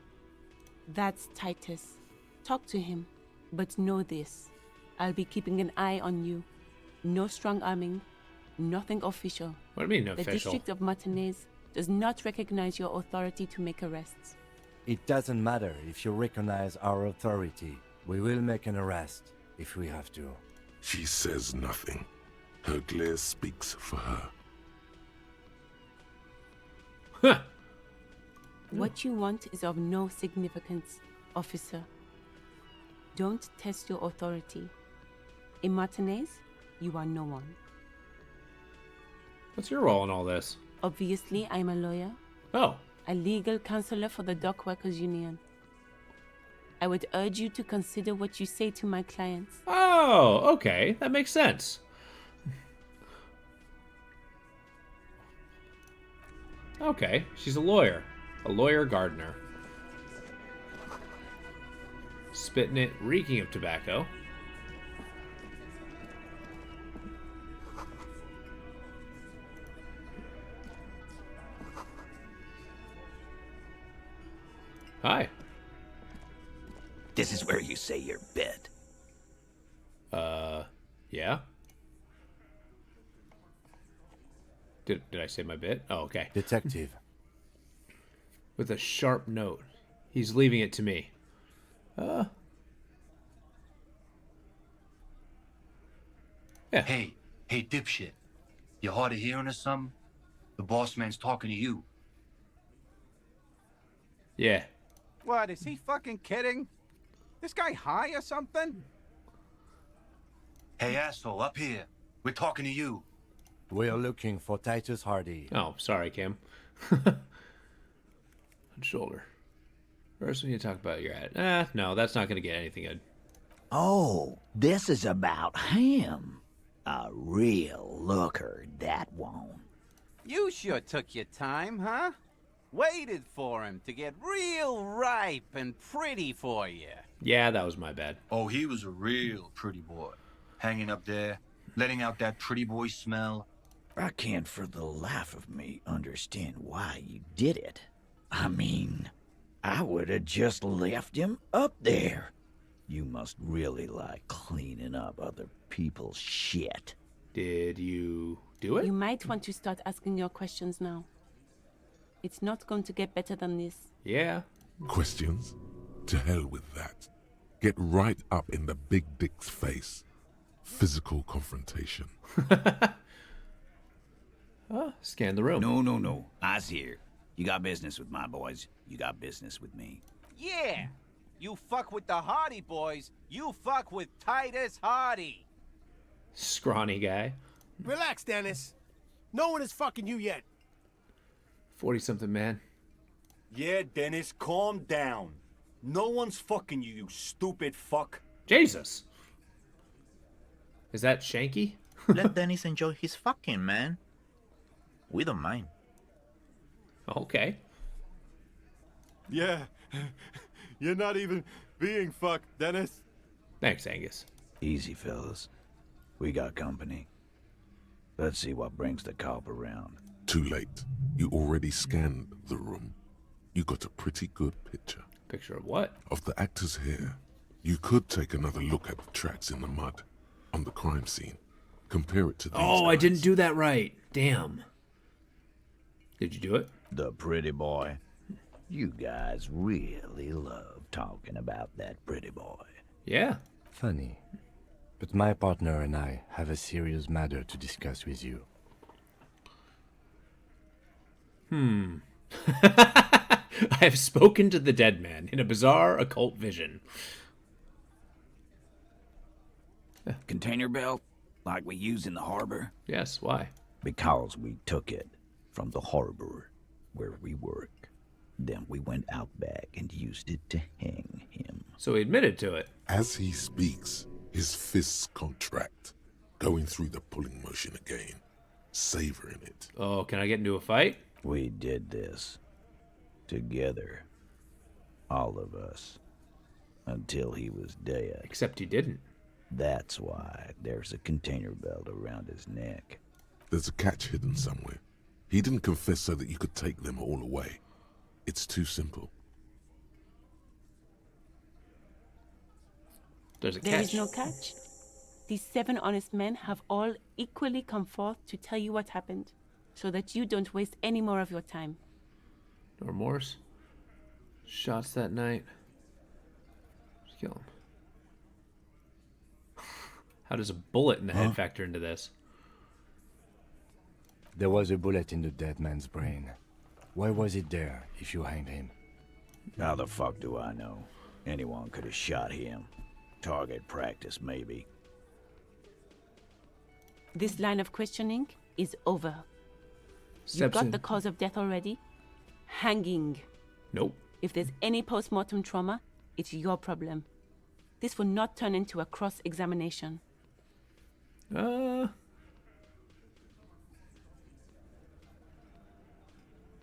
That's Titus. Talk to him. But know this. I'll be keeping an eye on you. No strong arming. Nothing official. What do you mean The official? District of Martinez does not recognize your authority to make arrests. It doesn't matter if you recognize our authority. We will make an arrest if we have to. She says nothing. Her glare speaks for her. Huh. What you want is of no significance, officer. Don't test your authority. In Martinez, you are no one. What's your role in all this? Obviously, I'm a lawyer. Oh. A legal counselor for the Dock Workers Union. I would urge you to consider what you say to my clients. Oh, okay. That makes sense. Okay, she's a lawyer. A lawyer gardener. Spitting it, reeking of tobacco. Hi. This is where you say your bit. Yeah? Did I say my bit? Oh, okay. Detective. With a sharp note. He's leaving it to me. Yeah. Hey, dipshit. You hard of hearing or something? The boss man's talking to you. Yeah. What, is he fucking kidding? This guy high or something? Hey, asshole, up here. We're talking to you. We're looking for Titus Hardy. Oh, sorry, Kim. Shoulder. First, we need to talk about your ad. No, that's not going to get anything good. Oh, this is about him. A real looker, that won't. You sure took your time, huh? Waited for him to get real ripe and pretty for you. Yeah, that was my bad. Oh, he was a real pretty boy. Hanging up there, letting out that pretty boy smell. I can't for the life of me understand why you did it. I mean, I would have just left him up there. You must really like cleaning up other people's shit. Did you do it? You might want to start asking your questions now. It's not going to get better than this. Yeah. Questions? To hell with that. Get right up in the big dick's face. Physical confrontation. Scan the room. No. I's here. You got business with my boys. You got business with me. Yeah. You fuck with the Hardy boys, you fuck with Titus Hardy. Scrawny guy. Relax, Dennis. No one is fucking you yet. 40-something man. Yeah, Dennis, calm down. No one's fucking you, you stupid fuck. Jesus. Is that Shanky? Let Dennis enjoy his fucking, man. We don't mind. Okay. Yeah. You're not even being fucked, Dennis. Thanks, Angus. Easy, fellas. We got company. Let's see what brings the cop around. Too late. You already scanned the room. You got a pretty good picture. Picture of what? Of the actors here. You could take another look at the tracks in the mud on the crime scene. Compare it to these Oh, I guys. didn't do that right. Damn. Did you do it? The pretty boy. You guys really love talking about that pretty boy. Yeah. Funny. But my partner and I have a serious matter to discuss with you. I have spoken to the dead man in a bizarre occult vision. Container belt, like we use in the harbor? Yes, why? Because we took it from the harbor where we work. Then we went out back and used it to hang him. So he admitted to it. As he speaks, his fists contract, going through the pulling motion again, savoring it. Oh, can I get into a fight? We did this together. All of us. Until he was dead. Except he didn't. That's why there's a container belt around his neck. There's a catch hidden somewhere. He didn't confess so that you could take them all away. It's too simple. There's a There is no catch. These 7 honest men have all equally come forth to tell you what happened, so that you don't waste any more of your time. No remorse. Shots that night. Just kill him. How does a bullet in the head factor into this? There was a bullet in the dead man's brain. Why was it there if you hanged him? How the fuck do I know? Anyone could have shot him. Target practice, maybe. This line of questioning is over. You got the cause of death already? Hanging. Nope. If there's any post-mortem trauma, it's your problem. This will not turn into a cross-examination.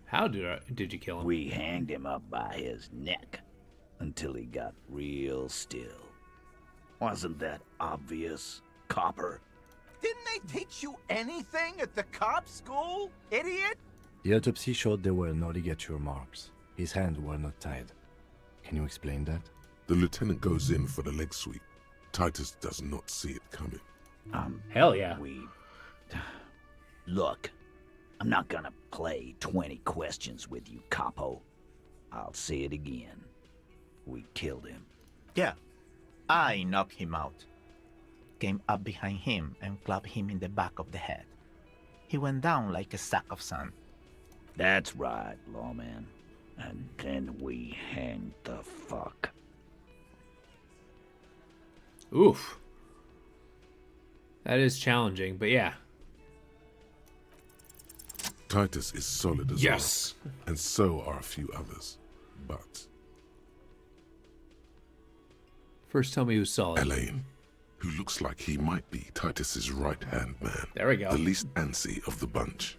How did you kill him? We hanged him up by his neck until he got real still. Wasn't that obvious, copper? Didn't they teach you anything at the cop school, idiot? The autopsy showed there were no ligature marks. His hands were not tied. Can you explain that? The lieutenant goes in for the leg sweep. Titus does not see it coming. Hell yeah. Look, I'm not gonna play 20 questions with you, capo. I'll say it again. We killed him. Yeah, I knocked him out. Came up behind him and clapped him in the back of the head. He went down like a sack of sand. That's right, lawman. And then we hanged the fuck. Oof. That is challenging, but yeah. Titus is solid as yes. well, and so are a few others. But First, tell me who's solid. Elaine, who looks like he might be Titus's right-hand man. There we go. The least antsy of the bunch.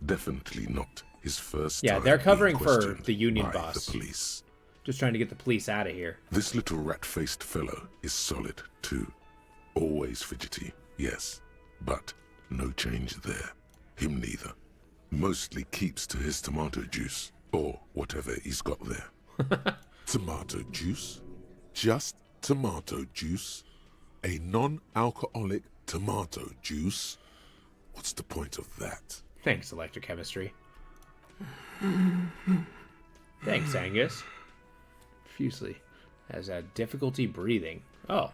Definitely not his first Yeah, time they're covering being for questioned the union by boss. the police. Just trying to get the police out of here. This little rat-faced fellow is solid, too. Always fidgety, yes, but no change there. Him neither. Mostly keeps to his tomato juice, or whatever he's got there. Tomato juice? Just tomato juice? A non-alcoholic tomato juice? What's the point of that? Thanks, electrochemistry. Thanks, Angus. Profusely has had difficulty breathing. Oh.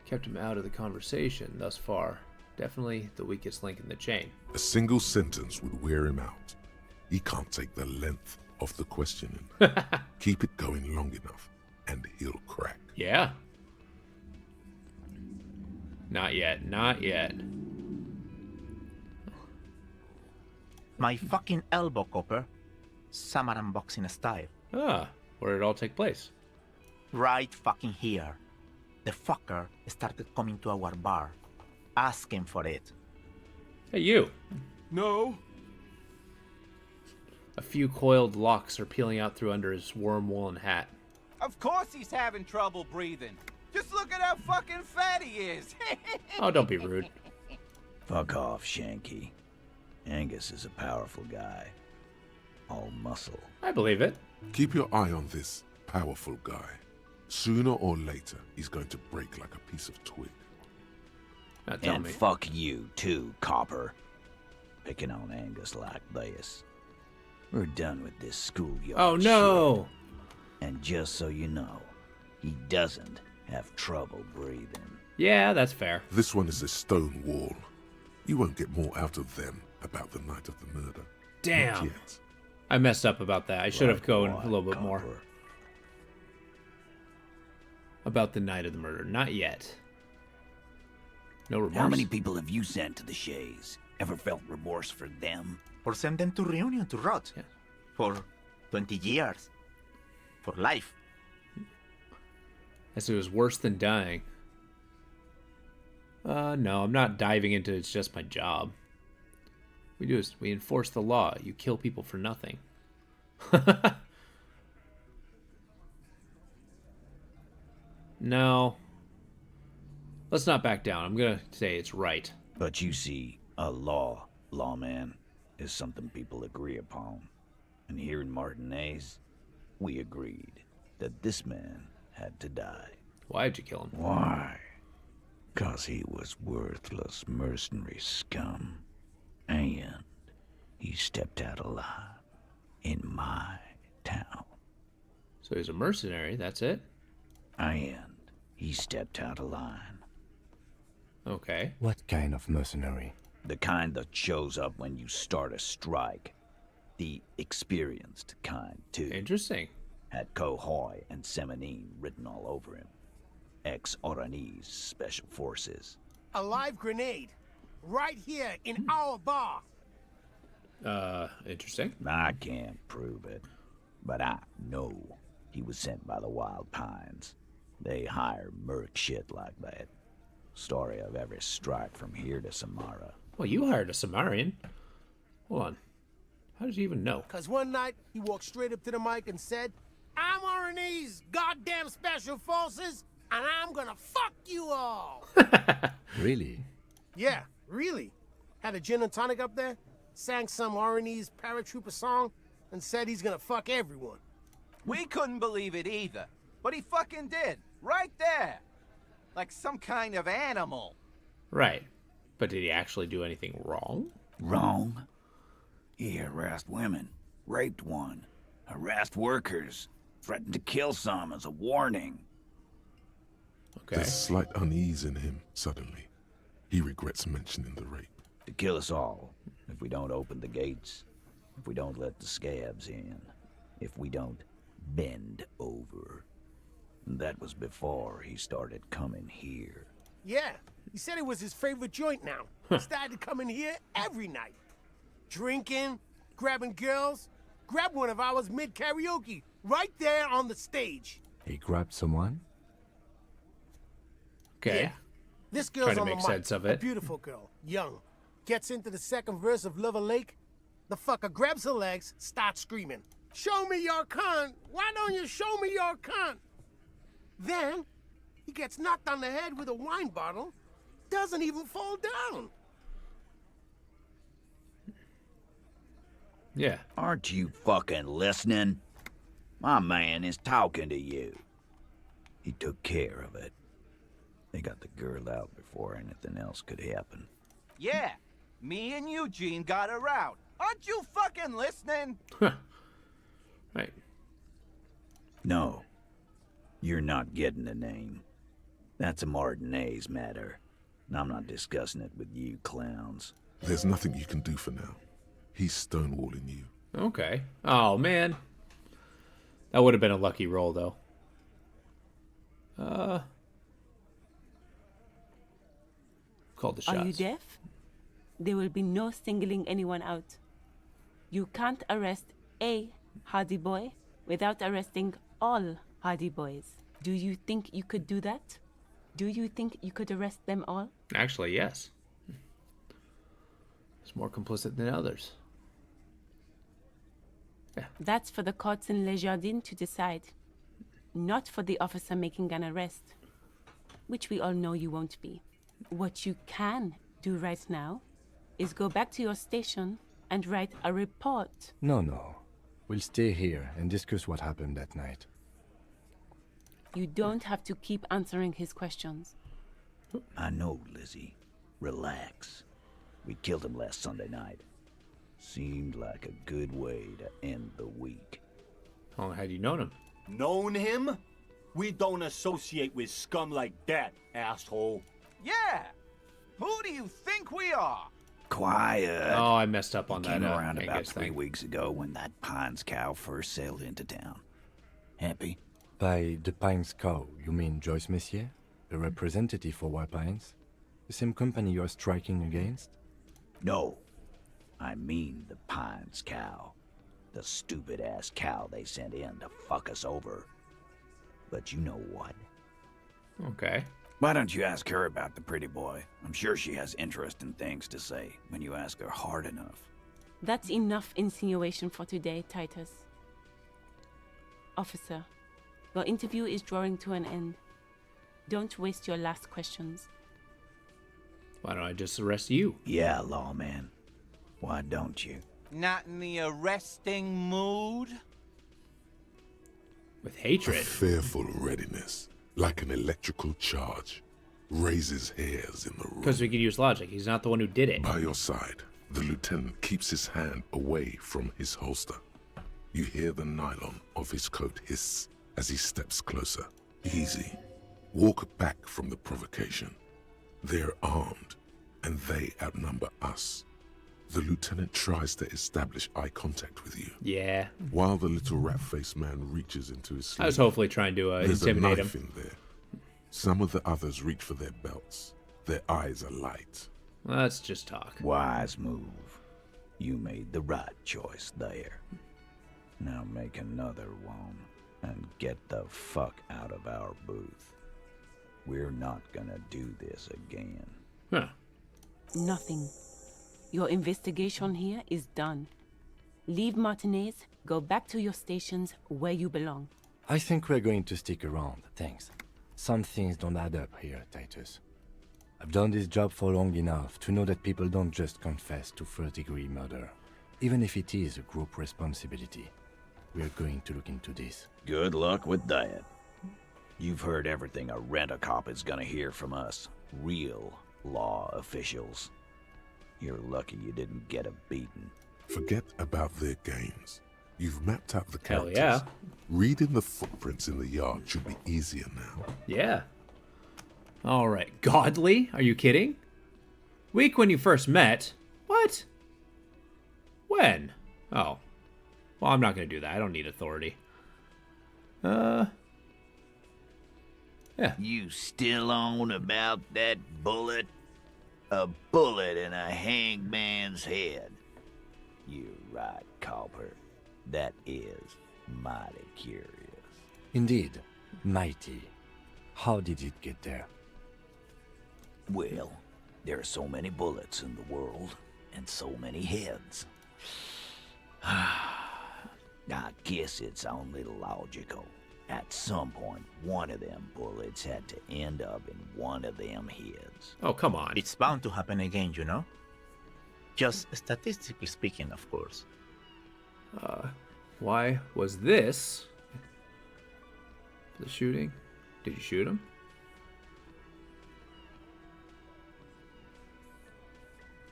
Kept him out of the conversation thus far. Definitely the weakest link in the chain. A single sentence would wear him out. He can't take the length of the questioning. Keep it going long enough, and he'll crack. Yeah. Not yet. Not yet. My fucking elbow, Copper. Samaran boxing style. Ah, where did it all take place? Right fucking here. The fucker started coming to our bar, asking for it. Hey, you. No. A few coiled locks are peeling out through under his worm woolen hat. Of course he's having trouble breathing. Just look at how fucking fat he is. Oh, don't be rude. Fuck off, Shanky. Angus is a powerful guy. All muscle. I believe it. Keep your eye on this powerful guy. Sooner or later, he's going to break like a piece of twig. Now tell And me. fuck you, too, Copper. Picking on Angus like this. We're done with this schoolyard Oh, no! shit. And just so you know, he doesn't have trouble breathing. Yeah, that's fair. This one is a stone wall. You won't get more out of them about the night of the murder. Damn. Not yet. I messed up about that. I should have Like gone what, a little bit more. Copper? About the night of the murder. Not yet. No remorse. How many people have you sent to the Shays? Ever felt remorse for them? Or send them to Reunion to rot. Yeah. For 20 years. For life. As it was worse than dying. No, I'm not diving into it's just my job. We do is we enforce the law. You kill people for nothing. No. Let's not back down. I'm gonna say it's right. But you see, a lawman, is something people agree upon. And here in Martinez, we agreed that this man had to die. Why'd you kill him? Why? 'Cause he was worthless mercenary scum. And he stepped out alive in my town. So he's a mercenary, that's it? And he stepped out of line. Okay. What kind of mercenary? The kind that shows up when you start a strike. The experienced kind, too. Interesting. Had Cohoy and Semenine written all over him. Ex-Oranese Special Forces. A live grenade. Right here in our bar. Interesting. I can't prove it, but I know he was sent by the Wild Pines. They hire merc shit like that. Story of every strike from here to Samara. Well, you hired a Samarian. Hold on. How did you even know? Cause one night he walked straight up to the mic and said, "I'm Oranese goddamn Special Forces, and I'm gonna fuck you all." Really? Yeah, really. Had a gin and tonic up there, sang some Oranese paratrooper song, and said he's gonna fuck everyone. We couldn't believe it either. But he fucking did. Right there. Like some kind of animal. Right. But did he actually do anything wrong? Wrong? He harassed women, raped one, harassed workers, threatened to kill some as a warning. Okay. There's slight unease in him, suddenly. He regrets mentioning the rape. To kill us all, if we don't open the gates, if we don't let the scabs in, if we don't bend over. That was before he started coming here. Yeah, he said it was his favorite joint now. He started coming here every night. Drinking, grabbing girls, grabbed one of ours mid-karaoke, right there on the stage. He grabbed someone? Okay. Yeah. This girl's Trying to on the make mic, sense of a it. beautiful girl, young. Gets into the second verse of Lover Lake. The fucker grabs her legs, starts screaming, "Show me your cunt! Why don't you show me your cunt?" Then, he gets knocked on the head with a wine bottle, doesn't even fall down. Yeah. Aren't you fucking listening? My man is talking to you. He took care of it. They got the girl out before anything else could happen. Yeah, me and Eugene got her out. Aren't you fucking listening? Right. No, you're not getting the name. That's a Martinez matter, and I'm not discussing it with you clowns. There's nothing you can do for now. He's stonewalling you. Okay. Oh, man. That would have been a lucky roll, though. Called the shots. Are you deaf? There will be no singling anyone out. You can't arrest a Hardy Boy without arresting all Hardy Boys. Do you think you could do that? Do you think you could arrest them all? Actually, yes. It's more complicit than others. That's for the courts in Les Jardins to decide. Not for the officer making an arrest. Which we all know you won't be. What you can do right now is go back to your station and write a report. No. We'll stay here and discuss what happened that night. You don't have to keep answering his questions. I know, Lizzie. Relax. We killed him last Sunday night. Seemed like a good way to end the week. How long had you known him? Known him? We don't associate with scum like that, asshole. Yeah! Who do you think we are? Quiet. Oh, I messed up on He that. came around Angus about 3 thing. weeks ago when that Pines cow first sailed into town. Happy? By the Pines cow, you mean Joyce Messier? A representative for White Pines? The same company you're striking against? No. I mean the Pines cow. The stupid-ass cow they sent in to fuck us over. But you know what? Okay. Why don't you ask her about the pretty boy? I'm sure she has interesting things to say when you ask her hard enough. That's enough insinuation for today, Titus. Officer, your interview is drawing to an end. Don't waste your last questions. Why don't I just arrest you? Yeah, lawman. Why don't you? Not in the arresting mood? With A hatred. fearful readiness, like an electrical charge, raises hairs in the room. Because we could use logic. He's not the one who did it. By your side, the lieutenant keeps his hand away from his holster. You hear the nylon of his coat hiss as he steps closer. Easy. Walk back from the provocation. They're armed, and they outnumber us. The lieutenant tries to establish eye contact with you. Yeah. While the little rat-faced man reaches into his sleeve. I was hopefully trying to There's intimidate a knife him. in there. Some of the others reach for their belts. Their eyes are light. Let's just talk. Wise move. You made the right choice there. Now make another one and get the fuck out of our booth. We're not gonna do this again. Huh. Nothing. Your investigation here is done. Leave Martinez, go back to your stations where you belong. I think we're going to stick around, thanks. Some things don't add up here, Titus. I've done this job for long enough to know that people don't just confess to first-degree murder, even if it is a group responsibility. We're going to look into this. Good luck with that. You've heard everything a rent-a-cop is gonna hear from us. Real law officials. You're lucky you didn't get a beating. Forget about their games. You've mapped out the Hell characters. yeah. Reading the footprints in the yard should be easier now. Yeah. All right. Godly? Are you kidding? Week when you first met? What? When? Oh. Well, I'm not going to do that. I don't need authority. Yeah. You still on about that bullet? A bullet in a hangman's head. You're right, Copper. That is mighty curious. Indeed, mighty. How did it get there? Well, there are so many bullets in the world, and so many heads. I guess it's only logical. At some point, one of them bullets had to end up in one of them heads. Oh, come on. It's bound to happen again, you know? Just statistically speaking, of course. Why was this the shooting? Did you shoot him?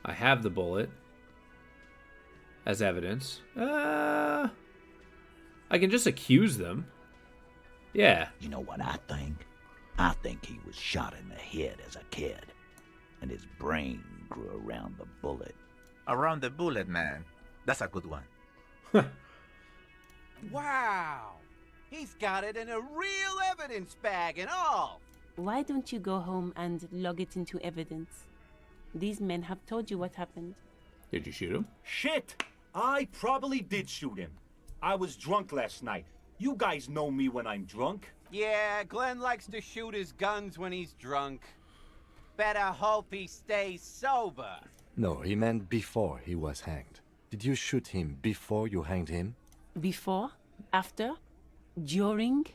I have the bullet as evidence. I can just accuse them. Yeah. You know what I think? I think he was shot in the head as a kid, and his brain grew around the bullet. Around the bullet, man. That's a good one. Wow! He's got it in a real evidence bag and all! Why don't you go home and log it into evidence? These men have told you what happened. Did you shoot him? Shit! I probably did shoot him. I was drunk last night. You guys know me when I'm drunk. Yeah, Glenn likes to shoot his guns when he's drunk. Better hope he stays sober. No, he meant before he was hanged. Did you shoot him before you hanged him? Before? After? During?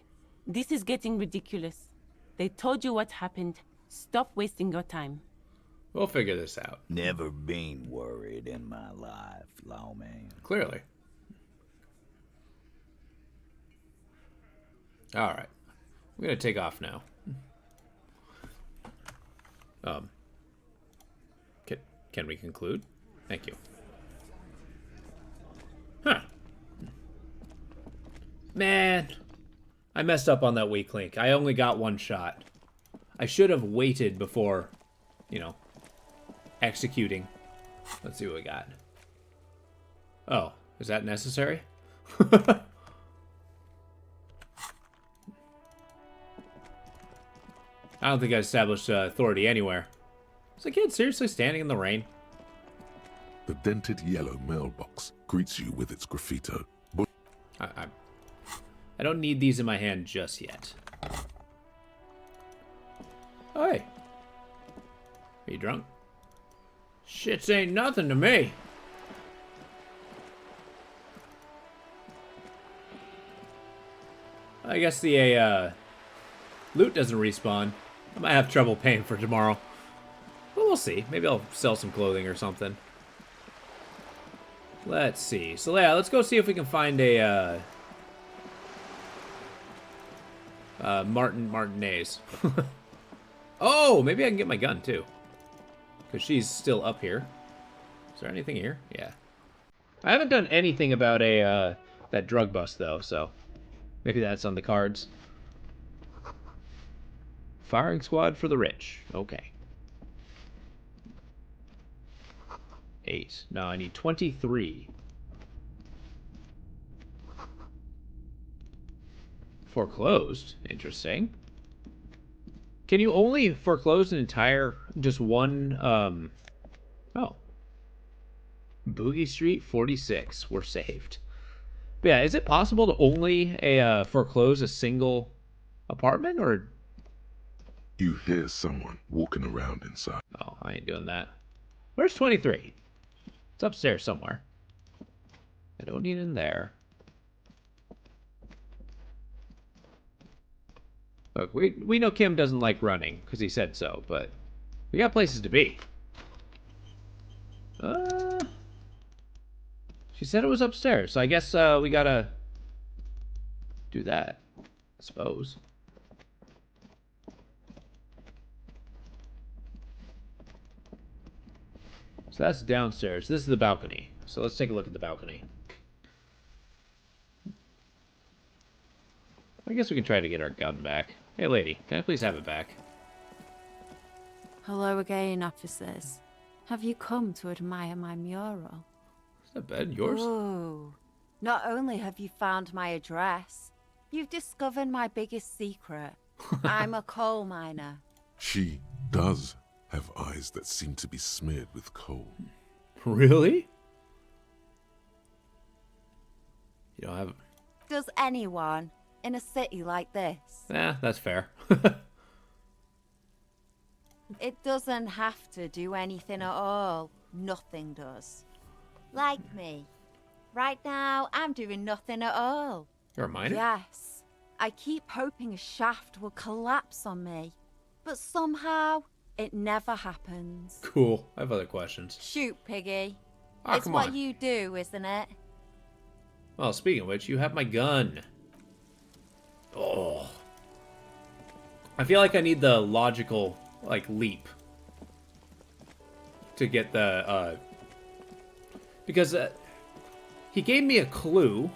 This is getting ridiculous. They told you what happened. Stop wasting your time. We'll figure this out. Never been worried in my life, lawman. Clearly. All right. I'm going to take off now. Can we conclude? Thank you. Huh. Man, I messed up on that weak link. I only got one shot. I should have waited before, executing. Let's see what we got. Oh, is that necessary? I don't think I established authority anywhere. Is the kid seriously standing in the rain? The dented yellow mailbox greets you with its graffito. I don't need these in my hand just yet. Oh, hey. Are you drunk? Shits ain't nothing to me. I guess the loot doesn't respawn. I might have trouble paying for tomorrow. But we'll see. Maybe I'll sell some clothing or something. Let's see. So yeah, let's go see if we can find a Martinez. Oh, maybe I can get my gun too. Because she's still up here. Is there anything here? Yeah. I haven't done anything about that drug bust though, so maybe that's on the cards. Firing squad for the rich. Okay. 8. Now I need 23. Foreclosed. Interesting. Can you only foreclose an entire, just one, oh. Boogie Street 46. We're saved. But yeah, is it possible to only foreclose a single apartment, or? You hear someone walking around inside. Oh, I ain't doing that. Where's 23? It's upstairs somewhere. I don't need it in there. Look, we know Kim doesn't like running, because he said so, but we got places to be. She said it was upstairs, so I guess we gotta do that, I suppose. So that's downstairs. This is the balcony. So let's take a look at the balcony. I guess we can try to get our gun back. Hey, lady, can I please have it back? Hello again, officers. Have you come to admire my mural? Is that bed yours? Oh, not only have you found my address, you've discovered my biggest secret. I'm a coal miner. She does have eyes that seem to be smeared with coal. Really? does anyone in a city like this. That's fair. It doesn't have to do anything at all. Nothing does. Like me. Right now, I'm doing nothing at all. You're a miner? Yes. I keep hoping a shaft will collapse on me. But somehow, it never happens. Cool. I have other questions. Shoot, Piggy. Ah, It's come what on. you do, isn't it? Well, speaking of which, you have my gun. Oh. I feel like I need the logical, like, leap to get the, because he gave me a clue,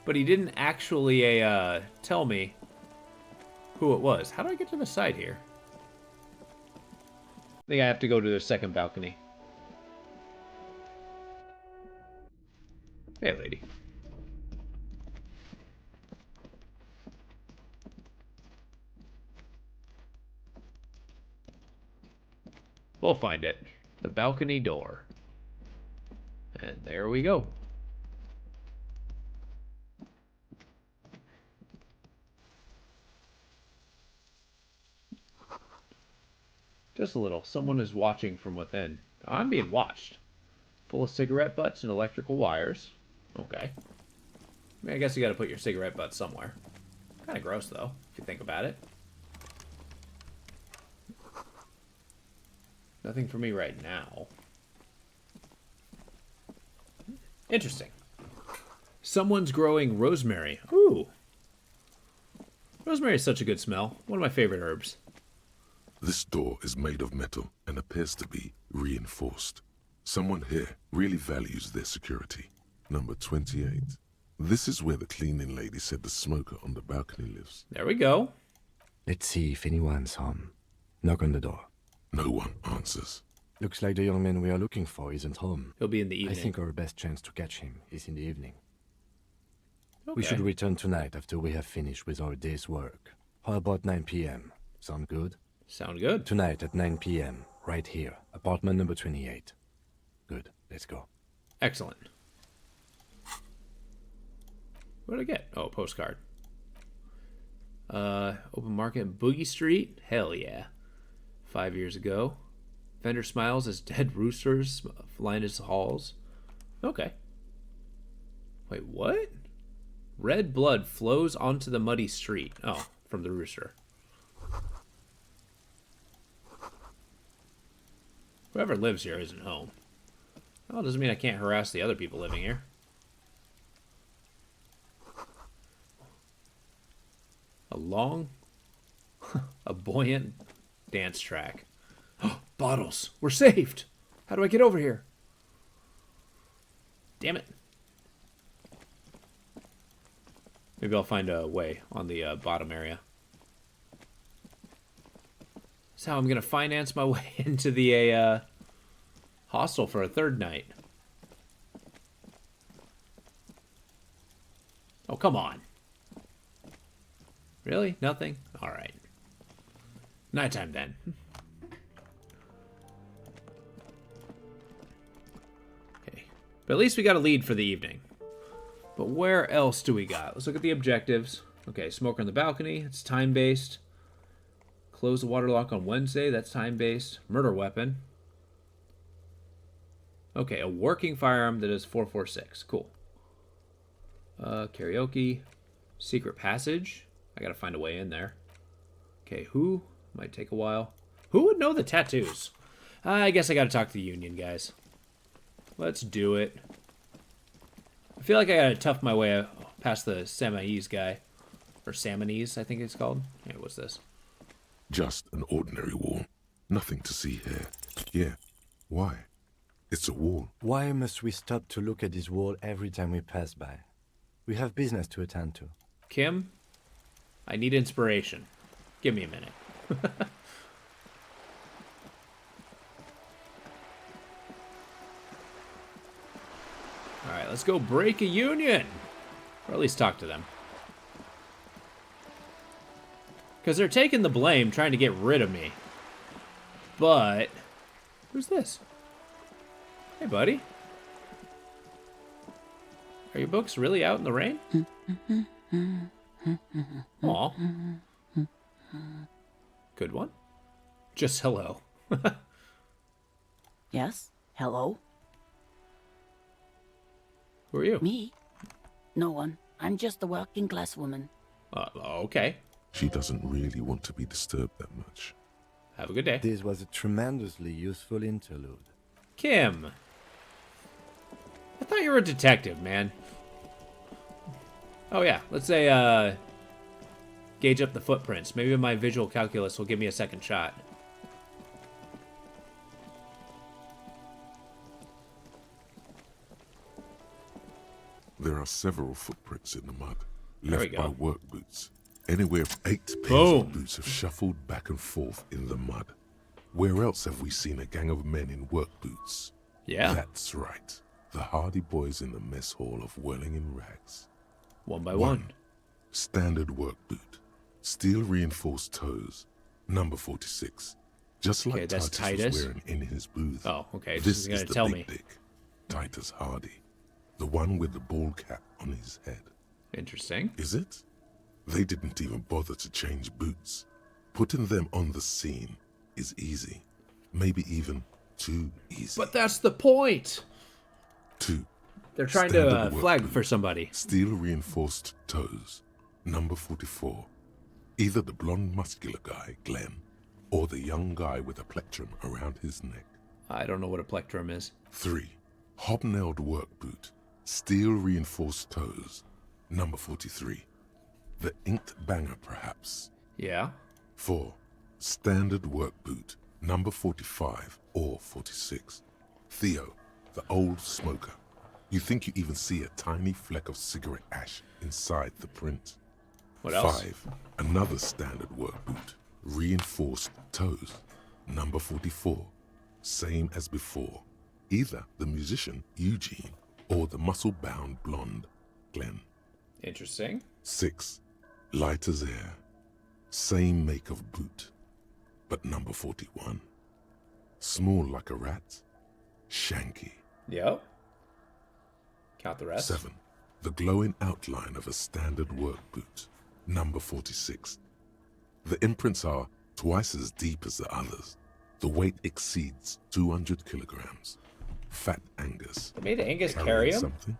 but he didn't actually tell me who it was. How do I get to the side here? I think I have to go to the second balcony. Hey, lady. We'll find it. The balcony door. And there we go. Just a little. Someone is watching from within. I'm being watched. Full of cigarette butts and electrical wires. Okay. I mean, I guess you gotta put your cigarette butt somewhere. Kinda gross, though, if you think about it. Nothing for me right now. Interesting. Someone's growing rosemary. Ooh. Rosemary is such a good smell. One of my favorite herbs. This door is made of metal and appears to be reinforced. Someone here really values their security. Number 28. This is where the cleaning lady said the smoker on the balcony lives. There we go. Let's see if anyone's home. Knock on the door. No one answers. Looks like the young man we are looking for isn't home. He'll be in the I evening. think our best chance to catch him is in the evening. Okay. We should return tonight after we have finished with our day's work. How about 9 p.m.? Sound good? Sound good. Tonight at 9 p.m., right here, apartment number 28. Good, let's go. Excellent. What did I get? Oh, a postcard. Open market, Boogie Street? Hell yeah. 5 years ago. Vendor smiles as dead roosters line his halls. Okay. Wait, what? Red blood flows onto the muddy street. Oh, from the rooster. Whoever lives here isn't home. Well, doesn't mean I can't harass the other people living here. A long, a buoyant dance track. Bottles! We're saved! How do I get over here? Damn it. Maybe I'll find a way on the bottom area. That's how I'm going to finance my way into the hostel for a third night. Oh, come on. Really? Nothing? Alright. Nighttime then. Okay. But at least we got a lead for the evening. But where else do we got? Let's look at the objectives. Okay, smoker on the balcony. It's time-based. Close the water lock on Wednesday. That's time-based. Murder weapon. Okay, a working firearm that is 4.46. Cool. Karaoke. Secret passage. I gotta find a way in there. Okay, who? Might take a while. Who would know the tattoos? I guess I gotta talk to the union, guys. Let's do it. I feel like I gotta tough my way past the Samanese guy. Or Samanese, I think it's called. Hey, what's this? Just an ordinary wall. Nothing to see here. Yeah. Why? It's a wall. Why must we stop to look at this wall every time we pass by? We have business to attend to. Kim, I need inspiration. Give me a minute. Alright, let's go break a union. Or at least talk to them. Because they're taking the blame, trying to get rid of me. But... who's this? Hey, buddy. Are your books really out in the rain? Aw. Good one. Just hello. Yes? Hello? Who are you? Me? No one. I'm just a working class woman. Okay. She doesn't really want to be disturbed that much. Have a good day. This was a tremendously useful interlude. Kim. I thought you were a detective, man. Oh yeah, let's say, gauge up the footprints. Maybe my visual calculus will give me a second shot. There are several footprints in the mud, There we left by go. work boots. Anywhere from 8 pairs Boom. of boots have shuffled back and forth in the mud. Where else have we seen a gang of men in work boots? Yeah. That's right. The hardy boys in the mess hall of Whirling in Rags. One by one. Standard work boot. Steel reinforced toes. Number 46. Just like Okay, that's Titus Titus. was wearing in his booth. Oh, okay, This this is is gonna the tell big me. dick, Titus Hardy. The one with the ball cap on his head. Interesting. Is it? They didn't even bother to change boots. Putting them on the scene is easy. Maybe even too easy. But that's the point. 2. They're trying Standard to work flag boot. for somebody. Steel reinforced toes. Number 44. Either the blonde muscular guy, Glenn, or the young guy with a plectrum around his neck. I don't know what a plectrum is. 3. Hobnailed work boot. Steel reinforced toes. Number 43. The inked banger, perhaps. Yeah. 4. Standard work boot. Number 45 or 46. Theo, the old smoker. You think you even see a tiny fleck of cigarette ash inside the print. What else? 5. Another standard work boot. Reinforced toes. Number 44. Same as before. Either the musician, Eugene, or the muscle-bound blonde, Glenn. Interesting. 6. Light as air. Same make of boot, but number 41. Small like a rat. Shanky. Yep. Count the rest. 7. The glowing outline of a standard work boot. Number 46. The imprints are twice as deep as the others. The weight exceeds 200 kilograms. Fat Angus. They made Angus Carrying carry him? something.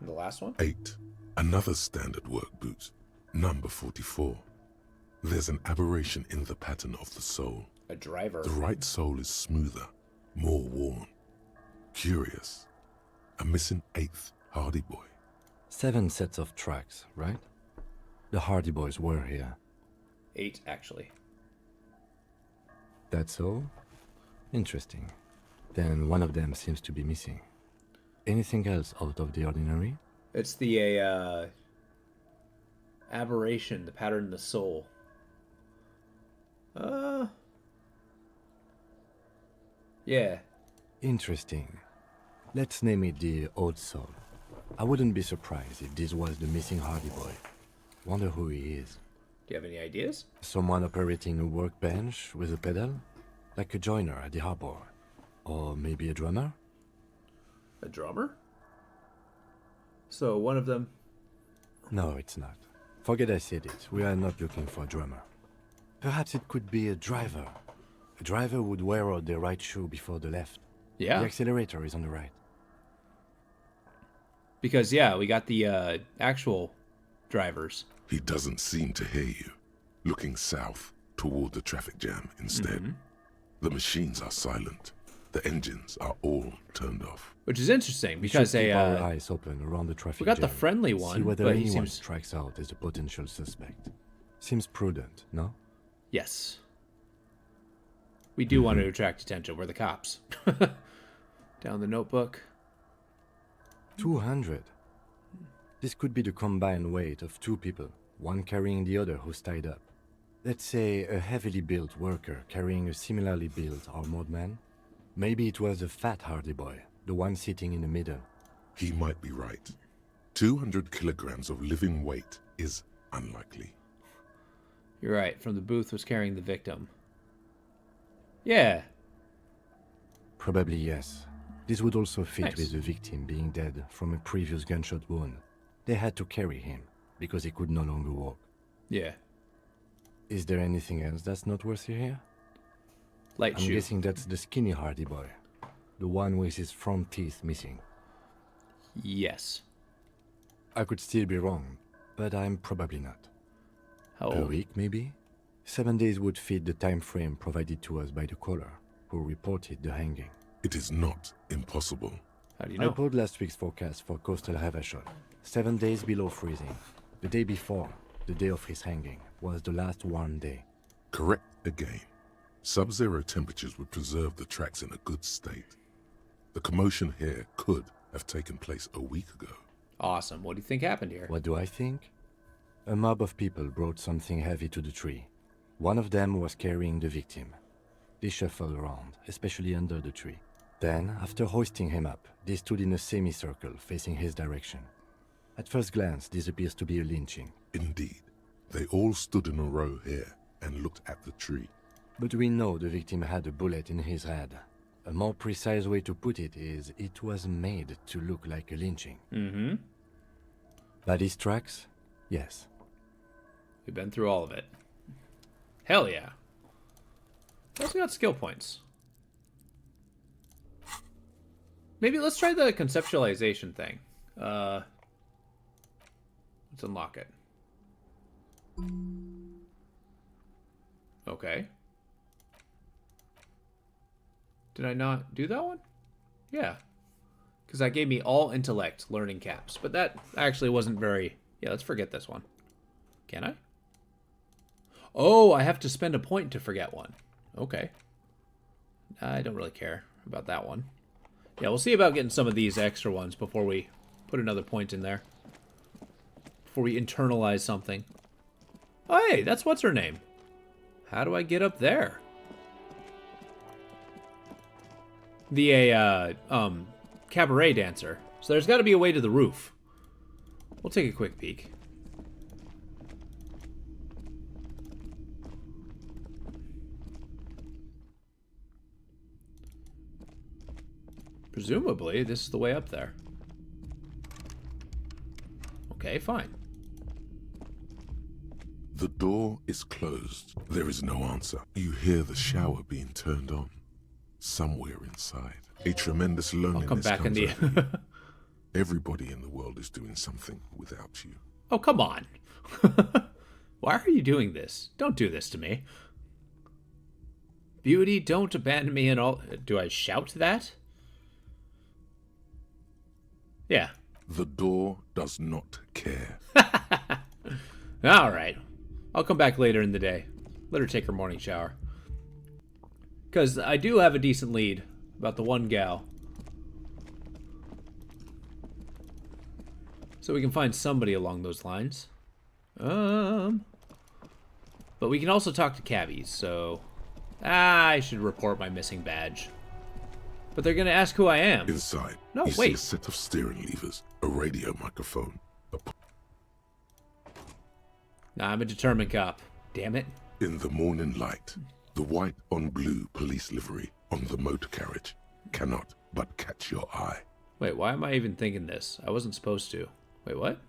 The last one? 8. Another standard work boot. Number 44. There's an aberration in the pattern of the sole. A driver. The right sole is smoother, more worn. Curious. A missing 8th Hardy Boy. 7 sets of tracks, right? The Hardy Boys were here. 8, actually. That's all? Interesting. Then one of them seems to be missing. Anything else out of the ordinary? It's the aberration, the pattern in the soul. Yeah. Interesting. Let's name it the Old Soul. I wouldn't be surprised if this was the missing Hardy Boy. Wonder who he is. Do you have any ideas? Someone operating a workbench with a pedal? Like a joiner at the harbor. Or maybe a drummer? A drummer? So one of them... No, it's not. Forget I said it. We are not looking for a drummer. Perhaps it could be a driver. A driver would wear out the right shoe before the left. Yeah. The accelerator is on the right. Because, yeah, we got the actual drivers. He doesn't seem to hear you. Looking south toward the traffic jam instead. The machines are silent. The engines are all turned off. Which is interesting We because should they... keep our eyes open around the traffic we got the jam. friendly See one, whether but he anyone seems... strikes out as a potential suspect. Seems prudent, no? Yes. We do want to attract attention. We're the cops. Down the notebook. 200. This could be the combined weight of 2 people, one carrying the other who's tied up. Let's say a heavily built worker carrying a similarly built armored man. Maybe it was a fat Hardy Boy, the one sitting in the middle. He might be right. 200 kilograms of living weight is unlikely. You're right. From the booth was carrying the victim. Yeah. Probably yes. This would also fit Nice. with the victim being dead from a previous gunshot wound. They had to carry him because he could no longer walk. Yeah. Is there anything else that's noteworthy here? Light I'm shoe. guessing that's the skinny Hardy boy. The one with his front teeth missing. Yes. I could still be wrong, but I'm probably not. How A old? week, maybe? 7 days would fit the time frame provided to us by the caller, who reported the hanging. It is not impossible. How do you I know? pulled last week's forecast for coastal Havashol. 7 days below freezing. The day before, the day of his hanging, was the last warm day. Correct again. Sub-zero temperatures would preserve the tracks in a good state. The commotion here could have taken place a week ago. Awesome. What do you think happened here? What do I think? A mob of people brought something heavy to the tree. One of them was carrying the victim. They shuffled around, especially under the tree. Then, after hoisting him up, they stood in a semicircle facing his direction. At first glance, this appears to be a lynching. Indeed. They all stood in a row here and looked at the tree. But we know the victim had a bullet in his head. A more precise way to put it is, it was made to look like a lynching. Mm-hmm. By these tracks? Yes. We've been through all of it. Hell yeah. Also got skill points. Maybe let's try the conceptualization thing. Let's unlock it. Okay. Did I not do that one? Yeah. Because that gave me all intellect learning caps. But that actually wasn't very... Yeah, let's forget this one. Can I? Oh, I have to spend a point to forget one. Okay. I don't really care about that one. Yeah, we'll see about getting some of these extra ones before we put another point in there. Before we internalize something. Oh, hey, that's what's her name. How do I get up there? The cabaret dancer. So there's got to be a way to the roof. We'll take a quick peek. Presumably, this is the way up there. Okay, fine. The door is closed. There is no answer. You hear the shower being turned on. Somewhere inside. A tremendous loneliness I'll come back in the... over you. Everybody in the world is doing something without you. Oh, come on. Why are you doing this? Don't do this to me. Beauty, don't abandon me and all... Do I shout that? Yeah. The door does not care. All right. I'll come back later in the day. Let her take her morning shower. Because I do have a decent lead about the one gal. So we can find somebody along those lines. But we can also talk to cabbies, so... I should report my missing badge. But they're going to ask who I am. Inside, No, you see wait. a set of steering levers, a radio microphone, Nah, I'm a determined cop. Damn it. in the morning light, the white on blue police livery on the motor carriage cannot but catch your eye. Wait, why am I even thinking this? I wasn't supposed to. Wait, what?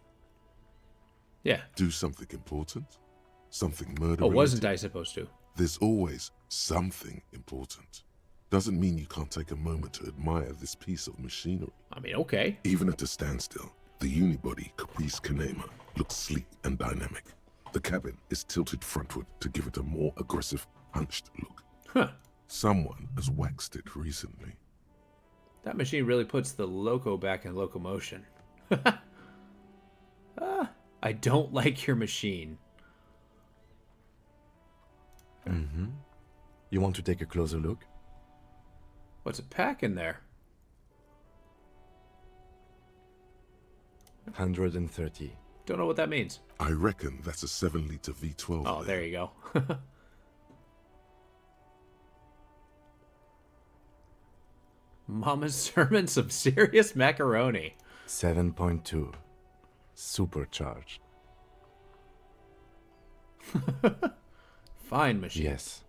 Yeah. Do something important, something murder. Oh, wasn't I supposed to? There's always something important. Doesn't mean you can't take a moment to admire this piece of machinery. I mean, okay. Even at a standstill, the unibody Caprice Kanema looks sleek and dynamic. The cabin is tilted frontward to give it a more aggressive, hunched look. Huh. Someone has waxed it recently. That machine really puts the loco back in locomotion. I don't like your machine. Mm-hmm. You want to take a closer look? What's a pack in there? 130. Don't know what that means. I reckon that's a 7-liter V12. Oh, there you go. Mama's sermon, some serious macaroni. 7.2. Supercharged. Fine machine. Yes.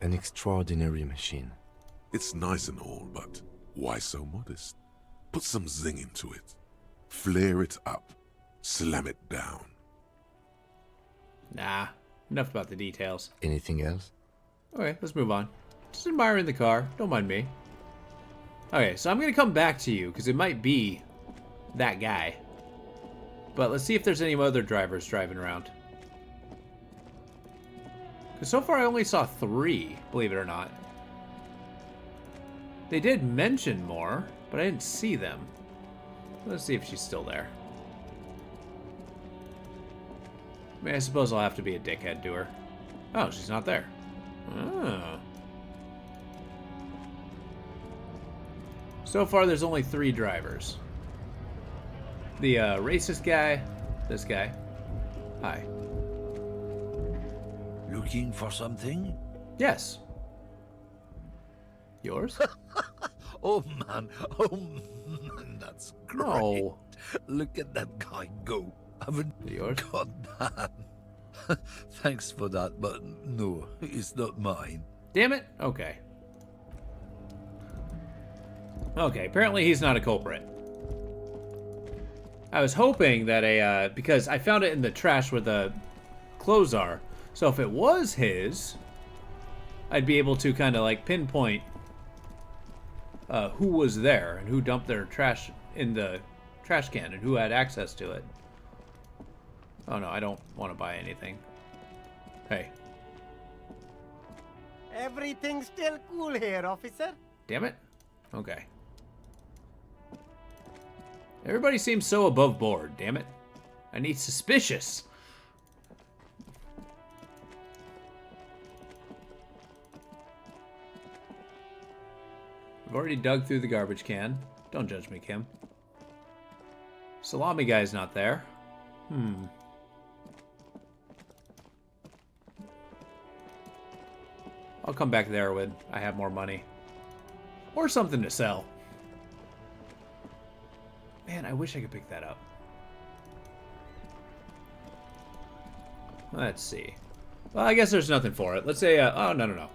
An extraordinary machine. It's nice and all, but Why so modest? Put some zing into it. Flare it up. Slam it down. Nah, enough about the details. Anything else? Okay, let's move on. Just admiring the car. Don't mind me. Okay, so I'm going to come back to you, because it might be that guy. But let's see if there's any other drivers driving around. Because so far I only saw 3, believe it or not. They did mention more, but I didn't see them. Let's see if she's still there. I mean, I suppose I'll have to be a dickhead to her. Oh, she's not there. Oh. So far, there's only 3 drivers. The racist guy, this guy. Hi. Looking for something? Yes. Yours? Oh man, that's great. No. Look at that guy go. Haven't yours? got that. Thanks for that, but no, it's not mine. Damn it. Okay. Okay, apparently he's not a culprit. I was hoping that because I found it in the trash where the clothes are. So if it was his, I'd be able to kind of like pinpoint who was there and who dumped their trash in the trash can and who had access to it. Oh no, I don't want to buy anything. Hey. Everything's still cool here, officer. Damn it. Okay. Everybody seems so above board, damn it. I need suspicious. I've already dug through the garbage can. Don't judge me, Kim. Salami guy's not there. I'll come back there when I have more money. Or something to sell. Man, I wish I could pick that up. Let's see. Well, I guess there's nothing for it. Let's say, oh, no.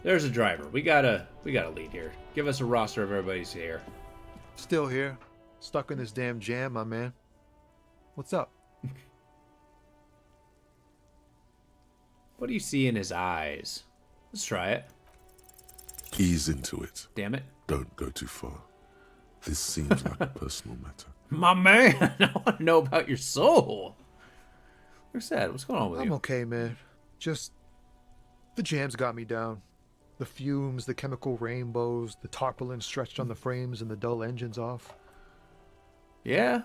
There's a driver. We got a lead here. Give us a roster of everybody's here. Still here. Stuck in this damn jam, my man. What's up? What do you see in his eyes? Let's try it. Ease into it. Damn it. Don't go too far. This seems like a personal matter. My man, I want to know about your soul. You're sad. What's going on with you? I'm okay, man. Just the jams got me down. The fumes, the chemical rainbows, the tarpaulin stretched on the frames and the dull engines off. Yeah?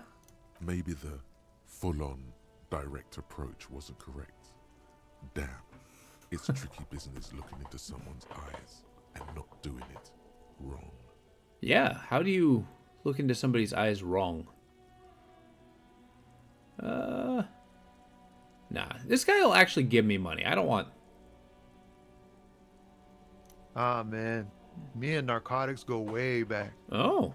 Maybe the full-on direct approach wasn't correct. Damn. It's tricky business looking into someone's eyes and not doing it wrong. Yeah, how do you look into somebody's eyes wrong? Nah, this guy will actually give me money. I don't want... Ah, man. Me and narcotics go way back. Oh.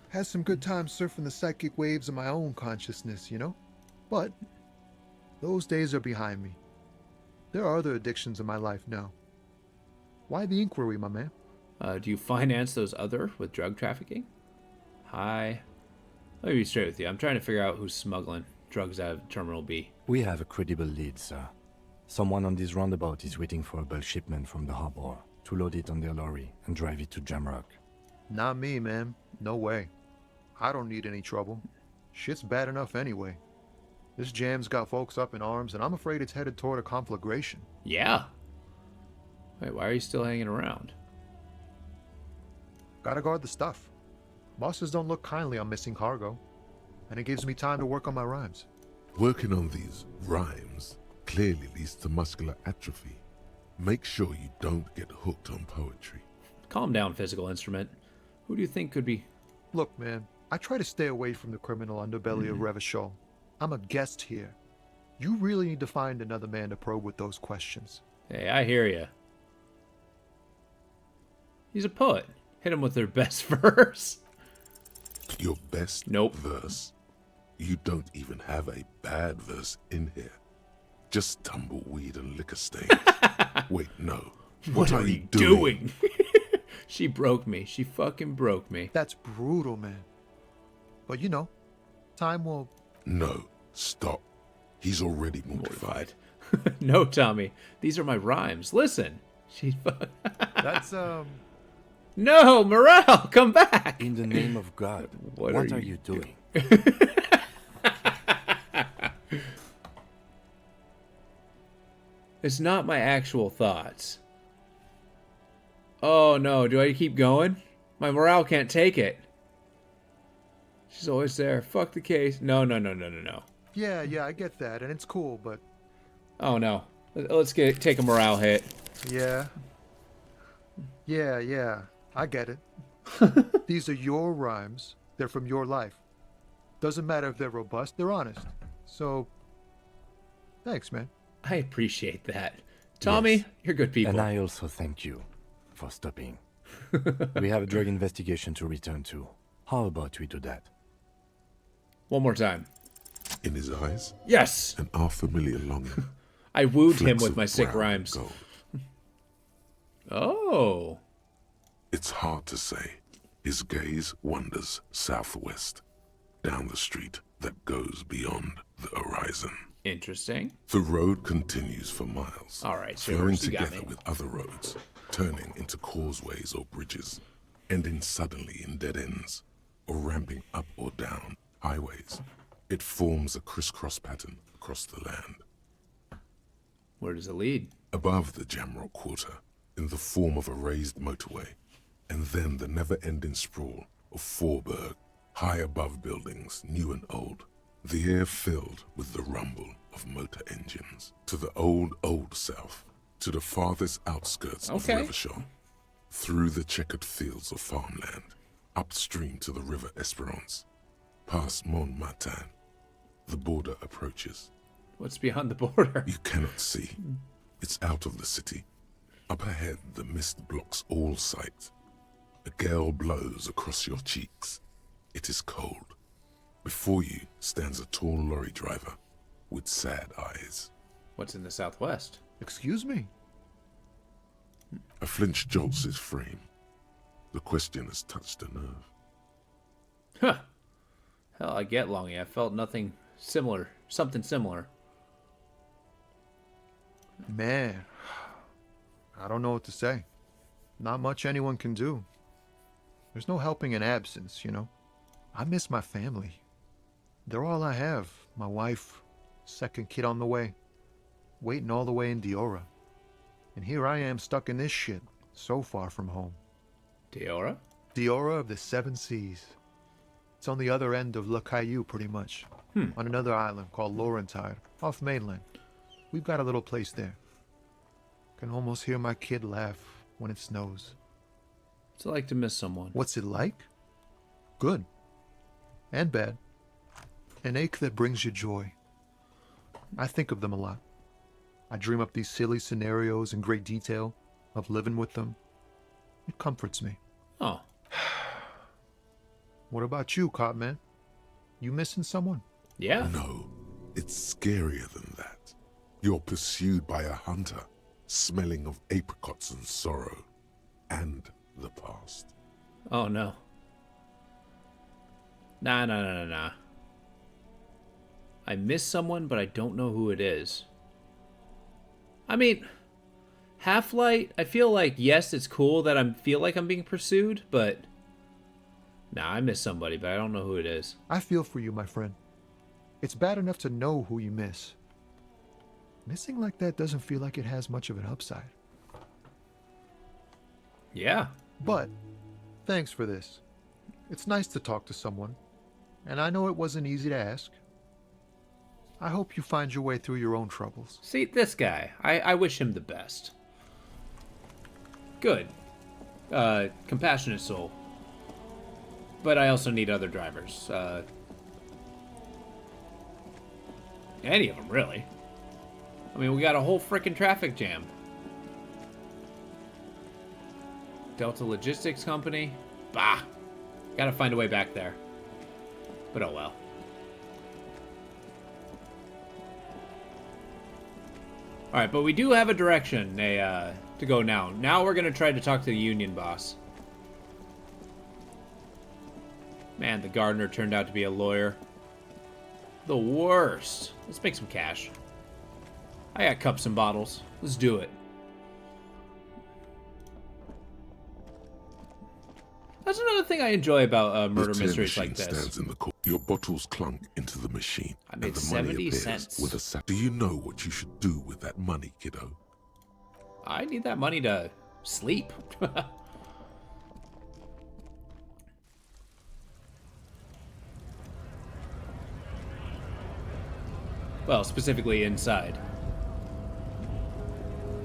Had some good times surfing the psychic waves of my own consciousness, you know? But those days are behind me. There are other addictions in my life now. Why the inquiry, my man? Do you finance those other with drug trafficking? Hi. Let me be straight with you. I'm trying to figure out who's smuggling drugs out of Terminal B. We have a credible lead, sir. Someone on this roundabout is waiting for a bulk shipment from the harbor to load it on their lorry and drive it to Jamrock. Not me, man. No way. I don't need any trouble. Shit's bad enough anyway. This jam's got folks up in arms, and I'm afraid it's headed toward a conflagration. Yeah. Wait, why are you still hanging around? Gotta guard the stuff. Bosses don't look kindly on missing cargo, and it gives me time to work on my rhymes. Working on these rhymes clearly leads to muscular atrophy. Make sure you don't get hooked on poetry. Calm down, physical instrument. Who do you think could be... Look, man, I try to stay away from the criminal underbelly of Revachol. I'm a guest here. You really need to find another man to probe with those questions. Hey, I hear ya. He's a poet. Hit him with their best verse. Your best verse? You don't even have a bad verse in here. Just tumbleweed and liquor stains. Wait, no. What are you doing? She broke me. She fucking broke me. That's brutal, man. But you know, time will... No, stop. He's already mortified. No, Tommy. These are my rhymes. Listen. That's, No, Morale, come back! In the name of God, what are you doing? It's not my actual thoughts. Oh no, do I keep going? My morale can't take it. She's always there. Fuck the case. No. Yeah, I get that, and it's cool, but... Oh no. Let's take a morale hit. Yeah, I get it. These are your rhymes. They're from your life. Doesn't matter if they're robust, they're honest. So, thanks, man. I appreciate that. Tommy, Yes. you're good people. And I also thank you for stopping. We have a drug investigation to return to. How about we do that? One more time. In his eyes? Yes! An unfamiliar longing. I wooed him Flecks with of my sick brown rhymes. gold. Oh. It's hard to say. His gaze wanders southwest, down the street that goes beyond the horizon. Interesting. The road continues for miles. All right, flowing you got together me. with other roads, turning into causeways or bridges, ending suddenly in dead ends, or ramping up or down highways. It forms a crisscross pattern across the land. Where does it lead? Above the Jamrock Quarter, in the form of a raised motorway, and then the never-ending sprawl of Forburg, high above buildings, new and old, the air filled with the rumble of motor engines, to the old south, to the farthest outskirts of Revershaw, through the checkered fields of farmland, upstream to the river Esperance, past Montmartin. The border approaches. What's beyond the border? You cannot see. It's out of the city. Up ahead, the mist blocks all sight. A gale blows across your cheeks. It is cold. Before you stands a tall lorry driver with sad eyes. What's in the southwest? Excuse me? A flinch jolts his frame. The question has touched a nerve. Huh. Hell, I get Longy. I felt something similar. Man, I don't know what to say. Not much anyone can do. There's no helping in absence, you know. I miss my family. They're all I have. My wife, second kid on the way, waiting all the way in Diora. And here I am stuck in this shit, so far from home. Diora? Diora of the Seven Seas. It's on the other end of Le Caillou, pretty much. On another island called Laurentide, off mainland. We've got a little place there. Can almost hear my kid laugh when it snows. What's it like to miss someone? What's it like? Good. And bad. An ache that brings you joy. I think of them a lot. I dream up these silly scenarios in great detail of living with them. It comforts me. Oh. What about you, Copman? You missing someone? Yeah. No, it's scarier than that. You're pursued by a hunter, smelling of apricots and sorrow, and the past. Oh no. Nah. I miss someone, but I don't know who it is. I mean, Half-Light, I feel like, yes, it's cool that I feel like I'm being pursued, but... Nah, I miss somebody, but I don't know who it is. I feel for you, my friend. It's bad enough to know who you miss. Missing like that doesn't feel like it has much of an upside. Yeah. But, thanks for this. It's nice to talk to someone, and I know it wasn't easy to ask. I hope you find your way through your own troubles. See, this guy, I wish him the best. Good. Compassionate soul. But I also need other drivers. Any of them, really. I mean, we got a whole frickin' traffic jam. Delta Logistics Company. Bah! Gotta find a way back there. But oh well. Alright, but we do have a direction to go now. Now we're gonna try to talk to the union boss. Man, the gardener turned out to be a lawyer. The worst. Let's make some cash. I got cups and bottles. Let's do it. That's another thing I enjoy about murder The mysteries machine like this. stands in the corner. Your bottles clunk into the machine, I made and the 70 money appears cents. with a Do you know what you should do with that money, kiddo? I need that money to sleep. Well, specifically inside.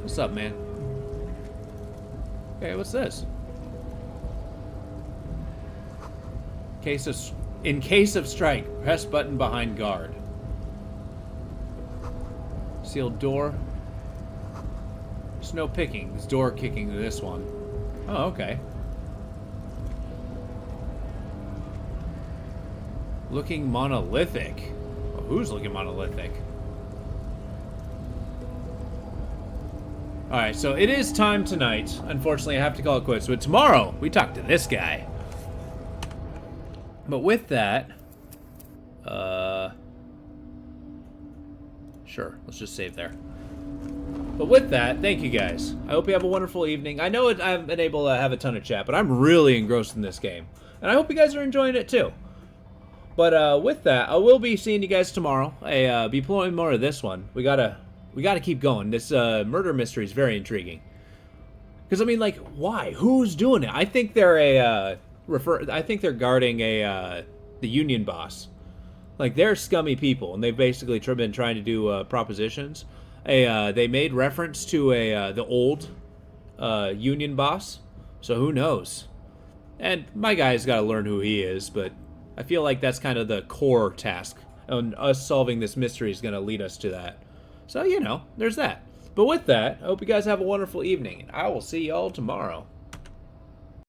What's up, man? Okay, what's this? In case of strike, press button behind guard. Sealed door. There's no picking. There's door kicking to this one. Oh, okay. Looking monolithic. Well, who's looking monolithic? Alright, so it is time tonight. Unfortunately, I have to call it quits. But tomorrow, we talk to this guy. But with that, sure, let's just save there. But with that, thank you guys. I hope you have a wonderful evening. I know I haven't been able to have a ton of chat, but I'm really engrossed in this game. And I hope you guys are enjoying it too. But with that, I will be seeing you guys tomorrow. Be pulling more of this one. We gotta keep going. This murder mystery is very intriguing. Because I mean, like, why? Who's doing it? I think they're I think they're guarding the union boss. Like, they're scummy people, and they've basically been trying to do propositions. They made reference to the old union boss, so who knows? And my guy's got to learn who he is, but I feel like that's kind of the core task, and us solving this mystery is going to lead us to that. So, you know, there's that. But with that, I hope you guys have a wonderful evening, and I will see y'all tomorrow.